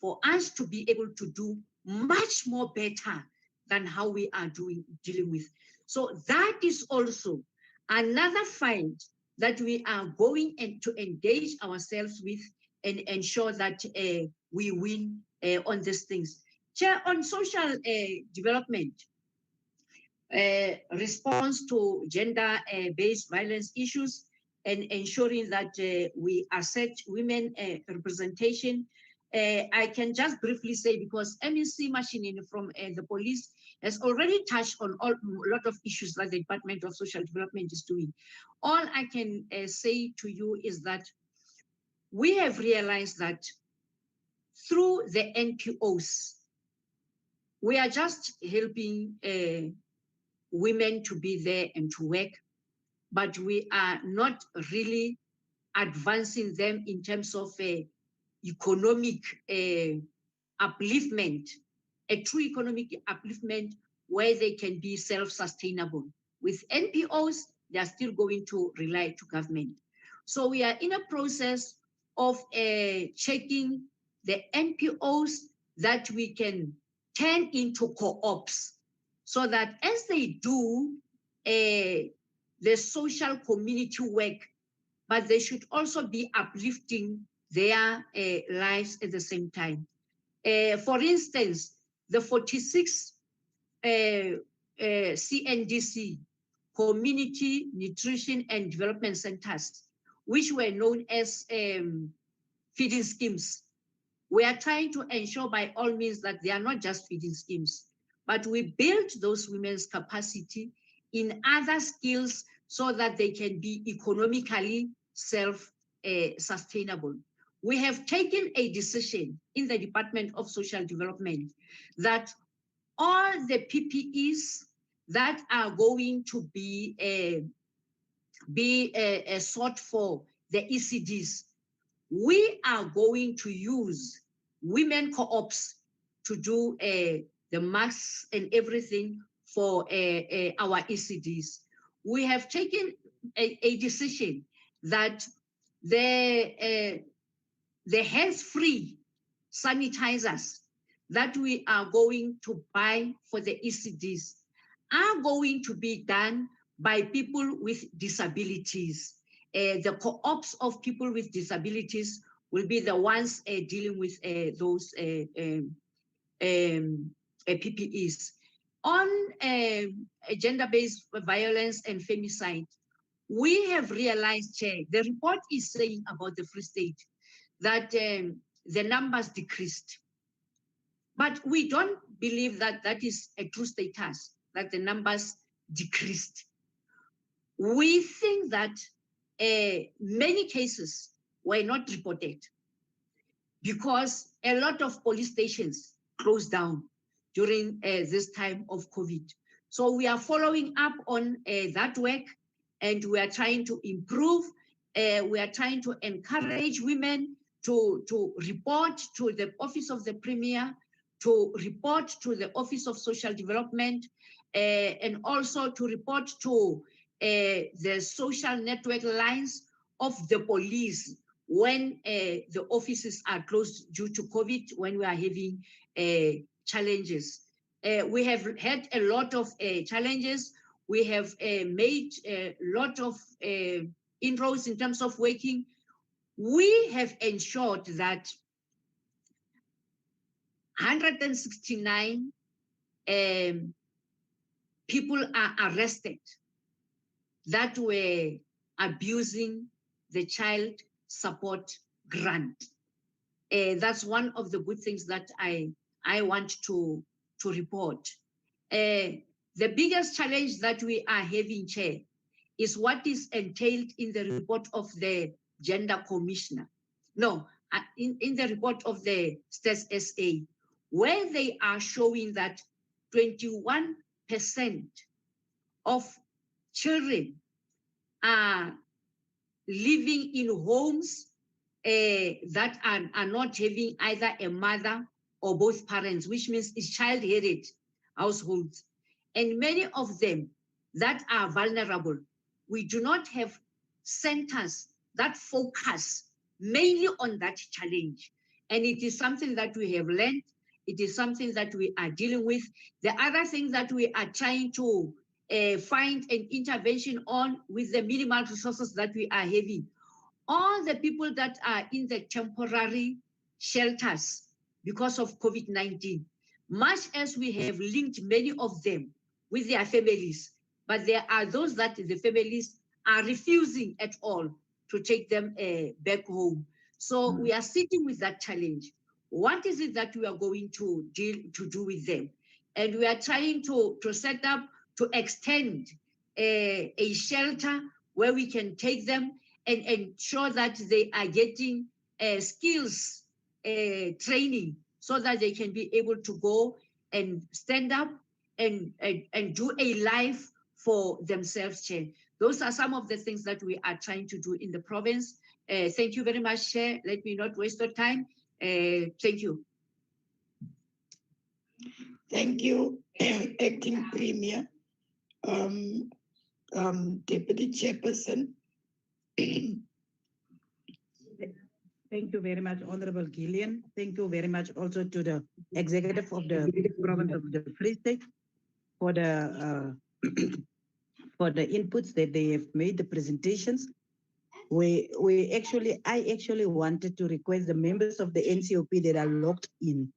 for us to be able to do much more better than how we are dealing with. So that is also another fight that we are going to engage ourselves with and ensure that we win on these things. Chair, on social development, response to gender-based violence issues, and ensuring that we assert women representation, I can just briefly say, because MEC Mashinini from the police has already touched on a lot of issues that the Department of Social Development is doing. All I can say to you is that we have realized that through the NPOs, we are just helping women to be there and to work, but we are not really advancing them in terms of economic upliftment, a true economic upliftment where they can be self-sustainable. With NPOs, they are still going to rely to government. So we are in a process of checking the NPOs that we can turn into co-ops, so that as they do the social community work, but they should also be uplifting their lives at the same time. For instance, the 46 CNDC, Community Nutrition and Development Centers, which were known as feeding schemes. We are trying to ensure by all means that they are not just feeding schemes, but we build those women's capacity in other skills so that they can be economically self-sustainable. We have taken a decision in the Department of Social Development that all the PPEs that are going to be sought for the ECDs, we are going to use women co-ops to do the masks and everything for our ECDs. We have taken a decision that the hands-free sanitizers that we are going to buy for the ECDs are going to be done by people with disabilities. The co-ops of people with disabilities will be the ones dealing with those PPEs. On gender-based violence and femicide, we have realized, Chair, the report is saying about the Free State that the numbers decreased. But we don't believe that that is a true status, that the numbers decreased. We think that many cases were not reported because a lot of police stations closed down during this time of COVID. So we are following up on that work, and we are trying to improve. We are trying to encourage women to report to the Office of the Premier, to report to the Office of Social Development, and also to report to the social network lines of the police when the offices are closed due to COVID, when we are having challenges. We have had a lot of challenges. We have made a lot of inroads in terms of working. We have ensured that 169 people are arrested that were abusing the child support grant. That's one of the good things that I want to report. The biggest challenge that we are having, Chair, is what is entailed in the report of the Gender Commissioner. No, in the report of the Stats SA, where they are showing that 21% of children are living in homes that are not having either a mother or both parents, which means it's child-headed households. And many of them that are vulnerable, we do not have centers that focus mainly on that challenge. And it is something that we have learned. It is something that we are dealing with. The other thing that we are trying to find an intervention on with the minimal resources that we are having. All the people that are in the temporary shelters because of COVID-19, much as we have linked many of them with their families, but there are those that the families are refusing at all to take them back home. So we are sitting with that challenge. what is it that we are going to do with them? And we are trying to set up, to extend a shelter where we can take them and ensure that they are getting skills training so that they can be able to go and stand up and do a life for themselves, Chair. Those are some of the things that we are trying to do in the province. Thank you very much, Chair. Let me not waste your time. Thank you. Thank you, Acting Premier, Deputy Chairperson. Thank you very much, Honorable Gillian. Thank you very much also to the Executive of the Province of the Free State for the for the inputs that they have made, the presentations. I actually wanted to request the members of the NCOP that are logged in,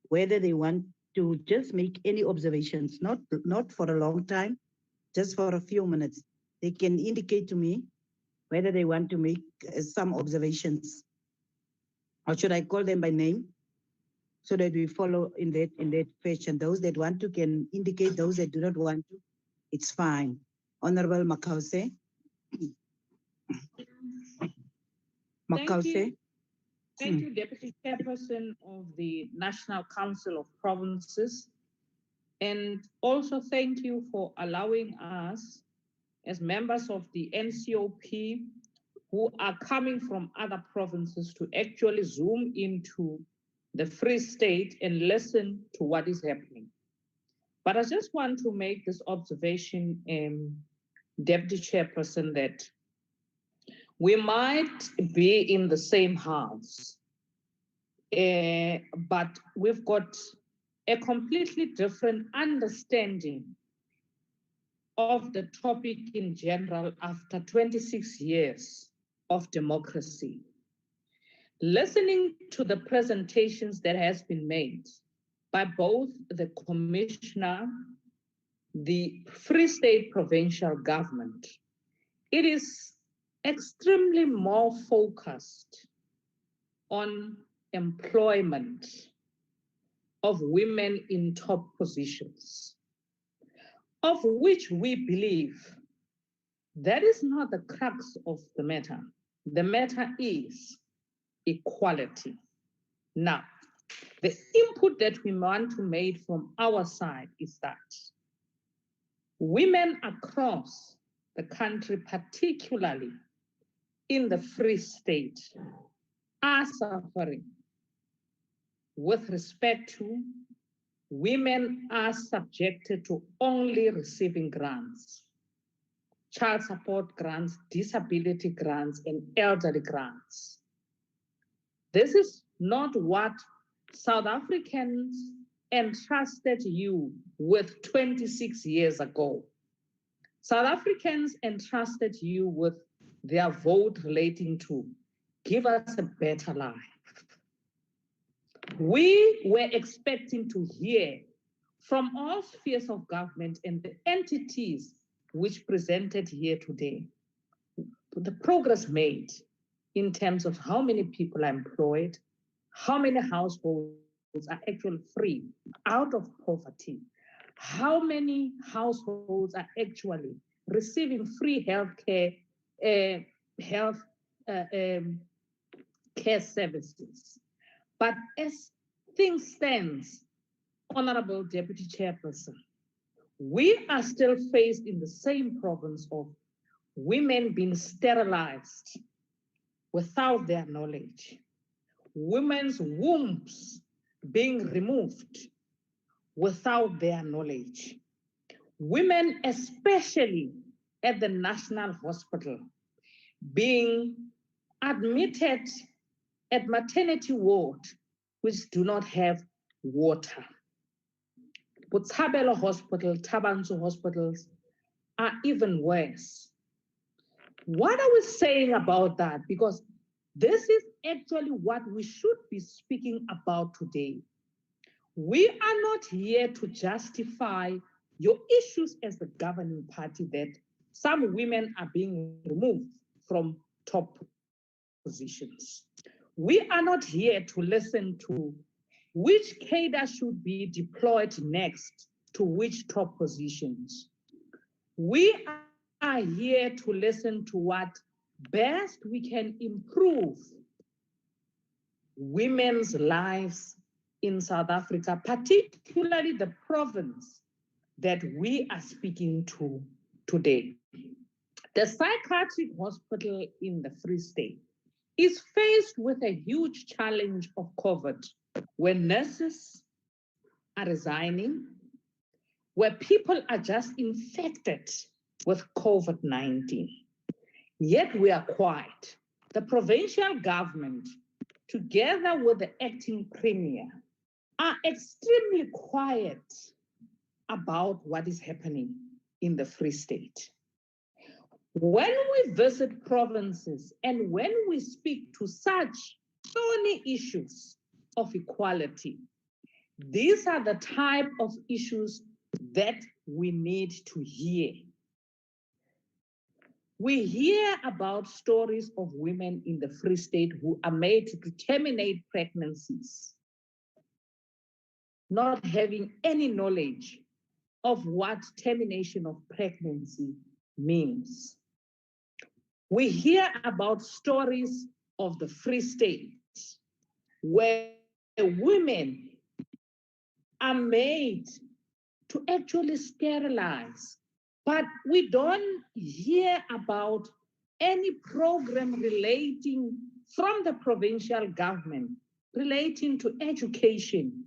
whether they want to just make any observations, not for a long time, just for a few minutes. They can indicate to me whether they want to make some observations. Or should I call them by name so that we follow in that fashion? Those that want to can indicate, those that do not want to, it's fine. Honorable Makause. Makause. Thank you, Deputy Chairperson of the National Council of Provinces. And also thank you for allowing us as members of the NCOP who are coming from other provinces to actually zoom into the Free State and listen to what is happening. But I just want to make this observation, Deputy Chairperson, that we might be in the same house, but we've got a completely different understanding of the topic in general after 26 years of democracy. Listening to the presentations that has been made by both the Commissioner, the Free State Provincial Government, it is extremely more focused on employment of women in top positions, of which we believe that is not the crux of the matter. The matter is equality. Now, the input that we want to make from our side is that women across the country, particularly in the Free State, are suffering with respect to women are subjected to only receiving grants, child support grants, disability grants, and elderly grants. This is not what South Africans entrusted you with 26 years ago. South Africans entrusted you with their vote relating to give us a better life. We were expecting to hear from all spheres of government and the entities which presented here today, the progress made in terms of how many people are employed, how many households are actually free out of poverty, how many households are actually receiving free healthcare, care services. But as things stand, Honorable Deputy Chairperson, we are still faced in the same province of women being sterilized without their knowledge, women's wombs being removed without their knowledge, women, especially at the National Hospital, being admitted at maternity ward which do not have water. Botshabelo Hospital, Tabansu hospitals are even worse. What are we saying about that? Because this is actually what we should be speaking about today. We are not here to justify your issues as the governing party that some women are being removed from top positions. We are not here to listen to which cadre should be deployed next to which top positions. We are here to listen to what best we can improve women's lives in South Africa, particularly the province that we are speaking to today. The psychiatric hospital in the Free State is faced with a huge challenge of COVID, where nurses are resigning, where people are just infected with COVID-19. Yet we are quiet. The provincial government, together with the acting premier, are extremely quiet about what is happening in the Free State. When we visit provinces and when we speak to such thorny issues of equality, these are the type of issues that we need to hear. We hear about stories of women in the Free State who are made to terminate pregnancies, not having any knowledge of what termination of pregnancy means. We hear about stories of the Free State where women are made to actually sterilize, but we don't hear about any program relating from the provincial government relating to education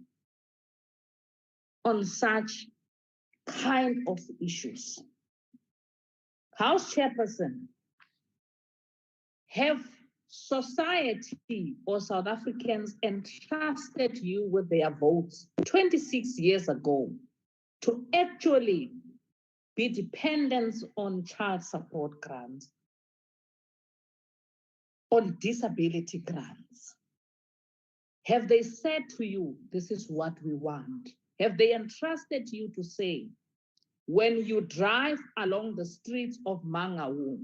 on such kind of issues. House Chairperson, have society or South Africans entrusted you with their votes 26 years ago to actually be dependent on child support grants, on disability grants? Have they said to you, this is what we want? Have they entrusted you to say, when you drive along the streets of Mangaung,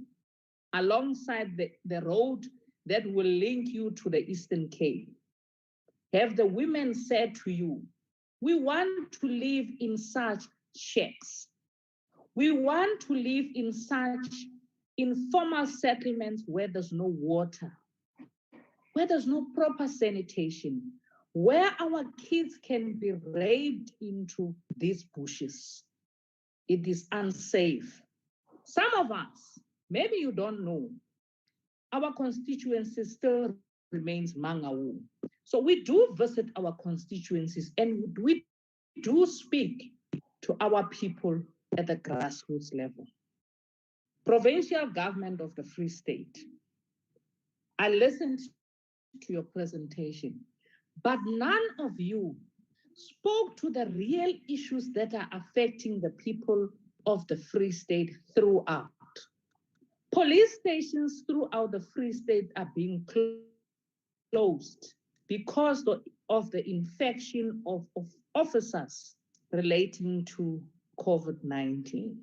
alongside the road that will link you to the Eastern Cape, have the women said to you, we want to live in such shacks, we want to live in such informal settlements where there's no water, where there's no proper sanitation, where our kids can be raped into these bushes? It is unsafe. Some of us, maybe you don't know, our constituency still remains Mangaung. So we do visit our constituencies and we do speak to our people at the grassroots level. Provincial government of the Free State, I listened to your presentation, but none of you spoke to the real issues that are affecting the people of the Free State throughout. Police stations throughout the Free State are being closed because of the infection of officers relating to COVID-19.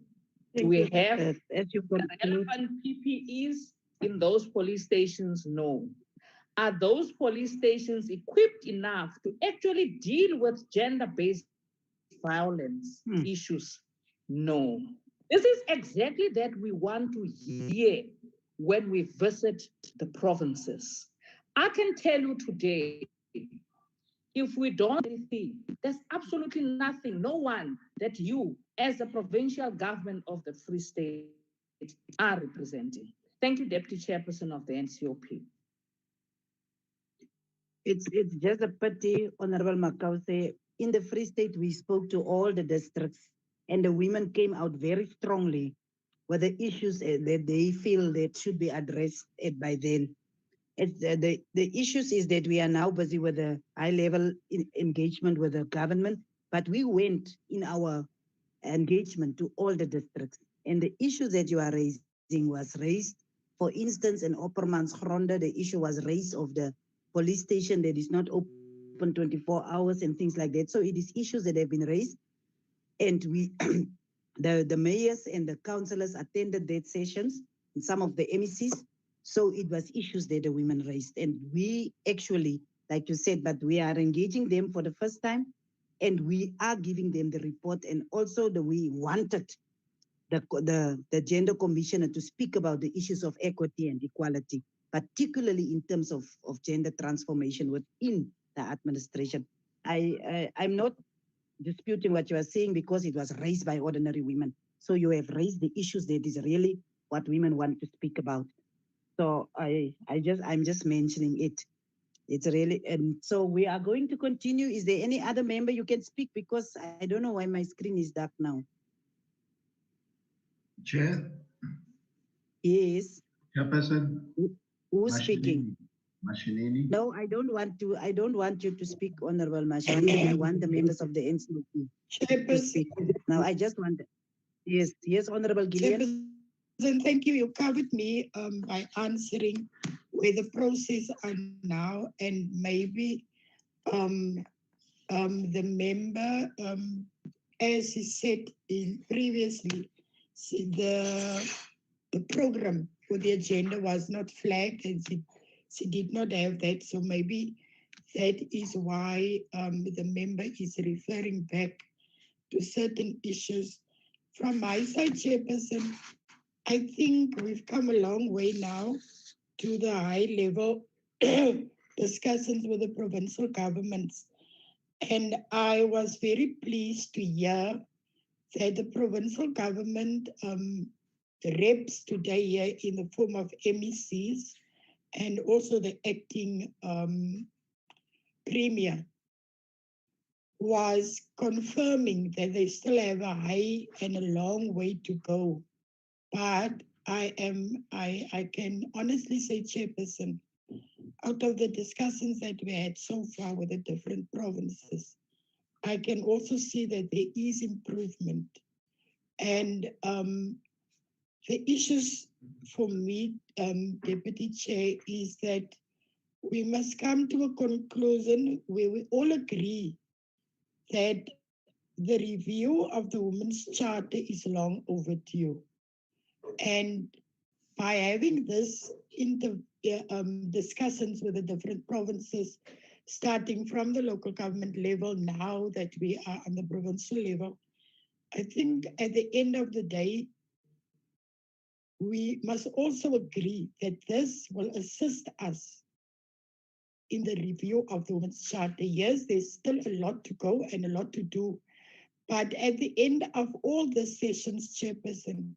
We have the relevant PPEs in those police stations? No. Are those police stations equipped enough to actually deal with gender-based violence issues? No. This is exactly that we want to hear when we visit the provinces. I can tell you today, if we don't do anything, there's absolutely nothing, no one that you, as the provincial government of the Free State, are representing. Thank you, Deputy Chairperson of the NCOP. It's just a pity, Honorable Makause. In the Free State, we spoke to all the districts, and the women came out very strongly with the issues that they feel that should be addressed by then. The issues is that we are now busy with a high-level engagement with the government, but we went in our engagement to all the districts, and the issues that you are raising was raised. For instance, in Oppermansgronde, the issue was raised of the police station that is not open 24 hours and things like that. So it is issues that have been raised, and we, the mayors and the councillors attended that sessions, and some of the MECs. So it was issues that the women raised. And we actually, like you said, but we are engaging them for the first time, and we are giving them the report. And also we wanted the Gender Commissioner to speak about the issues of equity and equality, particularly in terms of gender transformation within the administration. I'm not disputing what you are saying because it was raised by ordinary women. So you have raised the issues that is really what women want to speak about. So I'm just mentioning it. It's really, and so we are going to continue. Is there any other member you can speak? Because I don't know why my screen is dark now. Chair? Yes. Chairperson? Who's speaking? Mashinini? No, I don't want you to speak, Honorable Mashinini. I want the members of the NCOP to speak. Now, I just want, yes, Honorable Gillian. Thank you. You covered me by answering where the process are now, and maybe the member, as he said previously, the program for the agenda was not flagged, and she did not have that. So maybe that is why the member is referring back to certain issues. From my side, Chairperson, I think we've come a long way now to the high level discussions with the provincial governments. And I was very pleased to hear that the provincial government reps today here in the form of MECs and also the acting premier was confirming that they still have a high and a long way to go. But I can honestly say, Chairperson, out of the discussions that we had so far with the different provinces, I can also see that there is improvement. And the issues for me, Deputy Chair, is that we must come to a conclusion where we all agree that the review of the Women's Charter is long overdue. And by having this discussions with the different provinces, starting from the local government level, now that we are on the provincial level, I think at the end of the day, we must also agree that this will assist us in the review of the Women's Charter. Yes, there's still a lot to go and a lot to do. But at the end of all the sessions, Chairperson,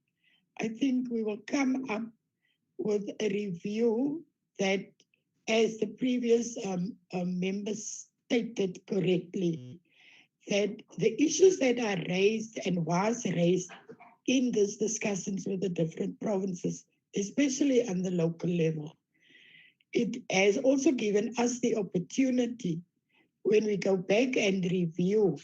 I think we will come up with a review that, as the previous members stated correctly, that the issues that are raised and was raised in these discussions with the different provinces, especially on the local level, it has also given us the opportunity, when we go back and review,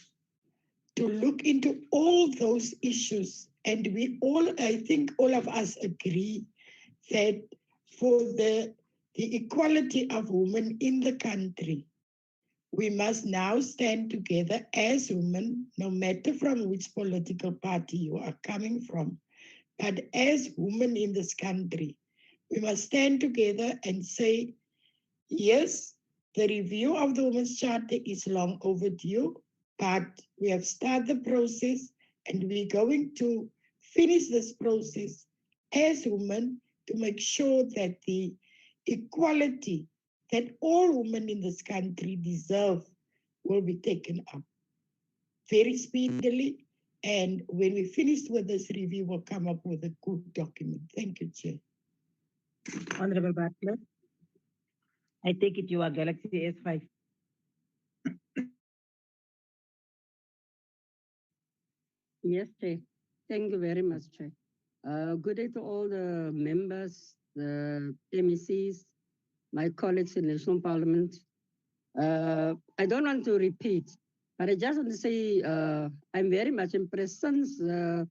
to look into all those issues. And we all, I think all of us agree that for the equality of women in the country, we must now stand together as women, no matter from which political party you are coming from, but as women in this country, we must stand together and say, yes, the review of the Women's Charter is long overdue, but we have started the process and we're going to finish this process as women to make sure that the equality that all women in this country deserve will be taken up very speedily. And when we finish with this review, we'll come up with a good document. Thank you, Chair. Honorable Butler, I take it you are Galaxy S5. Yes, Chair. Thank you very much, Chair. Good day to all the members, the MECs, my colleagues in National Parliament. I don't want to repeat, but I just want to say I'm very much impressed since the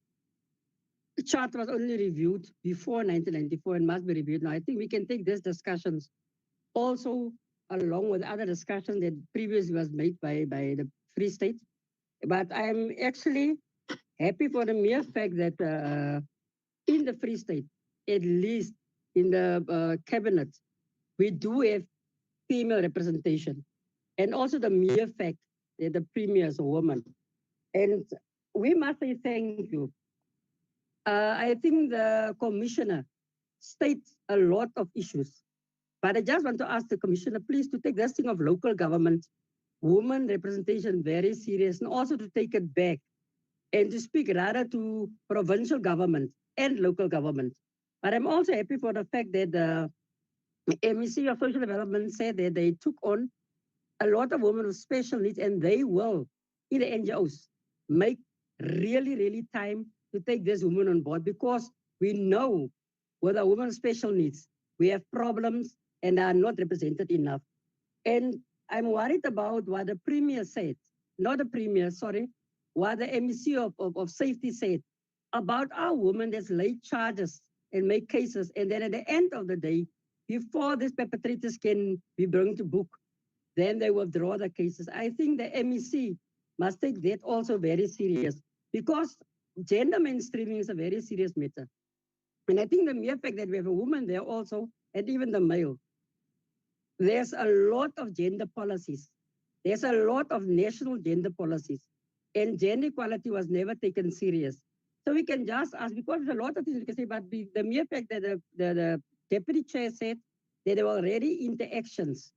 charter was only reviewed before 1994 and must be reviewed now. I think we can take these discussions also along with other discussions that previously was made by the Free State. But I'm actually happy for the mere fact that in the Free State, at least in the cabinet, we do have female representation. And also the mere fact that the premier is a woman. And we must say thank you. I think the commissioner states a lot of issues, but I just want to ask the commissioner, please, to take this thing of local government, women representation very serious, and also to take it back and to speak rather to provincial government and local government. But I'm also happy for the fact that the MEC of Social Development said that they took on a lot of women with special needs, and they will, in the NGOs, make really time to take this woman on board, because we know with a woman with special needs, we have problems and are not represented enough. And I'm worried about what the premier said, not the premier, sorry, what the MEC of safety said about our women that lay charges and make cases, and then at the end of the day, before these perpetrators can be brought to book, then they withdraw the cases. I think the MEC must take that also very serious, because gender mainstreaming is a very serious matter. And I think the mere fact that we have a woman there also, and even the male, there's a lot of gender policies. There's a lot of national gender policies, and gender equality was never taken serious. So we can just ask, because there's a lot of things we can say, but the mere fact that the deputy chair said that there were already interactions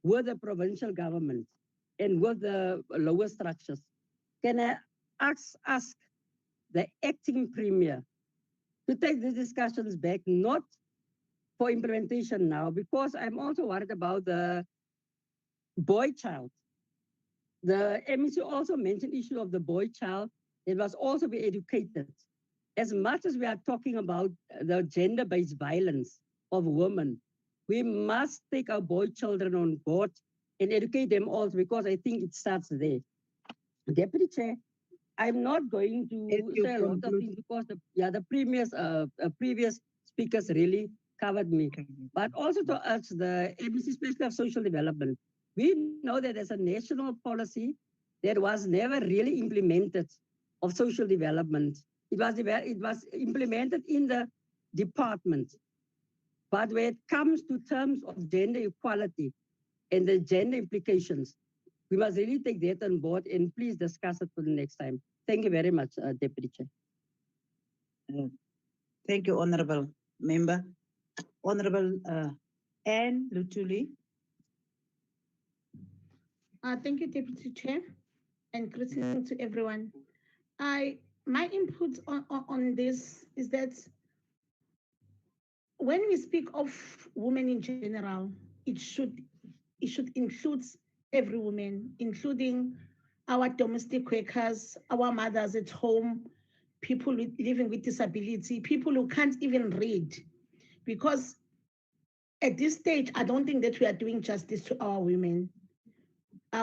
with the provincial government and with the lower structures. Can I ask the acting premier to take these discussions back, not for implementation now, because I'm also worried about the boy child. The MEC also mentioned the issue of the boy child. It must also be educated. As much as we are talking about the gender-based violence of women, we must take our boy children on board and educate them also, because I think it starts there. Deputy Chair, I'm not going to say a lot of things, because the previous speakers really covered me. But also to urge the ABC, especially of social development, we know that there's a national policy that was never really implemented of social development. It was implemented in the department. But when it comes to terms of gender equality and the gender implications, we must really take that on board, and please discuss it for the next time. Thank you very much, Deputy Chair. Thank you, Honorable Member. Honorable Anne Lutuli. Thank you, Deputy Chair, and greetings to everyone. My input on this is that when we speak of women in general, it should include every woman, including our domestic workers, our mothers at home, people living with disability, people who can't even read. Because at this stage, I don't think that we are doing justice to our women.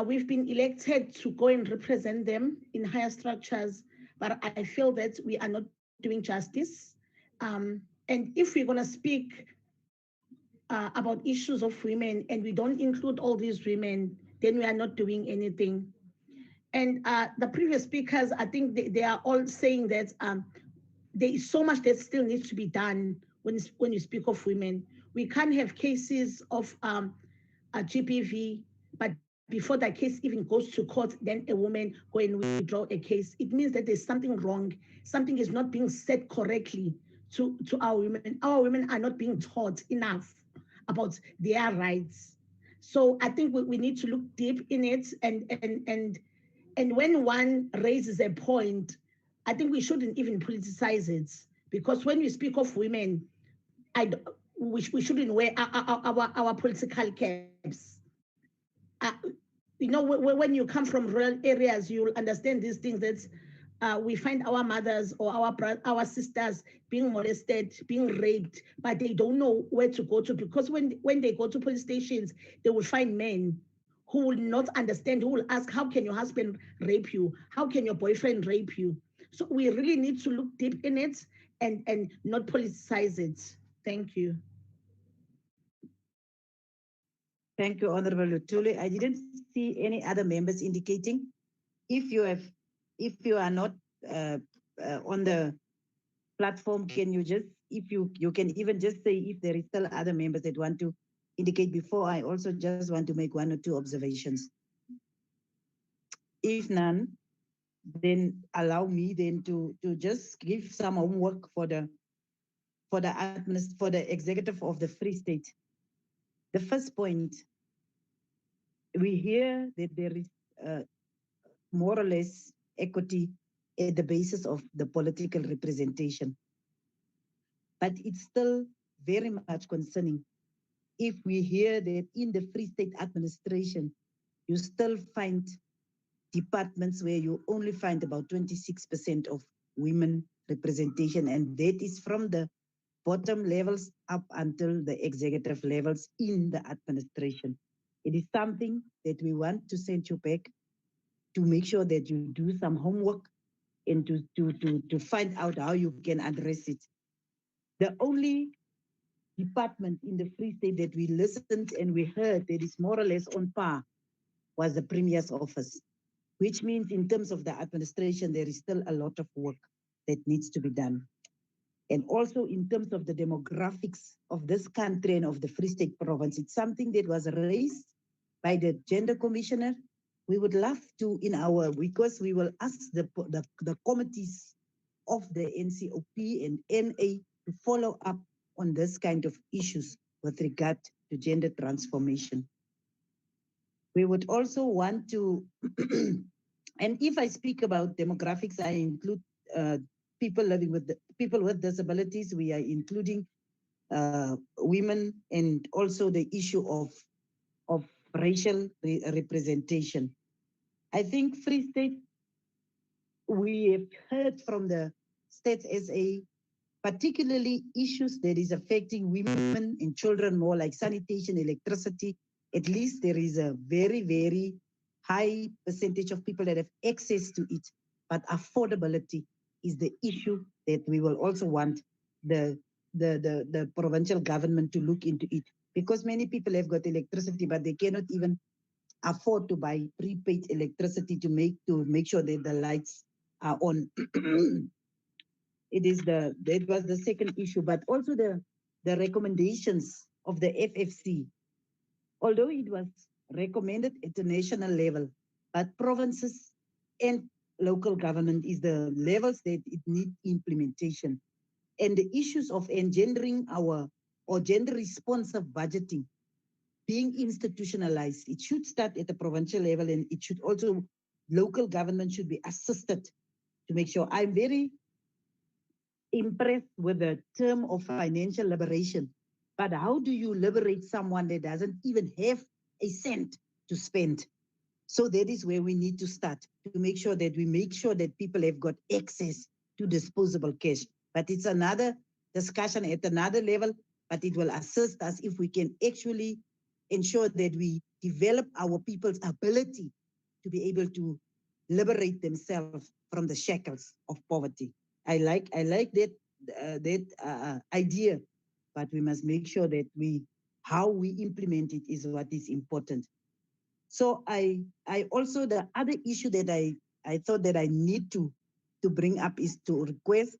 We've been elected to go and represent them in higher structures, but I feel that we are not doing justice. And if we're going to speak about issues of women and we don't include all these women, then we are not doing anything. And the previous speakers, I think they are all saying that there is so much that still needs to be done when you speak of women. We can't have cases of a GBV, but before that case even goes to court, then a woman go and withdraw a case. It means that there's something wrong. Something is not being said correctly to our women. Our women are not being taught enough about their rights. So I think we need to look deep in it, and when one raises a point, I think we shouldn't even politicize it, because when we speak of women, we shouldn't wear our political caps. You know, when you come from rural areas, you'll understand these things, that we find our mothers or our sisters being molested, being raped, but they don't know where to go to, because when they go to police stations, they will find men who will not understand, who will ask, how can your husband rape you? How can your boyfriend rape you? So we really need to look deep in it and not politicize it. Thank you. Thank you, Honorable Lutuli. I didn't see any other members indicating. If you are not on the platform, can you just if you can even just say if there is still other members that want to indicate before, I also just want to make 1 or 2 observations. If none, then allow me then to just give some homework for the executive of the Free State. The first point, we hear that there is more or less equity at the basis of the political representation. But it's still very much concerning if we hear that in the Free State administration, you still find departments where you only find about 26% of women representation, and that is from the bottom levels up until the executive levels in the administration. It is something that we want to send you back to make sure that you do some homework and to find out how you can address it. The only department in the Free State that we listened and we heard that is more or less on par was the Premier's office, which means in terms of the administration, there is still a lot of work that needs to be done. And also in terms of the demographics of this country and of the Free State province, it's something that was raised by the Gender Commissioner. We would love to, because we will ask the committees of the NCOP and NA to follow up on this kind of issues with regard to gender transformation. We would also want to, and if I speak about demographics, I include people with disabilities. We are including women and also the issue of racial representation. I think Free State, we have heard from the States SA, particularly issues that is affecting women and children more, like sanitation, electricity. At least there is a very, very high percentage of people that have access to it, but affordability is the issue that we will also want the provincial government to look into it, because many people have got electricity, but they cannot even afford to buy prepaid electricity to make sure that the lights are on. That was the second issue, but also the recommendations of the FFC. Although it was recommended at the national level, but provinces and local government is the levels that it need implementation. And the issues of engendering or gender responsive budgeting being institutionalized, it should start at the provincial level, and it should also, local government should be assisted to make sure. I'm very impressed with the term of financial liberation, but how do you liberate someone that doesn't even have a cent to spend? So that is where we need to start, to make sure that people have got access to disposable cash. But it's another discussion at another level, but it will assist us if we can actually ensure that we develop our people's ability to be able to liberate themselves from the shackles of poverty. I like that idea, but we must make sure that how we implement it is what is important. So I also, the other issue that I thought that I need to bring up is to request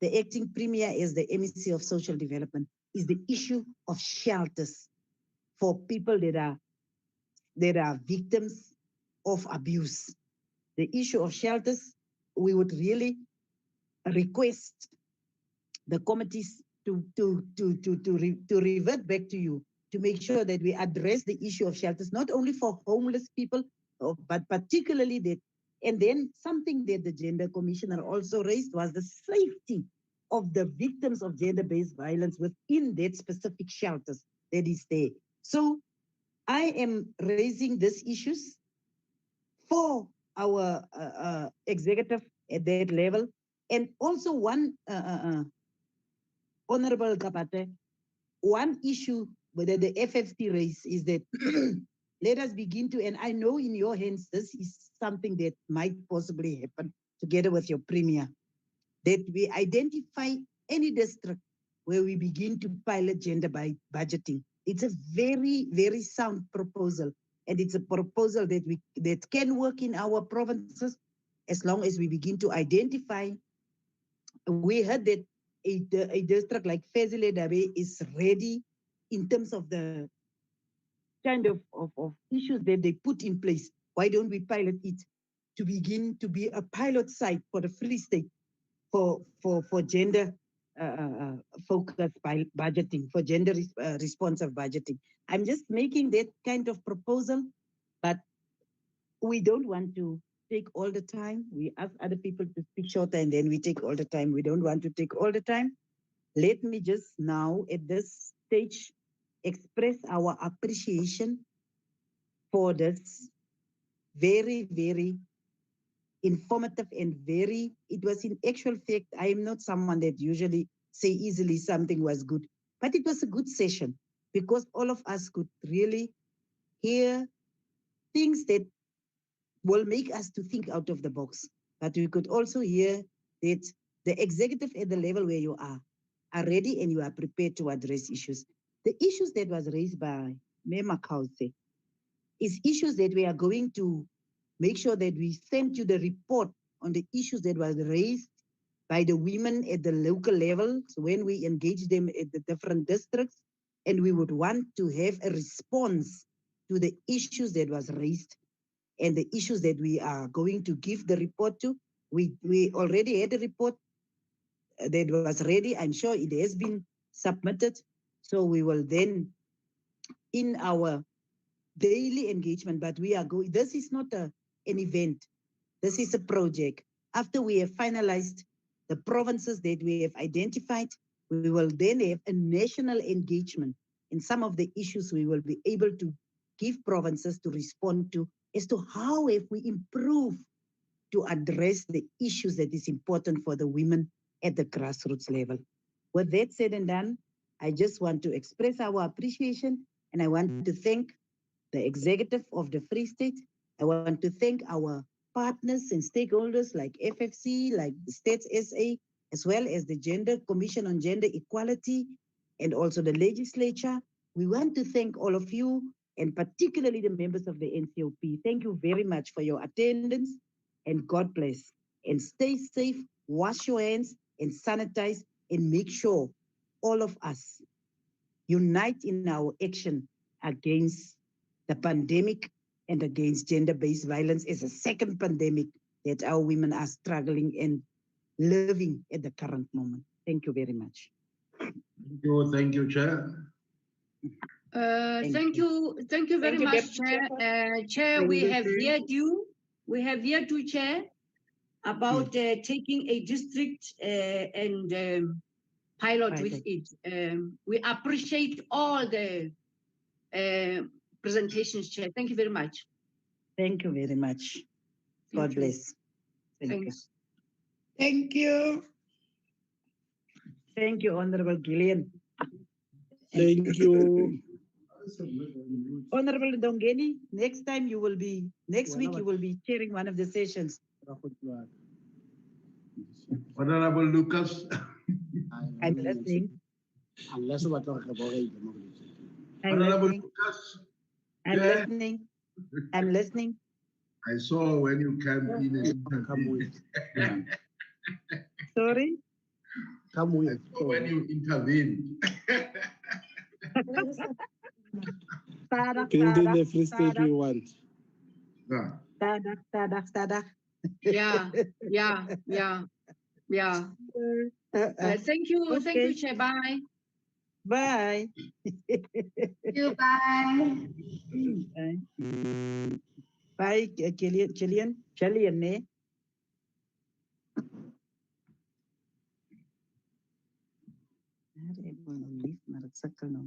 the acting premier as the MEC of social development is the issue of shelters for people that are victims of abuse. The issue of shelters, we would really request the committees to revert back to you to make sure that we address the issue of shelters, not only for homeless people, but particularly that. And then something that the Gender Commissioner also raised was the safety of the victims of gender-based violence within that specific shelters that is there. So I am raising these issues for our executive at that level. And also one, Honorable Kapate, one issue whether the FFC raised is that let us begin to, and I know in your hands, this is something that might possibly happen together with your premier, that we identify any district where we begin to pilot gender by budgeting. It's a very, very sound proposal. And it's a proposal that can work in our provinces as long as we begin to identify. We heard that a district like Fezile is ready in terms of the kind of issues that they put in place. Why don't we pilot it to begin to be a pilot site for the Free State for gender focused budgeting, for gender responsive budgeting? I'm just making that kind of proposal, but we don't want to take all the time. We ask other people to speak shorter and then we take all the time. We don't want to take all the time. Let me just now at this stage express our appreciation for this very, very informative and it was in actual fact, I am not someone that usually say easily something was good, but it was a good session because all of us could really hear things that will make us to think out of the box. But we could also hear that the executive at the level where you are ready and you are prepared to address issues. The issues that was raised by Mayor Makause is issues that we are going to make sure that we send you the report on the issues that was raised by the women at the local level. So when we engage them at the different districts, and we would want to have a response to the issues that was raised and the issues that we are going to give the report to. We already had a report that was ready. I'm sure it has been submitted. So we will then, in our daily engagement, but we are going, this is not an event. This is a project. After we have finalized the provinces that we have identified, we will then have a national engagement. In some of the issues we will be able to give provinces to respond to as to how have we improved to address the issues that is important for the women at the grassroots level. With that said and done, I just want to express our appreciation, and I want to thank the executive of the Free State. I want to thank our partners and stakeholders like FFC, like the States SA, as well as the Gender Commission on Gender Equality, and also the legislature. We want to thank all of you, and particularly the members of the NCOP. Thank you very much for your attendance, and God bless. And stay safe, wash your hands, and sanitize, and make sure all of us unite in our action against the pandemic and against gender-based violence as a second pandemic that our women are struggling and living at the current moment. Thank you very much. Thank you, Chair. Thank you very much, Chair. Chair, we have heard you. We have heard you, Chair, about taking a district and pilot with it. We appreciate all the presentations, Chair. Thank you very much. Thank you very much. God bless. Thanks. Thank you. Thank you, Honorable Gillian. Thank you. Honorable Dongeni, next week you will be chairing one of the sessions. Honorable Lucas. I'm listening. Honorable Lucas. I'm listening. I'm listening. I saw when you came in and Sorry? Come with. I saw when you intervened. Building the Free State we want. Yeah. Thank you, Chair. Bye. Bye. Bye. Bye, Gillian. Ne? I don't want to leave, maar het zakkel nog